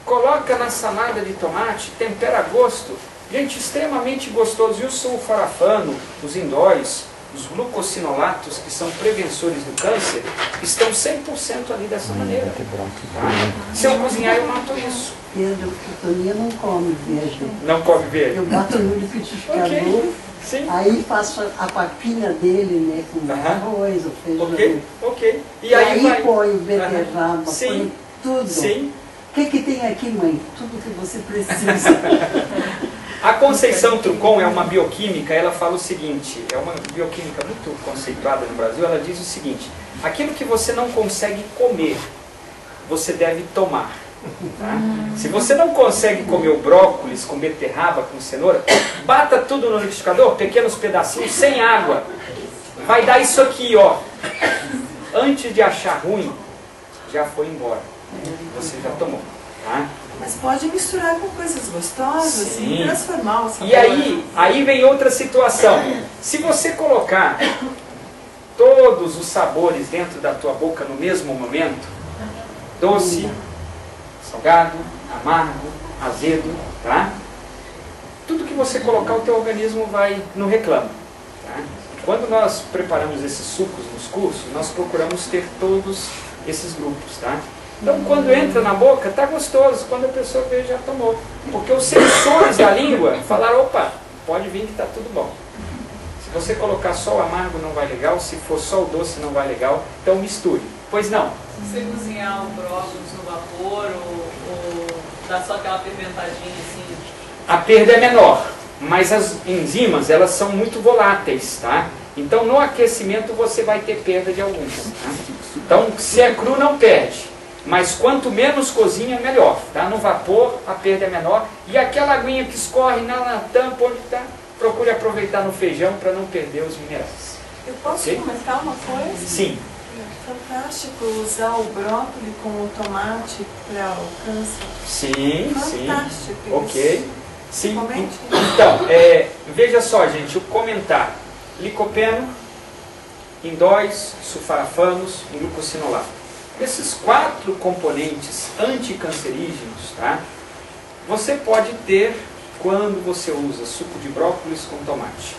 [SPEAKER 1] coloca na salada de tomate, tempera a gosto. Gente, extremamente gostoso. E o sulforafano, os indóis, os glucosinolatos, que são prevensores do câncer, estão 100% ali dessa maneira. Tá? Se eu cozinhar, eu mato isso.
[SPEAKER 5] Pedro, porque Toninha não come verde.
[SPEAKER 1] Não come verde?
[SPEAKER 5] Eu bato no liquidificador,
[SPEAKER 1] Ok, sim.
[SPEAKER 5] aí faço a papinha dele, né, com arroz, o feijão.
[SPEAKER 1] Ok, ok.
[SPEAKER 5] E aí
[SPEAKER 1] vai...
[SPEAKER 5] põe o beterraba,
[SPEAKER 1] Sim.
[SPEAKER 5] põe tudo.
[SPEAKER 1] Sim.
[SPEAKER 5] O que tem aqui, mãe? Tudo que você precisa.
[SPEAKER 1] A Conceição Trucon é uma bioquímica, ela fala o seguinte, é uma bioquímica muito conceituada no Brasil, ela diz o seguinte, aquilo que você não consegue comer, você deve tomar. Tá? Se você não consegue comer o brócolis com beterraba, com cenoura, bata tudo no liquidificador, pequenos pedacinhos, sem água. Vai dar isso aqui, ó. Antes de achar ruim, já foi embora. Você já tomou. Tá?
[SPEAKER 3] Mas pode misturar com coisas gostosas
[SPEAKER 1] Sim.
[SPEAKER 3] e transformar o sabor.
[SPEAKER 1] E aí vem outra situação. Se você colocar todos os sabores dentro da tua boca no mesmo momento, doce, salgado, amargo, azedo, tá? Tudo que você colocar, o teu organismo não reclama. Tá? Quando nós preparamos esses sucos nos cursos, nós procuramos ter todos esses grupos, tá? Então, quando entra na boca, tá gostoso. Quando a pessoa vê, já tomou. Porque os sensores da língua falaram, opa, pode vir que tá tudo bom. Se você colocar só o amargo, não vai legal. Se for só o doce, não vai legal. Então, misture. Pois não.
[SPEAKER 7] Se você cozinhar o brócolis no vapor ou dar só aquela fermentadinha assim...
[SPEAKER 1] A perda é menor, mas as enzimas, elas são muito voláteis, tá? Então, no aquecimento, você vai ter perda de alguns. Tá? Então, se é cru, não perde. Mas quanto menos cozinha, melhor. Tá? No vapor, a perda é menor. E aquela aguinha que escorre na tampa, onde está, procure aproveitar no feijão para não perder os minerais.
[SPEAKER 3] Eu posso
[SPEAKER 1] Ok?
[SPEAKER 3] comentar uma coisa?
[SPEAKER 1] Sim.
[SPEAKER 3] Fantástico usar o brócolis com o tomate para o câncer.
[SPEAKER 1] Sim,
[SPEAKER 3] Fantástico.
[SPEAKER 1] sim. Ok. Sim.
[SPEAKER 3] Comente.
[SPEAKER 1] Então, veja só, gente, o comentário. Licopeno, indóis, sulforafanos e glucosinolato. Esses 4 componentes anticancerígenos, tá? Você pode ter quando você usa suco de brócolis com tomate.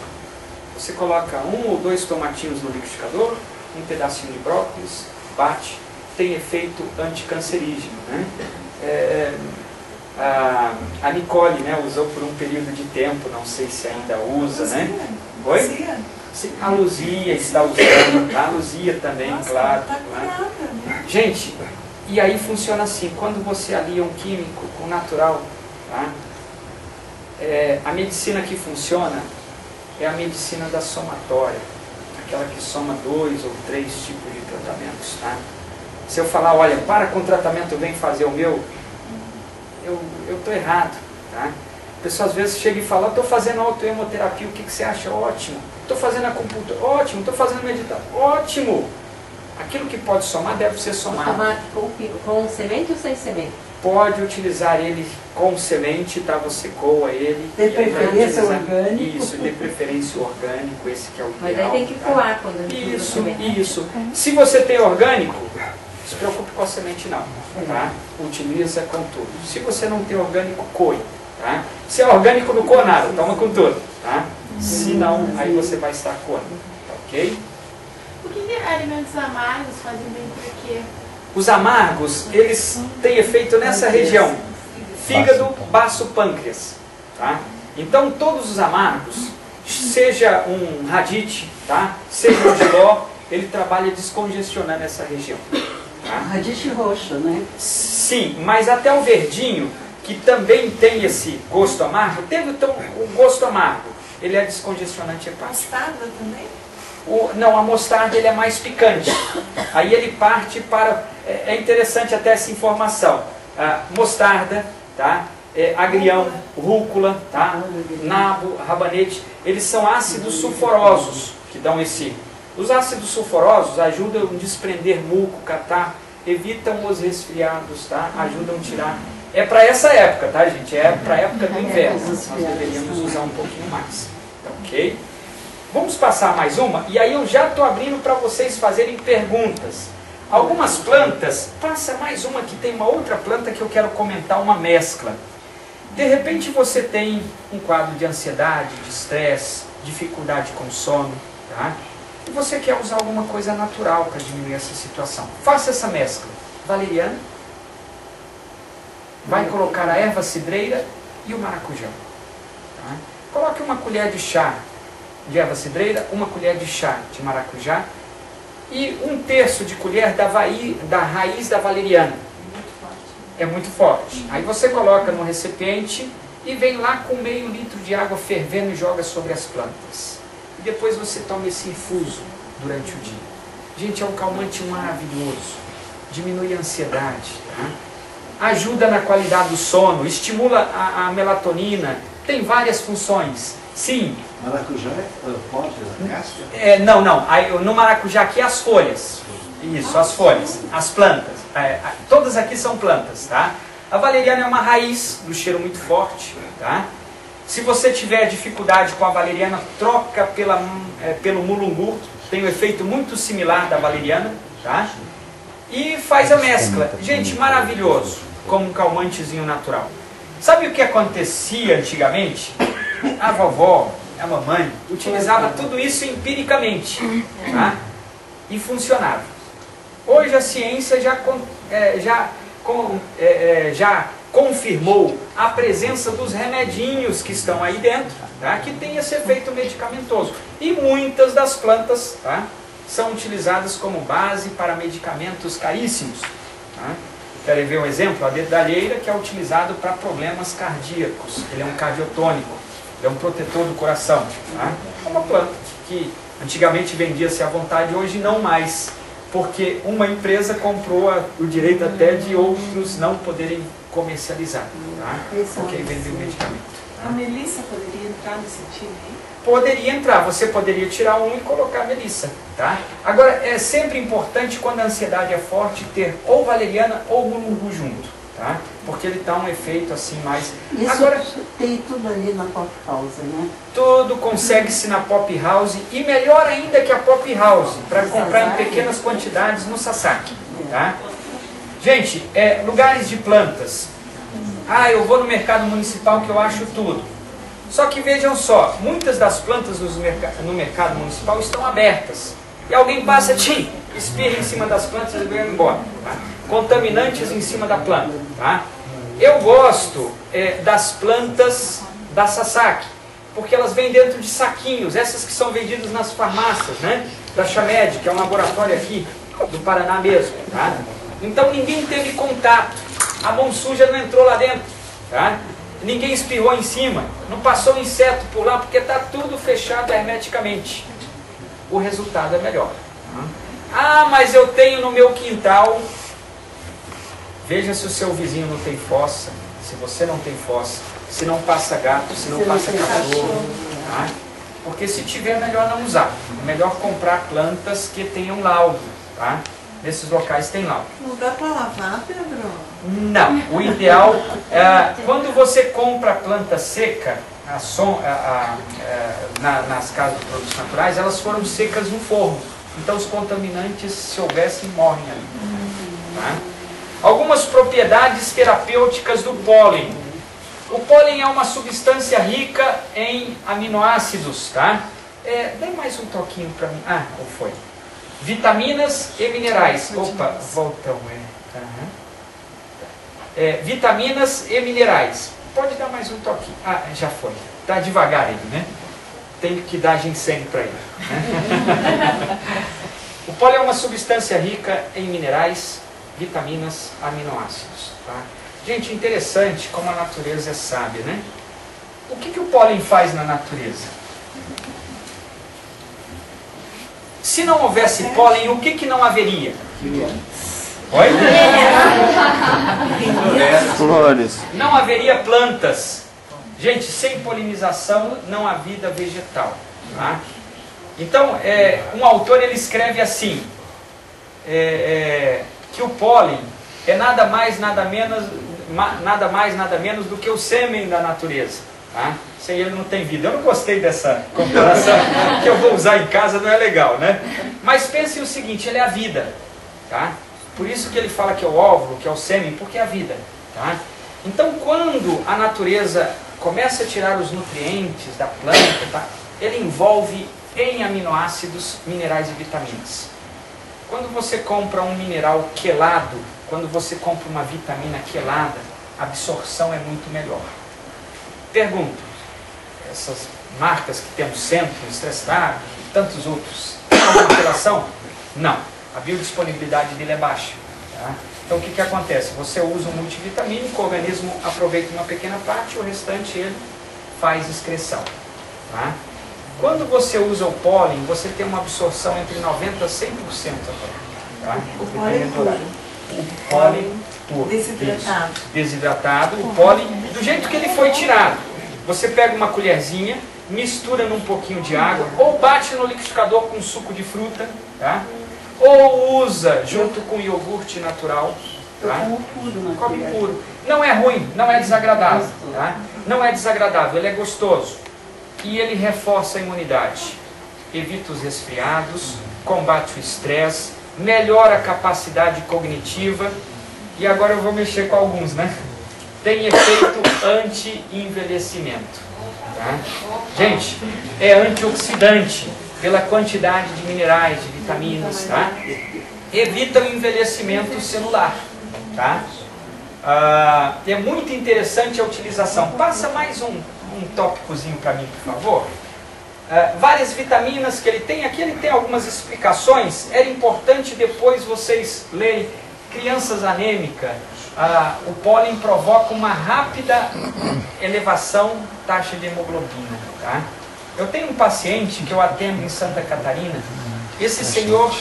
[SPEAKER 1] Você coloca 1 ou 2 tomatinhos no liquidificador, um pedacinho de brócolis, bate, tem efeito anticancerígeno, né? A Nicole, né, usou por um período de tempo, não sei se ainda usa, né? Oi? Sim, a Luzia está usando, tá? A Luzia também,
[SPEAKER 3] Nossa,
[SPEAKER 1] claro.
[SPEAKER 3] tá
[SPEAKER 1] claro.
[SPEAKER 3] curada, né?
[SPEAKER 1] Gente, e aí funciona assim, quando você alia um químico com natural, Tá? A medicina que funciona é a medicina da somatória, aquela que soma 2 ou 3 tipos de tratamentos. Tá? Se eu falar, olha, para com o tratamento, vem fazer o meu, eu estou errado. Tá? A pessoa às vezes chega e fala, estou fazendo autoemoterapia, o que você acha? Ótimo. Estou fazendo acupuntura, ótimo. Estou fazendo meditação, ótimo. Aquilo que pode somar deve ser somado.
[SPEAKER 8] Tomate com semente ou sem semente?
[SPEAKER 1] Pode utilizar ele com semente, tá? Você coa ele.
[SPEAKER 5] De preferência orgânico.
[SPEAKER 1] Isso, de preferência orgânico, esse que é o ideal.
[SPEAKER 8] Mas aí tem que coar quando a gente
[SPEAKER 1] Isso,
[SPEAKER 8] usa semente.
[SPEAKER 1] isso. Se você tem orgânico, não se preocupe com a semente não, tá? Utiliza com tudo. Se você não tem orgânico, coe, tá? Se é orgânico, não coa nada, toma com tudo, tá? Se não, aí você vai estar coando, tá ok?
[SPEAKER 9] O que alimentos amargos fazem bem por quê?
[SPEAKER 1] Os amargos, eles têm efeito nessa região, fígado, baço, pâncreas, tá? Então todos os amargos, seja um radite, tá? Seja um giló, ele trabalha descongestionando essa região. Tá?
[SPEAKER 5] Radite roxo, né?
[SPEAKER 1] Sim, mas até o verdinho, que também tem esse gosto amargo, teve o gosto amargo, ele é descongestionante hepático.
[SPEAKER 3] Mostarda também?
[SPEAKER 1] Não, a mostarda ele é mais picante. Aí ele parte para... É interessante até essa informação. Mostarda, tá? Agrião, rúcula, tá? Nabo, rabanete, eles são ácidos sulfurosos que dão esse... Os ácidos sulfurosos ajudam a desprender muco, catarro, evitam os resfriados, tá? Ajudam a tirar... É para essa época, tá, gente? É para a época do inverno. Nós deveríamos usar um pouquinho mais. Tá, ok? Vamos passar mais uma, e aí eu já estou abrindo para vocês fazerem perguntas. Algumas plantas, passa mais uma que tem uma outra planta que eu quero comentar, uma mescla. De repente você tem um quadro de ansiedade, de estresse, dificuldade com sono, tá? E você quer usar alguma coisa natural para diminuir essa situação. Faça essa mescla. Valeriana, vai colocar a erva cidreira e o maracujá. Tá? Coloque uma colher de chá de erva cidreira, uma colher de chá de maracujá e 1/3 de colher da raiz da valeriana. É muito forte. Aí você coloca no recipiente e vem lá com meio litro de água fervendo e joga sobre as plantas. E depois você toma esse infuso durante o dia. Gente, é um calmante maravilhoso. Diminui a ansiedade. Tá? Ajuda na qualidade do sono, estimula a melatonina, tem várias funções. Sim.
[SPEAKER 10] Maracujá pode a casca?
[SPEAKER 1] Não. Aí, no maracujá aqui as folhas. Isso, as folhas, as plantas. Todas aqui são plantas, tá? A valeriana é uma raiz do cheiro muito forte, tá? Se você tiver dificuldade com a valeriana, troca pelo mulungu, tem um efeito muito similar da valeriana, tá? E faz a mescla. Gente, maravilhoso, como um calmantezinho natural. Sabe o que acontecia antigamente? A vovó, a mamãe, utilizava tudo isso empiricamente, tá? E funcionava. Hoje a ciência já confirmou a presença dos remedinhos que estão aí dentro, tá? Que tem esse efeito medicamentoso. E muitas das plantas, tá? São utilizadas como base para medicamentos caríssimos. Tá? Querem ver um exemplo? A dedalheira, que é utilizado para problemas cardíacos. Ele é um cardiotônico. É um protetor do coração. Tá? É uma planta que antigamente vendia-se à vontade, hoje não mais, porque uma empresa comprou o direito até de outros não poderem comercializar, tá? Porque vendeu o medicamento. Tá?
[SPEAKER 3] A melissa poderia entrar nesse time aí?
[SPEAKER 1] Poderia entrar, você poderia tirar um e colocar a melissa. Tá? Agora, é sempre importante, quando a ansiedade é forte, ter ou valeriana ou mulungu junto. Tá? Porque ele dá um efeito assim mais...
[SPEAKER 5] Isso
[SPEAKER 1] agora,
[SPEAKER 5] tem tudo ali na Pop House, né?
[SPEAKER 1] Tudo consegue-se na Pop House, e melhor ainda que a Pop House, para comprar em pequenas quantidades no Sasaki. Tá? Gente, lugares de plantas. Eu vou no mercado municipal que eu acho tudo. Só que vejam só, muitas das plantas no mercado municipal estão abertas. E alguém passa, espirra em cima das plantas e vai embora. Tá? Contaminantes em cima da planta. Tá? Eu gosto das plantas da Sasaki, porque elas vêm dentro de saquinhos, essas que são vendidas nas farmácias, né? Da Chamed, que é um laboratório aqui do Paraná mesmo. Tá? Então ninguém teve contato, a mão suja não entrou lá dentro. Tá? ninguém espirrou em cima, não passou inseto por lá, porque está tudo fechado hermeticamente. O resultado é melhor. Ah, mas eu tenho no meu quintal. Veja se o seu vizinho não tem fossa, se você não tem fossa, se não passa gato, se não passa cachorro. Tá? Porque se tiver, é melhor não usar. É melhor comprar plantas que tenham laudo. Tá? Nesses locais tem laudo.
[SPEAKER 5] Não dá para lavar, Pedro?
[SPEAKER 1] Não. O ideal é quando você compra planta seca, nas casas de produtos naturais, elas foram secas no forno. Então os contaminantes, se houvessem, morrem ali. Tá? Algumas propriedades terapêuticas do pólen. O pólen é uma substância rica em aminoácidos, tá? Dê mais um toquinho para mim. Ah, ou foi? Vitaminas e minerais. Opa, voltão. Vitaminas e minerais. Pode dar mais um toquinho. Ah, já foi. Tá devagar ele, né? Tem que dar ginseng para ele. O pólen é uma substância rica em minerais, vitaminas, aminoácidos. Tá? Gente, interessante como a natureza é sábia, né? O que o pólen faz na natureza? Se não houvesse pólen, o que não haveria? Oi?
[SPEAKER 6] Flores.
[SPEAKER 1] Não haveria plantas. Gente, sem polinização não há vida vegetal. Tá? Então, um autor ele escreve assim, que o pólen é nada mais, nada menos do que o sêmen da natureza. Tá? Sem ele não tem vida. Eu não gostei dessa comparação, que eu vou usar em casa, não é legal, né? Mas pensem o seguinte, ele é a vida. Tá? Por isso que ele fala que é o óvulo, que é o sêmen, porque é a vida. Tá? Então, quando a natureza começa a tirar os nutrientes da planta, tá? Ele envolve em aminoácidos, minerais e vitaminas. Quando você compra um mineral quelado, quando você compra uma vitamina quelada, a absorção é muito melhor. Pergunto, essas marcas que temos Centrum, Estresstar e tantos outros, tem alguma relação? Não. A biodisponibilidade dele é baixa. Tá? Então o que acontece? Você usa um multivitamínico, o organismo aproveita uma pequena parte, o restante ele faz excreção. Tá? Quando você usa o pólen, você tem uma absorção entre 90% a 100%. Tá?
[SPEAKER 3] O pólen puro.
[SPEAKER 1] O pólen puro.
[SPEAKER 3] Desidratado.
[SPEAKER 1] Isso. Desidratado, o pólen, do jeito que ele foi tirado. Você pega uma colherzinha, mistura num pouquinho de água, ou bate no liquidificador com suco de fruta, tá? Ou usa junto com iogurte natural. Tá? Come puro. Não é ruim, não é desagradável. Tá? Não é desagradável, ele é gostoso. E ele reforça a imunidade. Evita os resfriados, combate o estresse, melhora a capacidade cognitiva. E agora eu vou mexer com alguns, né? Tem efeito anti-envelhecimento. Tá? Gente, é antioxidante pela quantidade de minerais, de vitaminas. Tá? Evita o envelhecimento celular. Tá? É muito interessante a utilização. Passa mais um tópicozinho para mim, por favor. Várias vitaminas que ele tem, aqui ele tem algumas explicações. Era importante depois vocês lerem. Crianças anêmicas, o pólen provoca uma rápida elevação da taxa de hemoglobina. Tá? Eu tenho um paciente que eu atendo em Santa Catarina. Esse senhor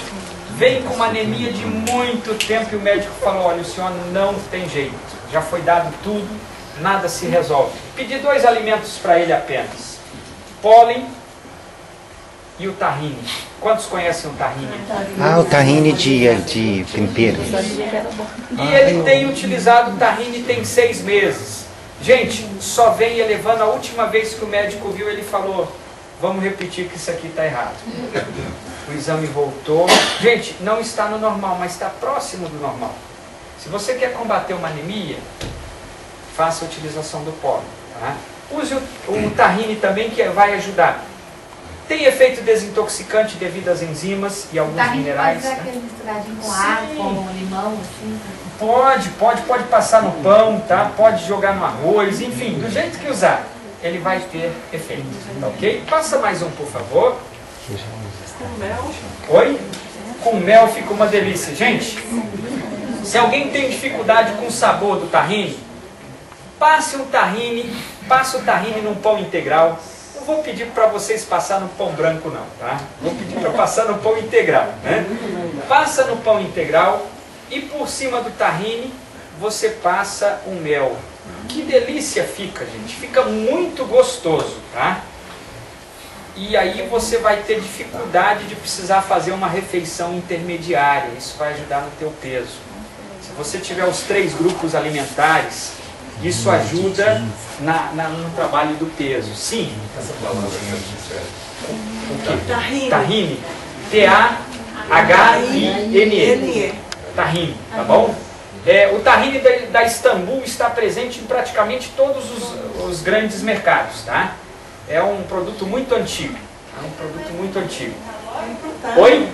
[SPEAKER 1] vem com uma anemia de muito tempo e o médico falou, olha, o senhor não tem jeito, já foi dado tudo, nada se resolve. Pedi 2 alimentos para ele apenas, pólen e o tahine. Quantos conhecem o tahine?
[SPEAKER 2] Ah, o tahine de tempero.
[SPEAKER 1] E ele tem utilizado o tahine tem 6 meses. Gente, só vem elevando. A última vez que o médico viu, ele falou, vamos repetir que isso aqui está errado. O exame voltou. Gente, não está no normal, mas está próximo do normal. Se você quer combater uma anemia, faça a utilização do pólen. Tá? Use o tahine também, que vai ajudar. Tem efeito desintoxicante devido às enzimas e alguns minerais.
[SPEAKER 4] Pode aquele misturadinho com água, com limão, assim?
[SPEAKER 1] Pode passar no pão, tá? Pode jogar no arroz, enfim, do jeito que usar, ele vai ter efeito. Tá ok? Passa mais um, por favor.
[SPEAKER 3] Com mel.
[SPEAKER 1] Oi? Com mel fica uma delícia. Gente, se alguém tem dificuldade com o sabor do tahine, Passe o tahine num pão integral. Não vou pedir para vocês passar no pão branco não, tá? Vou pedir para passar no pão integral, né? Passa no pão integral e por cima do tahine você passa o mel. Que delícia fica, gente. Fica muito gostoso, tá? E aí você vai ter dificuldade de precisar fazer uma refeição intermediária. Isso vai ajudar no teu peso. Se você tiver os 3 grupos alimentares, isso ajuda no trabalho do peso. Sim. O quê? Tahine. T-A-H-I-N-E. Tahine, tá bom? O tahine da Istambul está presente em praticamente todos os grandes mercados, tá? É um produto muito antigo. Oi?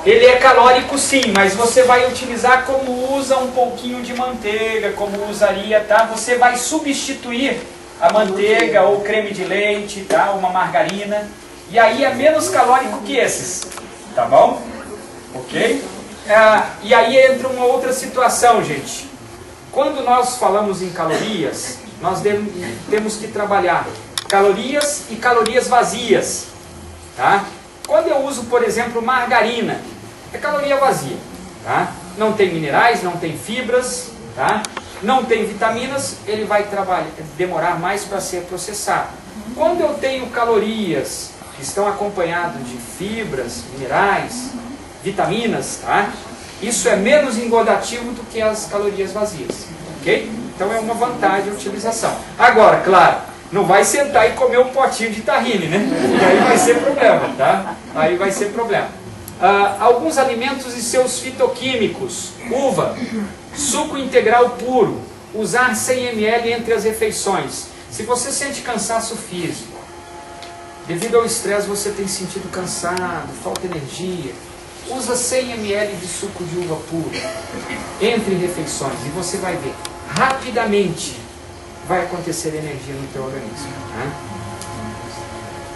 [SPEAKER 1] Ele é calórico sim, mas você vai utilizar como usa um pouquinho de manteiga, como usaria, tá? Você vai substituir a manteiga ou creme de leite, tá? Uma margarina. E aí é menos calórico que esses, tá bom? Ok? E aí entra uma outra situação, gente. Quando nós falamos em calorias, nós temos que trabalhar calorias e calorias vazias, tá? Quando eu uso, por exemplo, margarina, é caloria vazia, tá? Não tem minerais, não tem fibras, tá? Não tem vitaminas, ele vai demorar mais para ser processado. Quando eu tenho calorias que estão acompanhadas de fibras, minerais, vitaminas, tá? Isso é menos engordativo do que as calorias vazias, ok? Então é uma vantagem a utilização. Agora, claro, não vai sentar e comer um potinho de tahine, né? E aí vai ser problema, tá? Aí vai ser problema. Alguns alimentos e seus fitoquímicos. Uva, suco integral puro. Usar 100 ml entre as refeições. Se você sente cansaço físico, devido ao estresse você tem sentido cansado, falta energia, usa 100 ml de suco de uva puro entre refeições e você vai ver, rapidamente vai acontecer energia no teu organismo. Né?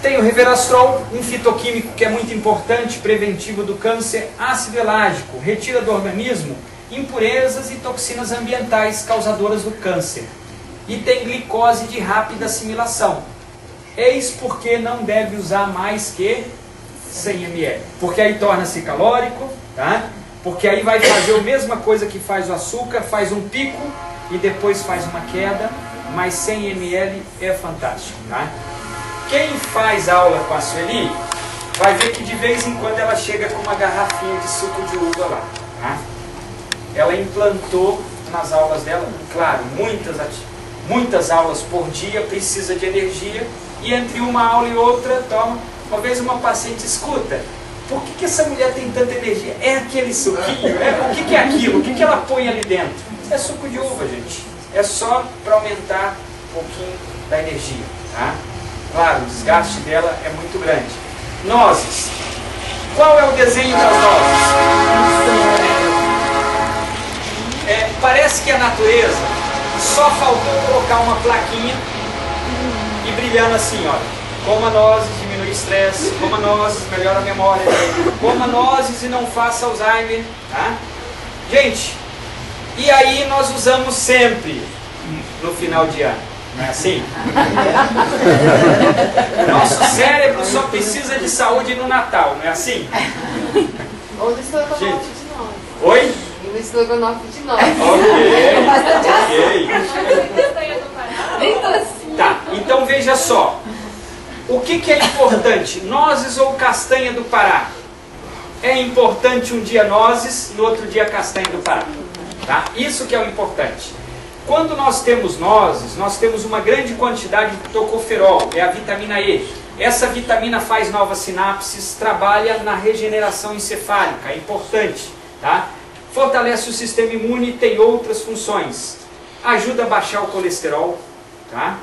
[SPEAKER 1] Tem o Resveratrol, um fitoquímico que é muito importante, preventivo do câncer, ácido elágico, retira do organismo impurezas e toxinas ambientais causadoras do câncer. E tem glicose de rápida assimilação. Eis porque não deve usar mais que 100 ml. Porque aí torna-se calórico, tá? Porque aí vai fazer a mesma coisa que faz o açúcar, faz um pico e depois faz uma queda, mas 100 ml é fantástico, tá? Quem faz aula com a Sueli vai ver que de vez em quando ela chega com uma garrafinha de suco de uva lá, tá? Ela implantou nas aulas dela, claro, muitas aulas por dia, precisa de energia, e entre uma aula e outra toma. Uma vez uma paciente escuta, por que essa mulher tem tanta energia? É aquele suquinho? O que é aquilo? O que ela põe ali dentro? É suco de uva, gente. É só para aumentar um pouquinho da energia, tá? Claro, o desgaste dela é muito grande. Nozes. Qual é o desenho das nozes? Parece que a natureza só faltou colocar uma plaquinha e brilhando assim, olha. Coma nozes, diminui o estresse. Coma nozes, melhora a memória. Coma nozes e não faça Alzheimer, tá? Gente, e aí nós usamos sempre no final de ano, não é assim? O nosso cérebro só precisa de saúde no Natal, não é assim?
[SPEAKER 9] Ou no estrogonofe de nós.
[SPEAKER 1] Oi?
[SPEAKER 9] No estrogonofe de nós.
[SPEAKER 1] Ok. Tá, então veja só. O que é importante? Nozes ou castanha do Pará? É importante um dia nozes, no outro dia castanha do Pará. Tá? Isso que é o importante. Quando nós temos nozes, nós temos uma grande quantidade de tocoferol, é a vitamina E. Essa vitamina faz novas sinapses, trabalha na regeneração encefálica, é importante. Tá? Fortalece o sistema imune e tem outras funções. Ajuda a baixar o colesterol, tá?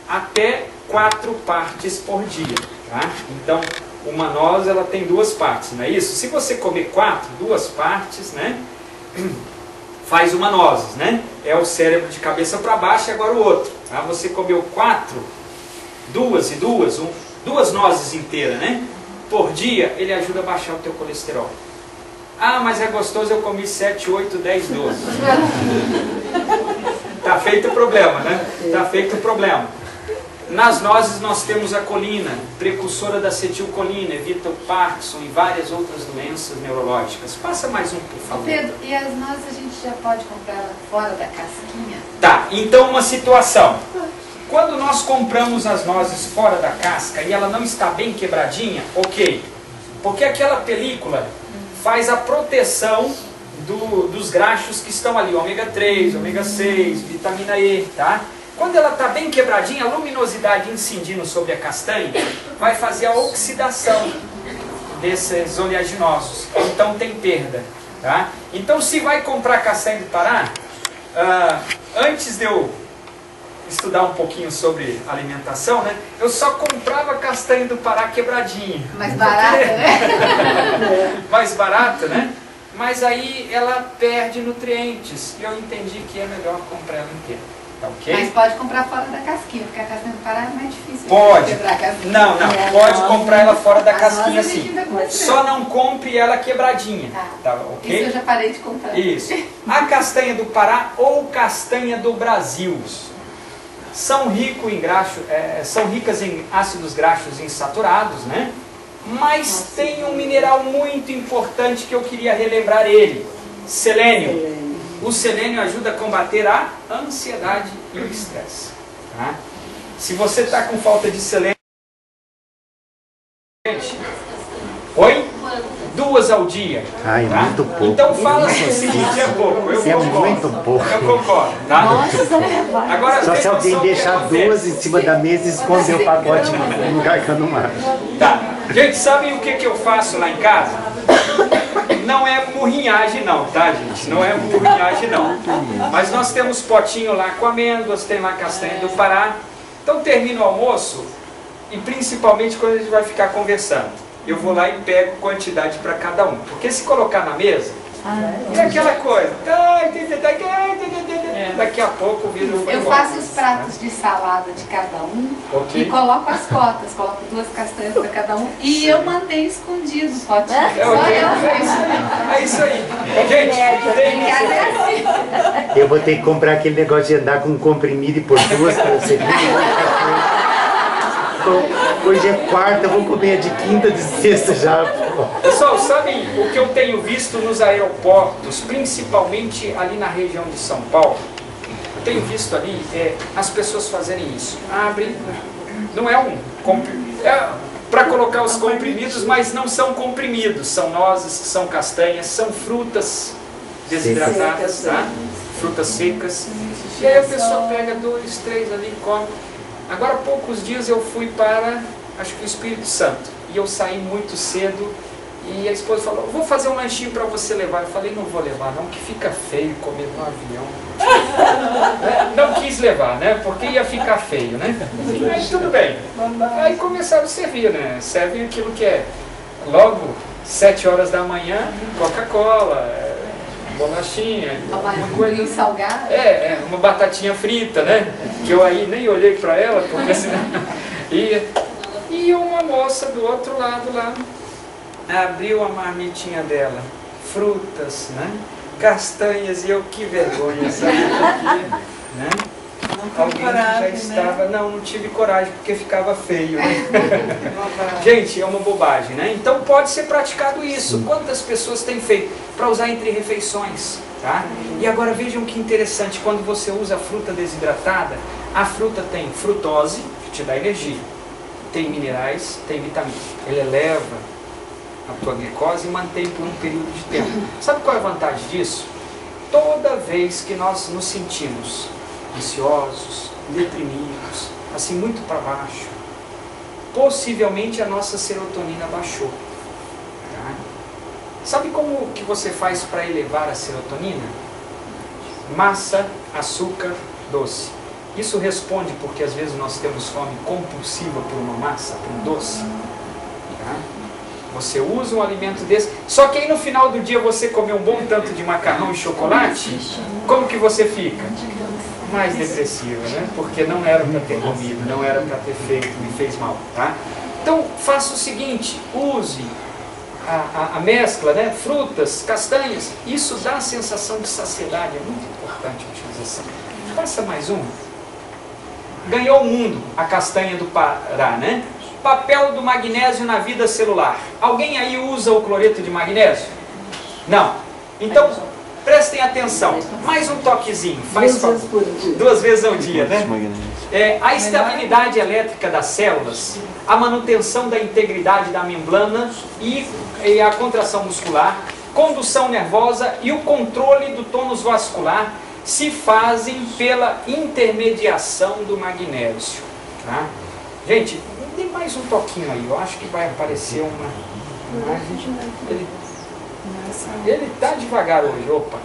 [SPEAKER 1] Até 4 partes por dia. Tá? Então, uma noz ela tem 2 partes, não é isso? Se você comer 2 partes, né? Faz uma nozes, né? É o cérebro de cabeça para baixo e agora o outro. Tá? Você comeu 4, 2 e 2, 2 nozes inteiras, né? Por dia, ele ajuda a baixar o teu colesterol. Ah, mas é gostoso, eu comi 7, 8, 10, 12. Tá feito o problema, né? Tá feito o problema. Nas nozes nós temos a colina, precursora da acetilcolina, evita o Parkinson e várias outras doenças neurológicas. Passa mais um, por favor.
[SPEAKER 4] Pedro, e as nozes a gente já pode comprar fora da casquinha?
[SPEAKER 1] Tá, então uma situação. Quando nós compramos as nozes fora da casca e ela não está bem quebradinha, ok. Porque aquela película faz a proteção dos graxos que estão ali, ômega 3, ômega 6, vitamina E, tá? Quando ela está bem quebradinha, a luminosidade incidindo sobre a castanha vai fazer a oxidação desses oleaginosos. Então tem perda, tá? Então se vai comprar castanha do Pará, antes de eu estudar um pouquinho sobre alimentação, né? Eu só comprava castanha do Pará quebradinha.
[SPEAKER 4] Mais barata, né?
[SPEAKER 1] Mais barata, né? Mas aí ela perde nutrientes. E eu entendi que é melhor comprar ela inteira. Tá ok?
[SPEAKER 4] Mas pode comprar fora da casquinha, porque a castanha do Pará é mais difícil.
[SPEAKER 1] Pode.
[SPEAKER 4] De quebrar a casquinha.
[SPEAKER 1] Não, pode comprar ela fora da casquinha
[SPEAKER 4] nossa,
[SPEAKER 1] sim.
[SPEAKER 4] ainda
[SPEAKER 1] Só não compre ela quebradinha. Tá ok?
[SPEAKER 4] Isso eu já parei de comprar.
[SPEAKER 1] Isso. A castanha do Pará ou castanha do Brasil são ricas em ácidos graxos insaturados, né? Mas tem um mineral muito importante que eu queria relembrar ele: selênio. O selênio ajuda a combater a ansiedade e o estresse. Tá? Se você está com falta de selênio, oi? 2 ao dia.
[SPEAKER 2] Ai,
[SPEAKER 1] tá?
[SPEAKER 2] muito pouco.
[SPEAKER 1] Então fala assim, o seguinte, é pouco. Eu
[SPEAKER 2] É
[SPEAKER 1] concordo.
[SPEAKER 2] muito pouco.
[SPEAKER 1] Eu concordo, tá? Agora,
[SPEAKER 2] Só se alguém
[SPEAKER 1] noção que
[SPEAKER 2] deixar
[SPEAKER 1] acontece.
[SPEAKER 2] 2 em cima da mesa e esconder o pacote no lugar que eu não acho.
[SPEAKER 1] Tá. Gente, sabem o que eu faço lá em casa? Não é murrinhagem não, tá, gente? Não é murrinhagem não. Mas nós temos potinho lá com amêndoas, tem lá castanha do Pará. Então termina o almoço e principalmente quando a gente vai ficar conversando, eu vou lá e pego quantidade para cada um. Porque se colocar na mesa, é aquela coisa. Daqui a pouco vira o
[SPEAKER 4] Eu faço os pratos de salada de cada um e coloco as cotas. Coloco 2 castanhas para cada um e eu mantenho escondido o potinho.
[SPEAKER 1] É isso aí. Gente,
[SPEAKER 2] Eu vou ter que comprar aquele negócio de andar com um comprimido e por 2 para você. Hoje é quarta, eu vou comer de quinta, de sexta já.
[SPEAKER 1] Pessoal, sabem o que eu tenho visto nos aeroportos, principalmente ali na região de São Paulo? Eu tenho visto ali as pessoas fazerem isso. Abrem, não é para colocar os comprimidos, mas não são comprimidos. São nozes, são castanhas, são frutas desidratadas, tá? Frutas secas. E aí a pessoa pega 2, 3 ali e come. Agora há poucos dias eu fui para, acho que o Espírito Santo, e eu saí muito cedo e a esposa falou, vou fazer um lanchinho para você levar. Eu falei, não vou levar não, que fica feio comer no avião. Não quis levar, né, porque ia ficar feio, né. Aí tudo bem, aí começaram a servir, né, servem aquilo que é logo 7 horas da manhã, Coca-Cola, bolachinha,
[SPEAKER 4] uma coisa salgada.
[SPEAKER 1] Uma batatinha frita, né? Que eu aí nem olhei para ela, porque senão... E uma moça do outro lado lá abriu a marmitinha dela, frutas, né? Castanhas, e eu, que vergonha, sabe? Né? Alguém já estava... Não tive coragem, porque ficava feio, né? Gente, é uma bobagem, né? Então pode ser praticado isso. Quantas pessoas têm feito para usar entre refeições, tá? E agora vejam que interessante, quando você usa a fruta desidratada, a fruta tem frutose, que te dá energia, tem minerais, tem vitaminas. Ele eleva a tua glicose e mantém por um período de tempo. Sabe qual é a vantagem disso? Toda vez que nós nos sentimos ansiosos, deprimidos, assim muito para baixo, possivelmente a nossa serotonina baixou. Tá? Sabe como que você faz para elevar a serotonina? Massa, açúcar, doce. Isso responde porque às vezes nós temos fome compulsiva por uma massa, por um doce. Tá? Você usa um alimento desse, só que aí no final do dia você comeu um bom tanto de macarrão e chocolate, como que você fica? Mais depressiva, né? Porque não era para ter comido, não era para ter feito, me fez mal, tá? Então faça o seguinte, use a mescla, né? Frutas, castanhas, isso dá a sensação de saciedade, é muito importante a utilização. Passa mais um. Ganhou o mundo, a castanha do Pará, né? Papel do magnésio na vida celular. Alguém aí usa o cloreto de magnésio? Não. Então, prestem atenção. Mais um toquezinho. Faz
[SPEAKER 5] 2 vezes por dia.
[SPEAKER 1] 2 vezes ao dia, né? A estabilidade elétrica das células, a manutenção da integridade da membrana e a contração muscular, condução nervosa e o controle do tônus vascular se fazem pela intermediação do magnésio. Tá? Gente, dê mais um toquinho aí, eu acho que vai aparecer uma imagem. Ele está devagar hoje, opa.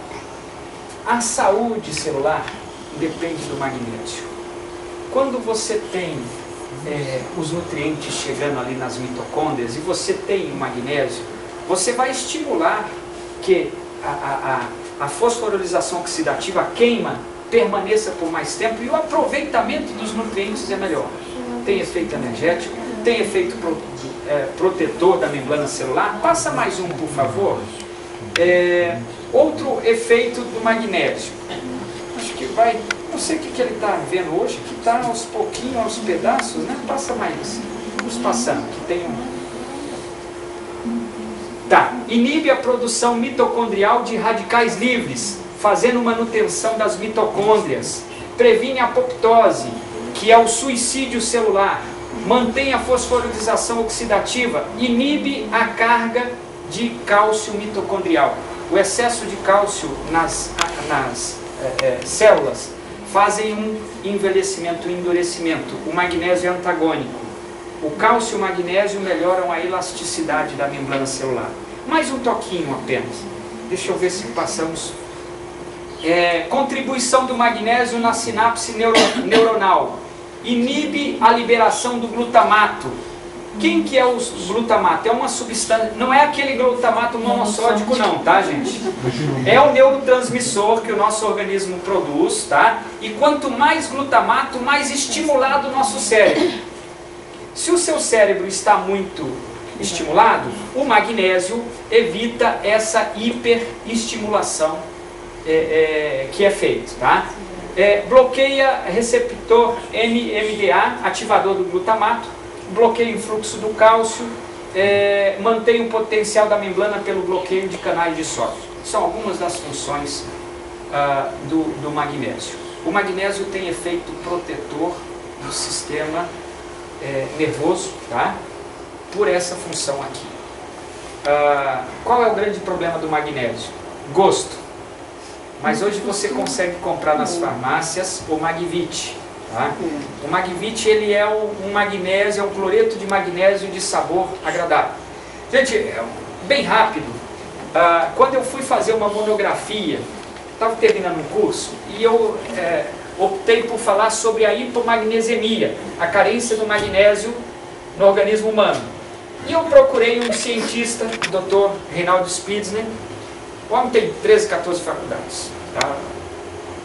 [SPEAKER 1] A saúde celular depende do magnésio. Quando você tem os nutrientes chegando ali nas mitocôndrias e você tem o magnésio, você vai estimular que a fosforilização oxidativa, a queima, permaneça por mais tempo e o aproveitamento dos nutrientes é melhor. Tem efeito energético, tem efeito protetor da membrana celular. Passa mais um, por favor. Outro efeito do magnésio. Acho que vai... Não sei o que ele está vendo hoje, que está aos pouquinhos, aos pedaços, né? Passa mais. Vamos passando, que tem Tá. Inibe a produção mitocondrial de radicais livres, fazendo manutenção das mitocôndrias. Previne a apoptose, que é o suicídio celular. Mantém a fosforilização oxidativa. Inibe a carga de cálcio mitocondrial. O excesso de cálcio nas células fazem um envelhecimento, um endurecimento. O magnésio é antagônico. O cálcio e o magnésio melhoram a elasticidade da membrana celular. Mais um toquinho apenas. Deixa eu ver se passamos. Contribuição do magnésio na sinapse neuronal. Inibe a liberação do glutamato. Quem que é o glutamato? É uma substância, não é aquele glutamato monossódico não, tá, gente? É o neurotransmissor que o nosso organismo produz, tá? E quanto mais glutamato, mais estimulado o nosso cérebro. Se o seu cérebro está muito estimulado, o magnésio evita essa hiperestimulação que é feita, tá? Bloqueia receptor NMDA, ativador do glutamato, bloqueia o fluxo do cálcio, mantém o potencial da membrana pelo bloqueio de canais de sódio. São algumas das funções do magnésio. O magnésio tem efeito protetor do sistema nervoso, tá? Por essa função aqui. Qual é o grande problema do magnésio? Gosto. Mas hoje você consegue comprar nas farmácias o Magvit. Tá? O Magvit ele é um magnésio, é um cloreto de magnésio de sabor agradável. Gente, bem rápido, quando eu fui fazer uma monografia, estava terminando um curso, e eu optei por falar sobre a hipomagnesemia, a carência do magnésio no organismo humano. E eu procurei um cientista, o Dr. Reinaldo Spitzner. O homem tem 13, 14 faculdades. Tá?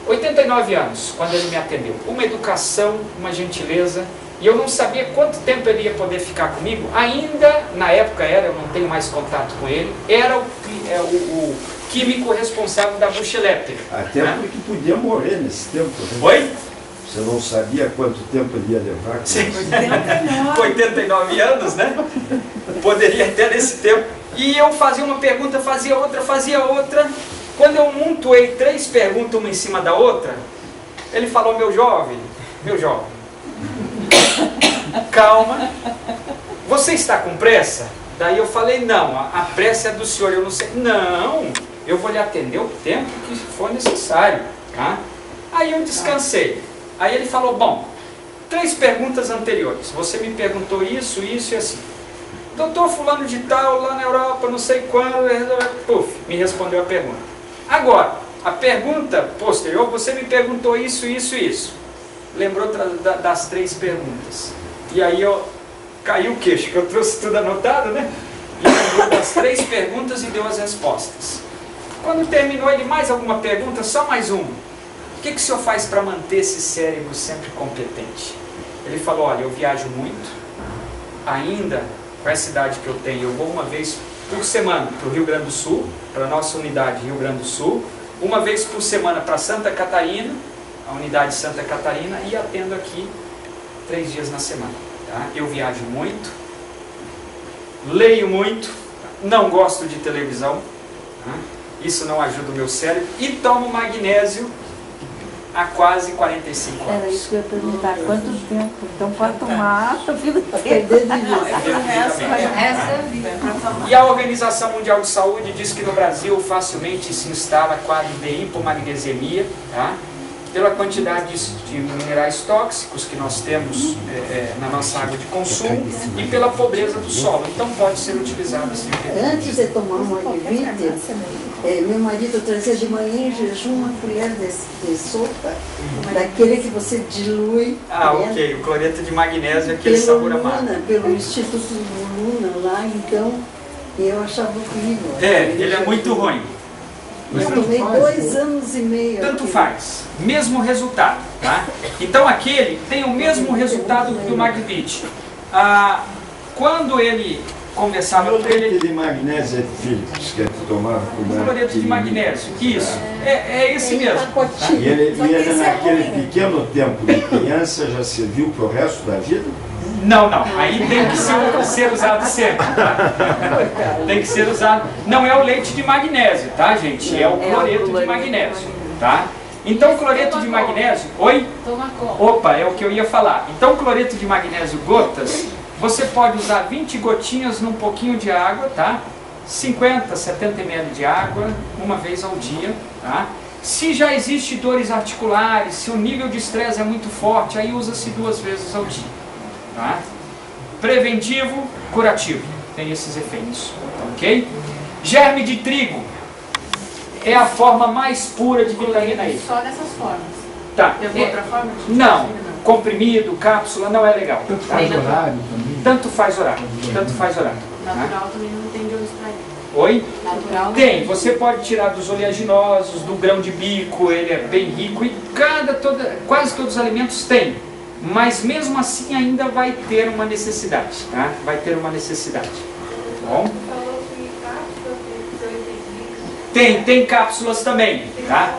[SPEAKER 1] 89 anos, quando ele me atendeu. Uma educação, uma gentileza. E eu não sabia quanto tempo ele ia poder ficar comigo. Ainda, na época eu não tenho mais contato com ele, era o químico responsável da Buchlepter.
[SPEAKER 10] Até né? Porque podia morrer nesse tempo. Né?
[SPEAKER 1] Oi?
[SPEAKER 10] Você não sabia quanto tempo ele ia levar?
[SPEAKER 1] Sim, 89 anos, né? Poderia ter nesse tempo. E eu fazia uma pergunta, fazia outra. Quando eu montuei 3 perguntas uma em cima da outra, ele falou, meu jovem, calma, você está com pressa? Daí eu falei, não, a pressa é do senhor, eu não sei. Não, eu vou lhe atender o tempo que for necessário. Tá? Aí eu descansei. Aí ele falou, bom, 3 perguntas anteriores, você me perguntou isso e assim. Doutor fulano de tal, lá na Europa, não sei quando, puf, me respondeu a pergunta. Agora, a pergunta posterior, você me perguntou isso. Lembrou das 3 perguntas. E aí caiu o queixo, que eu trouxe tudo anotado, né? E lembrou das 3 perguntas e deu as respostas. Quando terminou ele, mais alguma pergunta? Só mais uma. O que o senhor faz para manter esse cérebro sempre competente? Ele falou, olha, eu viajo muito, ainda com essa idade que eu tenho, eu vou uma vez por semana para o Rio Grande do Sul, para a nossa unidade Rio Grande do Sul, uma vez por semana para Santa Catarina, a unidade Santa Catarina e atendo aqui 3 dias na semana. Tá? Eu viajo muito, leio muito, não gosto de televisão, tá? Isso não ajuda o meu cérebro, e tomo magnésio há quase 45 anos.
[SPEAKER 5] Era isso que eu ia perguntar, quanto tempo? Então pode tomar a vida inteira.
[SPEAKER 1] E a Organização Mundial de Saúde diz que no Brasil facilmente se instala quadro de hipomagnesemia, tá? Pela quantidade de minerais tóxicos que nós temos na nossa água de consumo e pela pobreza do solo. Então pode ser utilizado assim.
[SPEAKER 5] Antes de tomar uma Magnevite, meu marido trazia de manhã em jejum uma colher de sopa, daquele que você dilui.
[SPEAKER 1] Ah, ok. O cloreto de magnésio é aquele sabor amargo.
[SPEAKER 5] Pelo Instituto Luna lá, então, eu achava horrível.
[SPEAKER 1] Ele é muito ruim.
[SPEAKER 5] Eu tomei 2 anos e meio.
[SPEAKER 1] Tanto faz, mesmo resultado, tá? Então aquele tem o mesmo resultado do Magnevite. Quando ele conversava com ele...
[SPEAKER 10] de magnésio Philips que tu tomava com
[SPEAKER 1] cloreto de magnésio, isso, é esse mesmo. Tá?
[SPEAKER 10] E ele naquele pequeno tempo de criança já serviu para o resto da vida?
[SPEAKER 1] Não, aí tem que ser usado sempre, tá? Tem que ser usado. Não é o leite de magnésio, tá, gente? É o cloreto de magnésio, tá? Então o cloreto de magnésio... Oi? Opa, é o que eu ia falar. Então o cloreto de magnésio gotas, você pode usar 20 gotinhas num pouquinho de água, tá? 50, 70 ml de água, uma vez ao dia, tá? Se já existe dores articulares, se o nível de estresse é muito forte, aí usa-se 2 vezes ao dia. Tá? Preventivo, curativo, tem esses efeitos, ok? Germe de trigo é a forma mais pura de vitamina E.
[SPEAKER 9] Só dessas formas.
[SPEAKER 1] Tá.
[SPEAKER 9] Tem outra forma?
[SPEAKER 1] Não, comprimido, cápsula, não é legal.
[SPEAKER 11] Tanto faz horário também.
[SPEAKER 1] Tanto faz horário. Tanto faz horário.
[SPEAKER 9] Natural também não tem de onde extrair.
[SPEAKER 1] Oi?
[SPEAKER 9] Natural.
[SPEAKER 1] Tem, você pode tirar dos oleaginosos, do grão de bico, ele é bem rico e quase todos os alimentos têm. Mas mesmo assim ainda vai ter uma necessidade, tá? Vai ter uma necessidade. Bom? Tem cápsulas também, tá?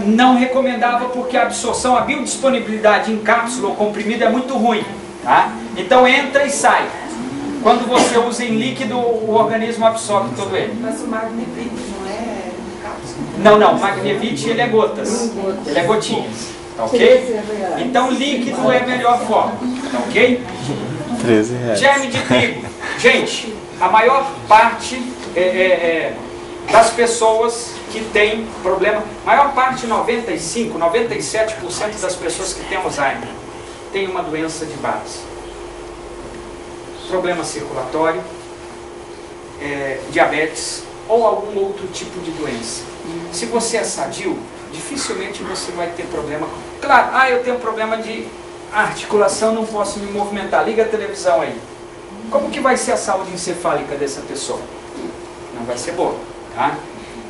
[SPEAKER 1] Não recomendava porque a absorção, a biodisponibilidade em cápsula ou comprimido é muito ruim, tá? Então entra e sai. Quando você usa em líquido, o organismo absorve todo ele.
[SPEAKER 3] Mas o Magnevite não é cápsula?
[SPEAKER 1] Não, o Magnevite ele é gotas, ele é gotinhas. Tá, ok? Então líquido é a melhor forma, tá, ok?
[SPEAKER 6] R$13.
[SPEAKER 1] Germe de trigo. Gente, a maior parte das pessoas que tem problema, maior parte, 95, 97% das pessoas que têm Alzheimer tem uma doença de base. Problema circulatório, diabetes ou algum outro tipo de doença. Se você é sadio, dificilmente você vai ter problema. Claro, eu tenho problema de articulação, não posso me movimentar. Liga a televisão aí. Como que vai ser a saúde encefálica dessa pessoa? Não vai ser boa, tá?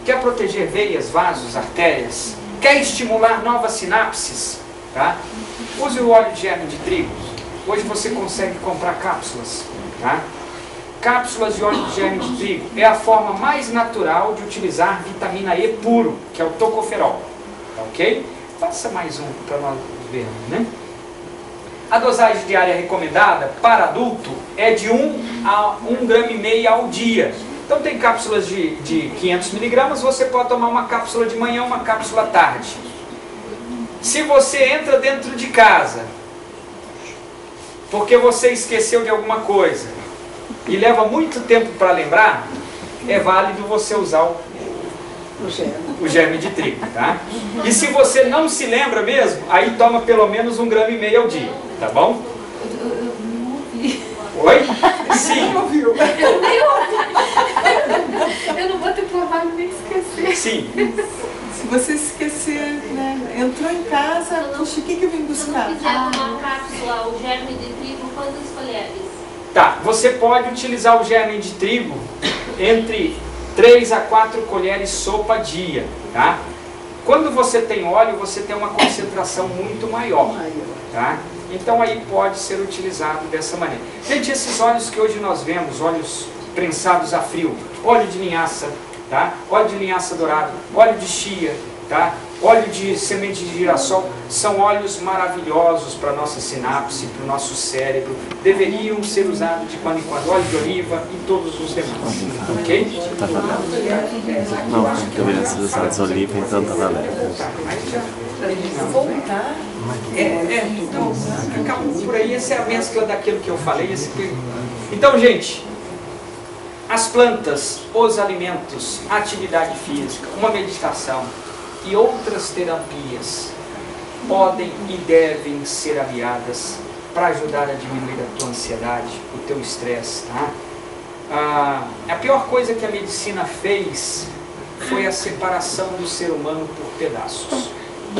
[SPEAKER 1] Quer proteger veias, vasos, artérias? Quer estimular novas sinapses? Tá? Use o óleo de germe de trigo. Hoje você consegue comprar cápsulas, tá? Cápsulas de óleo de germe de trigo é a forma mais natural de utilizar vitamina E puro, que é o tocoferol. Ok? Faça mais um para nós vermos, né? A dosagem diária recomendada para adulto é de 1 a 1,5 gramas ao dia. Então tem cápsulas de 500 miligramas, você pode tomar uma cápsula de manhã, uma cápsula à tarde. Se você entra dentro de casa, porque você esqueceu de alguma coisa, e leva muito tempo para lembrar, é válido você usar o germe de trigo, tá? E se você não se lembra mesmo, aí toma pelo menos 1,5 gramas ao dia, tá bom?
[SPEAKER 4] Eu não ouvi.
[SPEAKER 1] Oi? Sim.
[SPEAKER 4] Eu nem ouvi. Eu não vou ter provável nem esquecer.
[SPEAKER 1] Sim.
[SPEAKER 3] Se você esquecer, né? Entrou em casa, puxa, o que eu vim buscar?
[SPEAKER 9] Se não quiser tomar cápsula, o germe de trigo, quantas colheres?
[SPEAKER 1] Tá, você pode utilizar o germe de trigo entre 3 a 4 colheres sopa dia, tá? Quando você tem óleo, você tem uma concentração muito maior, tá? Então aí pode ser utilizado dessa maneira. Gente, esses óleos que hoje nós vemos, óleos prensados a frio, óleo de linhaça, tá? Óleo de linhaça dourado, óleo de chia, tá? Óleo de semente de girassol são óleos maravilhosos para a nossa sinapse, para o nosso cérebro. Deveriam ser usados de quando em quando. Óleo de oliva e todos os demais. Ok?
[SPEAKER 6] Tá valendo. Não, deveria ser usados oliva, então tá valendo.
[SPEAKER 1] Tá, mas já... Então, acabou por aí. Essa é a mescla daquilo que eu falei. Então, gente, as plantas, os alimentos, a atividade física, uma meditação e outras terapias podem e devem ser aliadas para ajudar a diminuir a tua ansiedade, o teu estresse, tá? A pior coisa que a medicina fez foi a separação do ser humano por pedaços,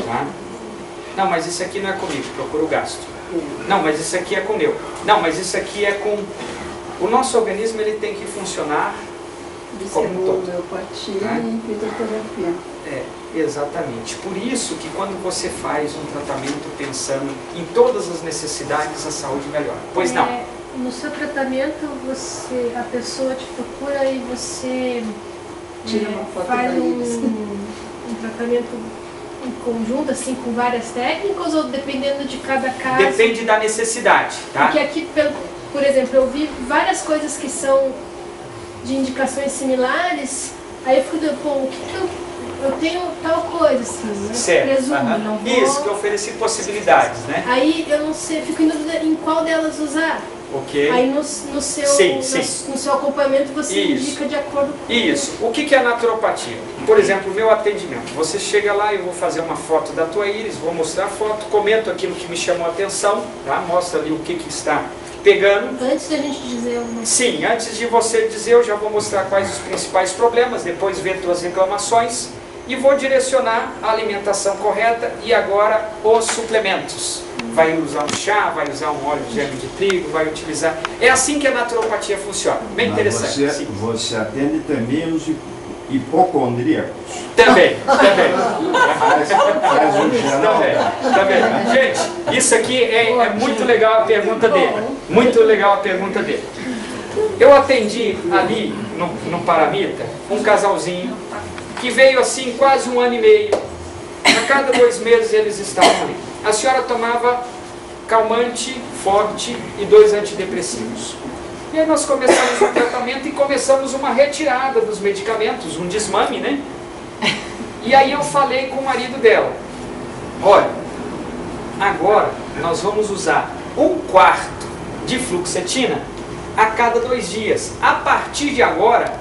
[SPEAKER 1] tá? Não, mas isso aqui não é comigo, procura o gasto. Não, mas isso aqui é com o meu. Não, mas isso aqui é com... O nosso organismo, ele tem que funcionar como um todo.
[SPEAKER 5] Homeopatia e fitoterapia.
[SPEAKER 1] Exatamente. Por isso que quando você faz um tratamento pensando em todas as necessidades, a saúde melhora. Pois não?
[SPEAKER 11] No seu tratamento, a pessoa te procura e você
[SPEAKER 5] tira uma foto
[SPEAKER 11] faz um tratamento em conjunto, assim, com várias técnicas, ou dependendo de cada caso?
[SPEAKER 1] Depende da necessidade, tá?
[SPEAKER 11] Porque aqui, por exemplo, eu vi várias coisas que são de indicações similares, aí eu fico, pô, o que eu tenho tal coisa, assim, né?
[SPEAKER 1] Certo.
[SPEAKER 11] Presumo, não vou...
[SPEAKER 1] Isso, que eu ofereci possibilidades, né?
[SPEAKER 11] Aí eu não sei, fico em dúvida em qual delas usar.
[SPEAKER 1] Ok.
[SPEAKER 11] Aí no seu acompanhamento você indica de acordo com...
[SPEAKER 1] Isso. O que é a naturopatia? Por exemplo, o meu atendimento. Você chega lá, eu vou fazer uma foto da tua íris, vou mostrar a foto, comento aquilo que me chamou a atenção, tá? Mostra ali o que está pegando.
[SPEAKER 11] Antes da gente dizer alguma...
[SPEAKER 1] Sim, antes de você dizer, eu já vou mostrar quais os principais problemas, depois ver tuas reclamações e vou direcionar a alimentação correta e agora os suplementos. Vai usar um chá, vai usar um óleo de gema de trigo, vai utilizar... É assim que a naturopatia funciona. Bem interessante.
[SPEAKER 10] Você atende também os hipocondríacos.
[SPEAKER 1] Também.
[SPEAKER 10] Também.
[SPEAKER 1] Gente, isso aqui é muito legal a pergunta dele. Muito legal a pergunta dele. Eu atendi ali no Paramita um casalzinho que veio assim quase 1 ano e meio. A cada 2 meses eles estavam ali. A senhora tomava calmante forte e 2 antidepressivos. E aí nós começamos o tratamento e começamos uma retirada dos medicamentos, um desmame, né? E aí eu falei com o marido dela, olha, agora nós vamos usar 1/4 de fluoxetina a cada 2 dias. A partir de agora,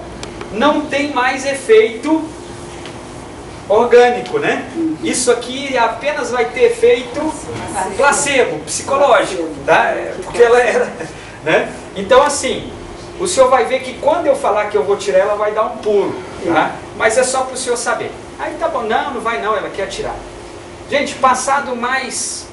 [SPEAKER 1] não tem mais efeito orgânico, né? Isso aqui apenas vai ter efeito placebo, psicológico, tá? Porque ela era, né? Então assim, o senhor vai ver que quando eu falar que eu vou tirar, ela vai dar um pulo, tá? Mas é só para o senhor saber. Aí tá bom, não vai não, ela quer tirar. Gente, passado mais,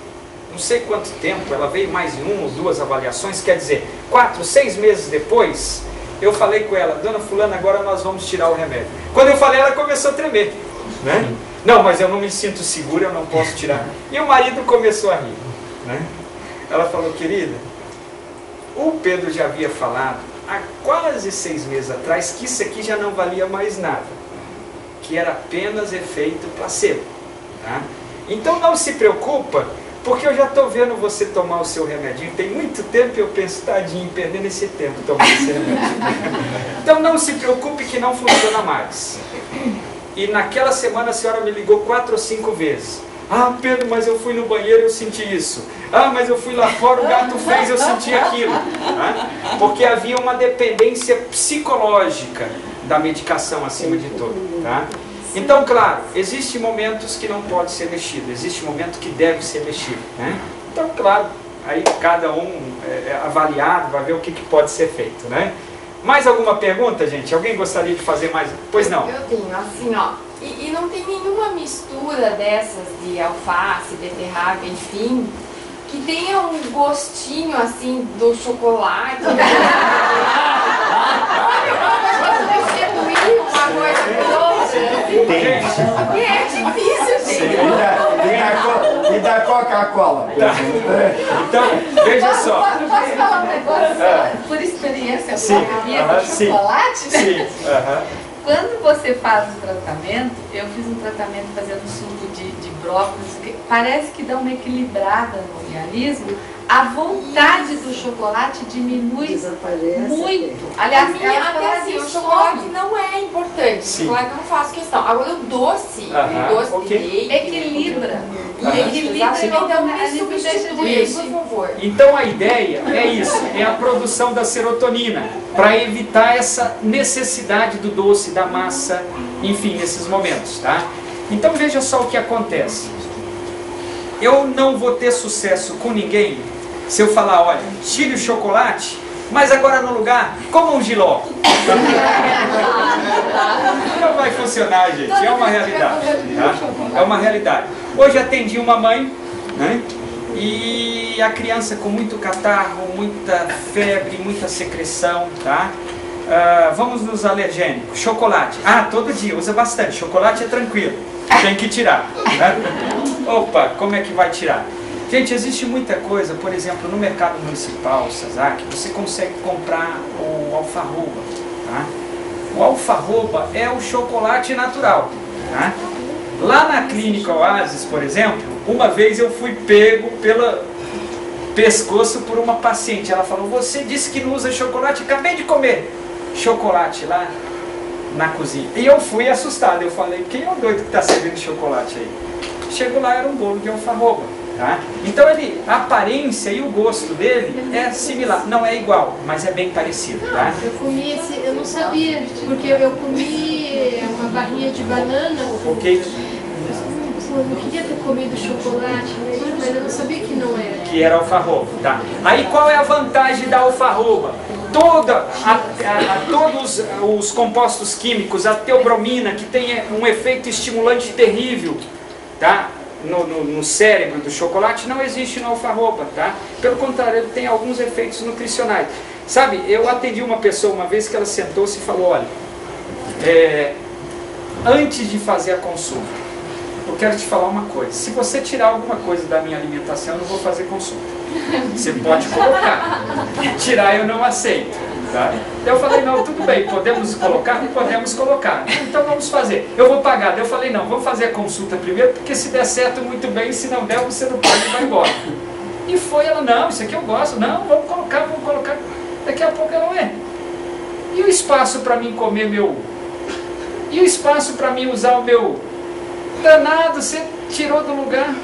[SPEAKER 1] não sei quanto tempo, ela veio mais em 1 ou 2 avaliações, quer dizer, 4, 6 meses depois, eu falei com ela, dona fulana, agora nós vamos tirar o remédio. Quando eu falei, ela começou a tremer, né? Não, mas eu não me sinto segura, eu não posso tirar. E o marido começou a rir, né? Ela falou, querida, o Pedro já havia falado há quase 6 meses atrás que isso aqui já não valia mais nada, que era apenas efeito placebo, tá? Então não se preocupa, porque eu já estou vendo você tomar o seu remedinho, tem muito tempo e eu penso, tadinho, perdendo esse tempo tomando esse remédio. Então não se preocupe que não funciona mais. E naquela semana a senhora me ligou 4 ou 5 vezes. Ah, Pedro, mas eu fui no banheiro e eu senti isso. Ah, mas eu fui lá fora, o gato fez, eu senti aquilo. Tá? Porque havia uma dependência psicológica da medicação acima de tudo. Tá? Então, claro, existem momentos que não pode ser mexido, existe momento que deve ser mexido. Né? Então, claro, aí cada um é avaliado, vai ver o que pode ser feito. Né? Mais alguma pergunta, gente? Alguém gostaria de fazer mais? Pois não.
[SPEAKER 12] Eu tenho, assim, ó. E não tem nenhuma mistura dessas de alface, beterraba, enfim, que tenha um gostinho, assim, do chocolate. Uma coisa com outra. E é difícil, gente.
[SPEAKER 10] E da Coca-Cola.
[SPEAKER 1] Então, veja só.
[SPEAKER 12] Posso falar um negócio por experiência própria de chocolate?
[SPEAKER 1] Sim.
[SPEAKER 4] quando você faz o tratamento, eu fiz um tratamento fazendo suco de brócolis, que parece que dá uma equilibrada no organismo, a vontade do chocolate diminui muito.
[SPEAKER 12] Aliás, até assim, o chocolate não é importante, o chocolate não faz questão. Agora o doce, o doce de leite,
[SPEAKER 4] equilibra.
[SPEAKER 12] Então me substitui, por favor.
[SPEAKER 1] Então a ideia é isso, é a produção da serotonina, para evitar essa necessidade do doce, da massa, enfim, nesses momentos, tá? Então veja só o que acontece. Eu não vou ter sucesso com ninguém se eu falar, olha, tire o chocolate, mas agora no lugar, coma um jiló. Não vai funcionar, gente, é uma realidade, tá? É uma realidade. Hoje atendi uma mãe, né? E a criança com muito catarro, muita febre, muita secreção, tá? Vamos nos alergênicos. Chocolate. Ah, todo dia, usa bastante. Chocolate é tranquilo, tem que tirar, né? Opa, como é que vai tirar? Gente, existe muita coisa, por exemplo, no mercado municipal, Sazak, você consegue comprar o alfarroba, tá? O alfarroba é o chocolate natural, tá? Lá na clínica Oasis, por exemplo, uma vez eu fui pego pelo pescoço por uma paciente. Ela falou, você disse que não usa chocolate, acabei de comer chocolate lá na cozinha. E eu fui assustado, eu falei, quem é o doido que está servindo chocolate aí? Chegou lá, era um bolo de alfarroba, tá? Então a aparência e o gosto dele é similar, não é igual, mas é bem parecido, tá?
[SPEAKER 11] Eu comi esse, eu não sabia, porque eu comi uma barrinha de banana.
[SPEAKER 1] Ok.
[SPEAKER 11] Eu não queria ter comido chocolate, mas eu não sabia que não era.
[SPEAKER 1] Que era alfarroba, tá? Aí qual é a vantagem da alfarroba? Todos os compostos químicos, a teobromina, que tem um efeito estimulante terrível, tá? No cérebro do chocolate, não existe no alfarroba, tá? Pelo contrário, ele tem alguns efeitos nutricionais. Sabe, eu atendi uma pessoa uma vez que ela sentou-se e falou, olha, antes de fazer a consulta, eu quero te falar uma coisa, se você tirar alguma coisa da minha alimentação, eu não vou fazer consulta. Você pode colocar, tirar eu não aceito, tá? Eu falei, não, tudo bem, podemos colocar? Podemos colocar, então vamos fazer, eu vou pagar. Eu falei, não, vamos fazer a consulta primeiro, porque se der certo, muito bem, se não der, você não paga e vai embora. E foi ela, não, isso aqui eu gosto, não, vamos colocar, daqui a pouco ela e o espaço para mim comer e o espaço para mim usar o meu, danado, você tirou do lugar.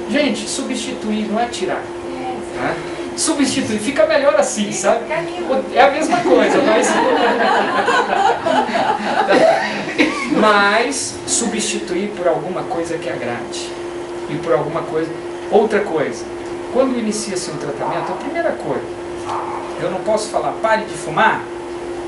[SPEAKER 1] Gente, substituir não é tirar, tá? Substituir, fica melhor assim, sabe? É a mesma coisa, mas substituir por alguma coisa que agrade. E por alguma coisa, outra coisa. Quando inicia-se um tratamento, a primeira coisa, eu não posso falar, pare de fumar,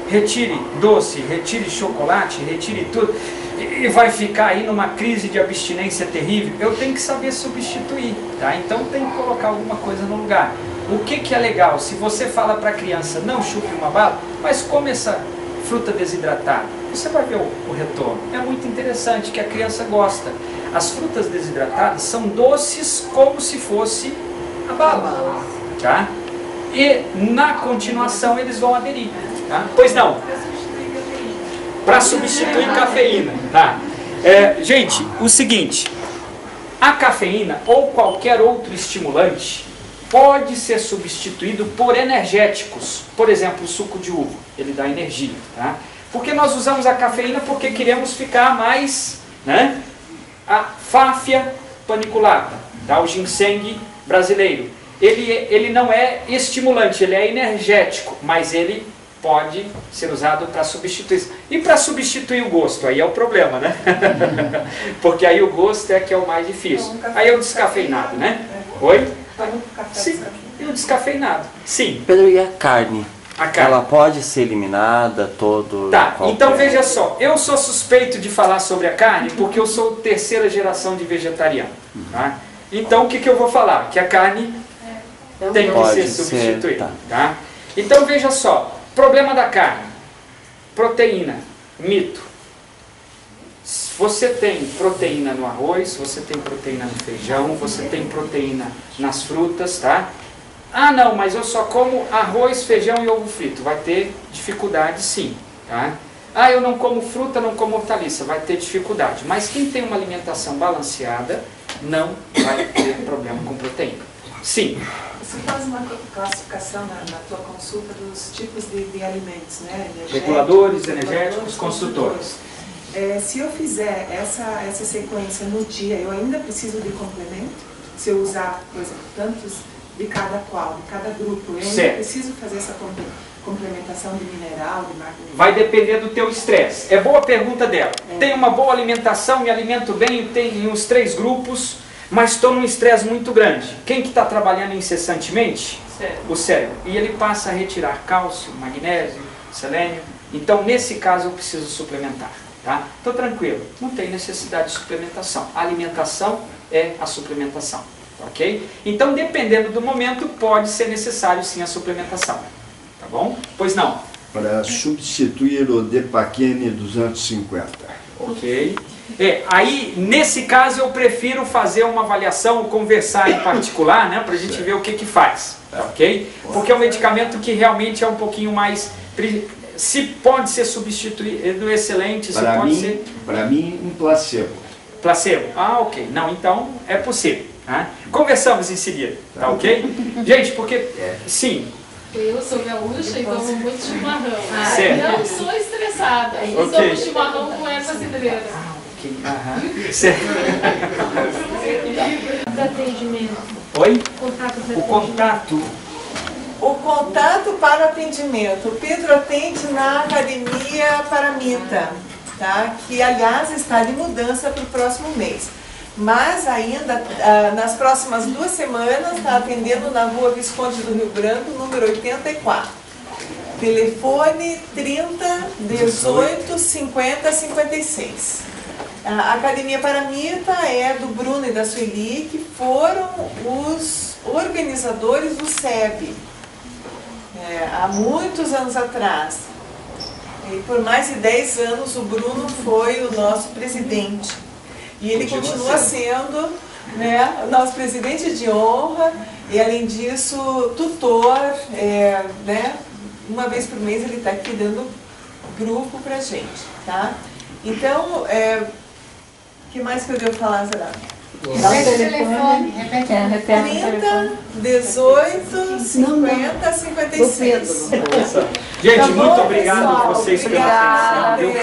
[SPEAKER 1] retire doce, retire chocolate, retire tudo, e vai ficar aí numa crise de abstinência terrível. Eu tenho que saber substituir, tá? Então tem que colocar alguma coisa no lugar. O que é legal? Se você fala para a criança, não chupe uma bala, mas come essa fruta desidratada, você vai ver o retorno. É muito interessante, que a criança gosta. As frutas desidratadas são doces como se fosse a bala, tá? E na continuação eles vão aderir, tá? Pois não? Para substituir cafeína, tá? Gente, o seguinte, a cafeína ou qualquer outro estimulante pode ser substituído por energéticos. Por exemplo, o suco de uva, ele dá energia, tá? Porque nós usamos a cafeína porque queremos ficar mais, né? A fáfia paniculata, tá? O ginseng brasileiro, ele não é estimulante, ele é energético, mas ele pode ser usado para substituir. E para substituir o gosto, aí é o problema, né? Porque aí o gosto é que é o mais difícil. Aí é o descafeinado, né? Oi? Sim, e o descafeinado. Sim.
[SPEAKER 6] Pedro, e a carne?
[SPEAKER 1] A carne.
[SPEAKER 6] Ela pode ser eliminada todo...
[SPEAKER 1] Tá, então veja só, eu sou suspeito de falar sobre a carne porque eu sou terceira geração de vegetariano, tá? Então o que eu vou falar? Que a carne tem que ser substituída, tá? Então veja só, problema da carne, proteína, mito. Você tem proteína no arroz, você tem proteína no feijão, você tem proteína nas frutas, tá? Ah não, mas eu só como arroz, feijão e ovo frito. Vai ter dificuldade sim, tá? Ah, eu não como fruta, não como hortaliça, vai ter dificuldade. Mas quem tem uma alimentação balanceada não vai ter problema com proteína. Sim.
[SPEAKER 3] Você faz uma classificação na tua consulta dos tipos de alimentos, né?
[SPEAKER 1] Reguladores, energéticos, construtores.
[SPEAKER 3] Se eu fizer essa sequência no dia, eu ainda preciso de complemento? Se eu usar, por exemplo, tantos de cada qual, de cada grupo, eu ainda preciso fazer essa complementação de mineral, de magnésio? Vai depender do teu estresse. É boa a pergunta dela. Tenho uma boa alimentação, me alimento bem, tenho os 3 grupos, mas estou num estresse muito grande. Quem que está trabalhando incessantemente? O cérebro. E ele passa a retirar cálcio, magnésio, selênio. Então, nesse caso, eu preciso suplementar. Tá? Então, tranquilo, não tem necessidade de suplementação. A alimentação é a suplementação. Ok? Então, dependendo do momento, pode ser necessário sim a suplementação. Tá bom? Pois não?
[SPEAKER 10] Para substituir o Depakine 250.
[SPEAKER 1] Ok. Aí, nesse caso, eu prefiro fazer uma avaliação ou conversar em particular, né, para a gente ver o que faz, ok? Porque é um medicamento que realmente é um pouquinho mais... Se pode ser substituído, excelente, se pode ser...
[SPEAKER 10] Para mim, um placebo.
[SPEAKER 1] Placebo? Ah, ok. Não, então é possível. Né? Conversamos em seguida, tá ok? Gente, porque... Sim.
[SPEAKER 9] Eu sou gaúcha e tomo muito chimarrão.
[SPEAKER 1] Certo.
[SPEAKER 9] Não sou estressada.
[SPEAKER 1] Ok.
[SPEAKER 9] Tomo chimarrão com erva cidreira.
[SPEAKER 1] Certo.
[SPEAKER 11] Atendimento.
[SPEAKER 1] Oi?
[SPEAKER 11] O contato.
[SPEAKER 3] O contato para atendimento. O Pedro atende na Academia Paramita, tá? Que aliás está de mudança para o próximo mês. Mas ainda nas próximas 2 semanas está atendendo na Rua Visconde do Rio Branco, número 84. Telefone 30 18 50 56. A Academia Paramita é do Bruno e da Sueli, que foram os organizadores do SEB, há muitos anos atrás. E por mais de 10 anos o Bruno foi o nosso presidente. E ele continua sendo, né, o nosso presidente de honra e, além disso, tutor, né, uma vez por mês ele está aqui dando grupo para a gente, tá? Então, o que mais que eu devo falar, Zé?
[SPEAKER 5] Repete o telefone. Repete.
[SPEAKER 3] 30, 18, 50, 56.
[SPEAKER 1] Gente, muito obrigado a vocês pela atenção.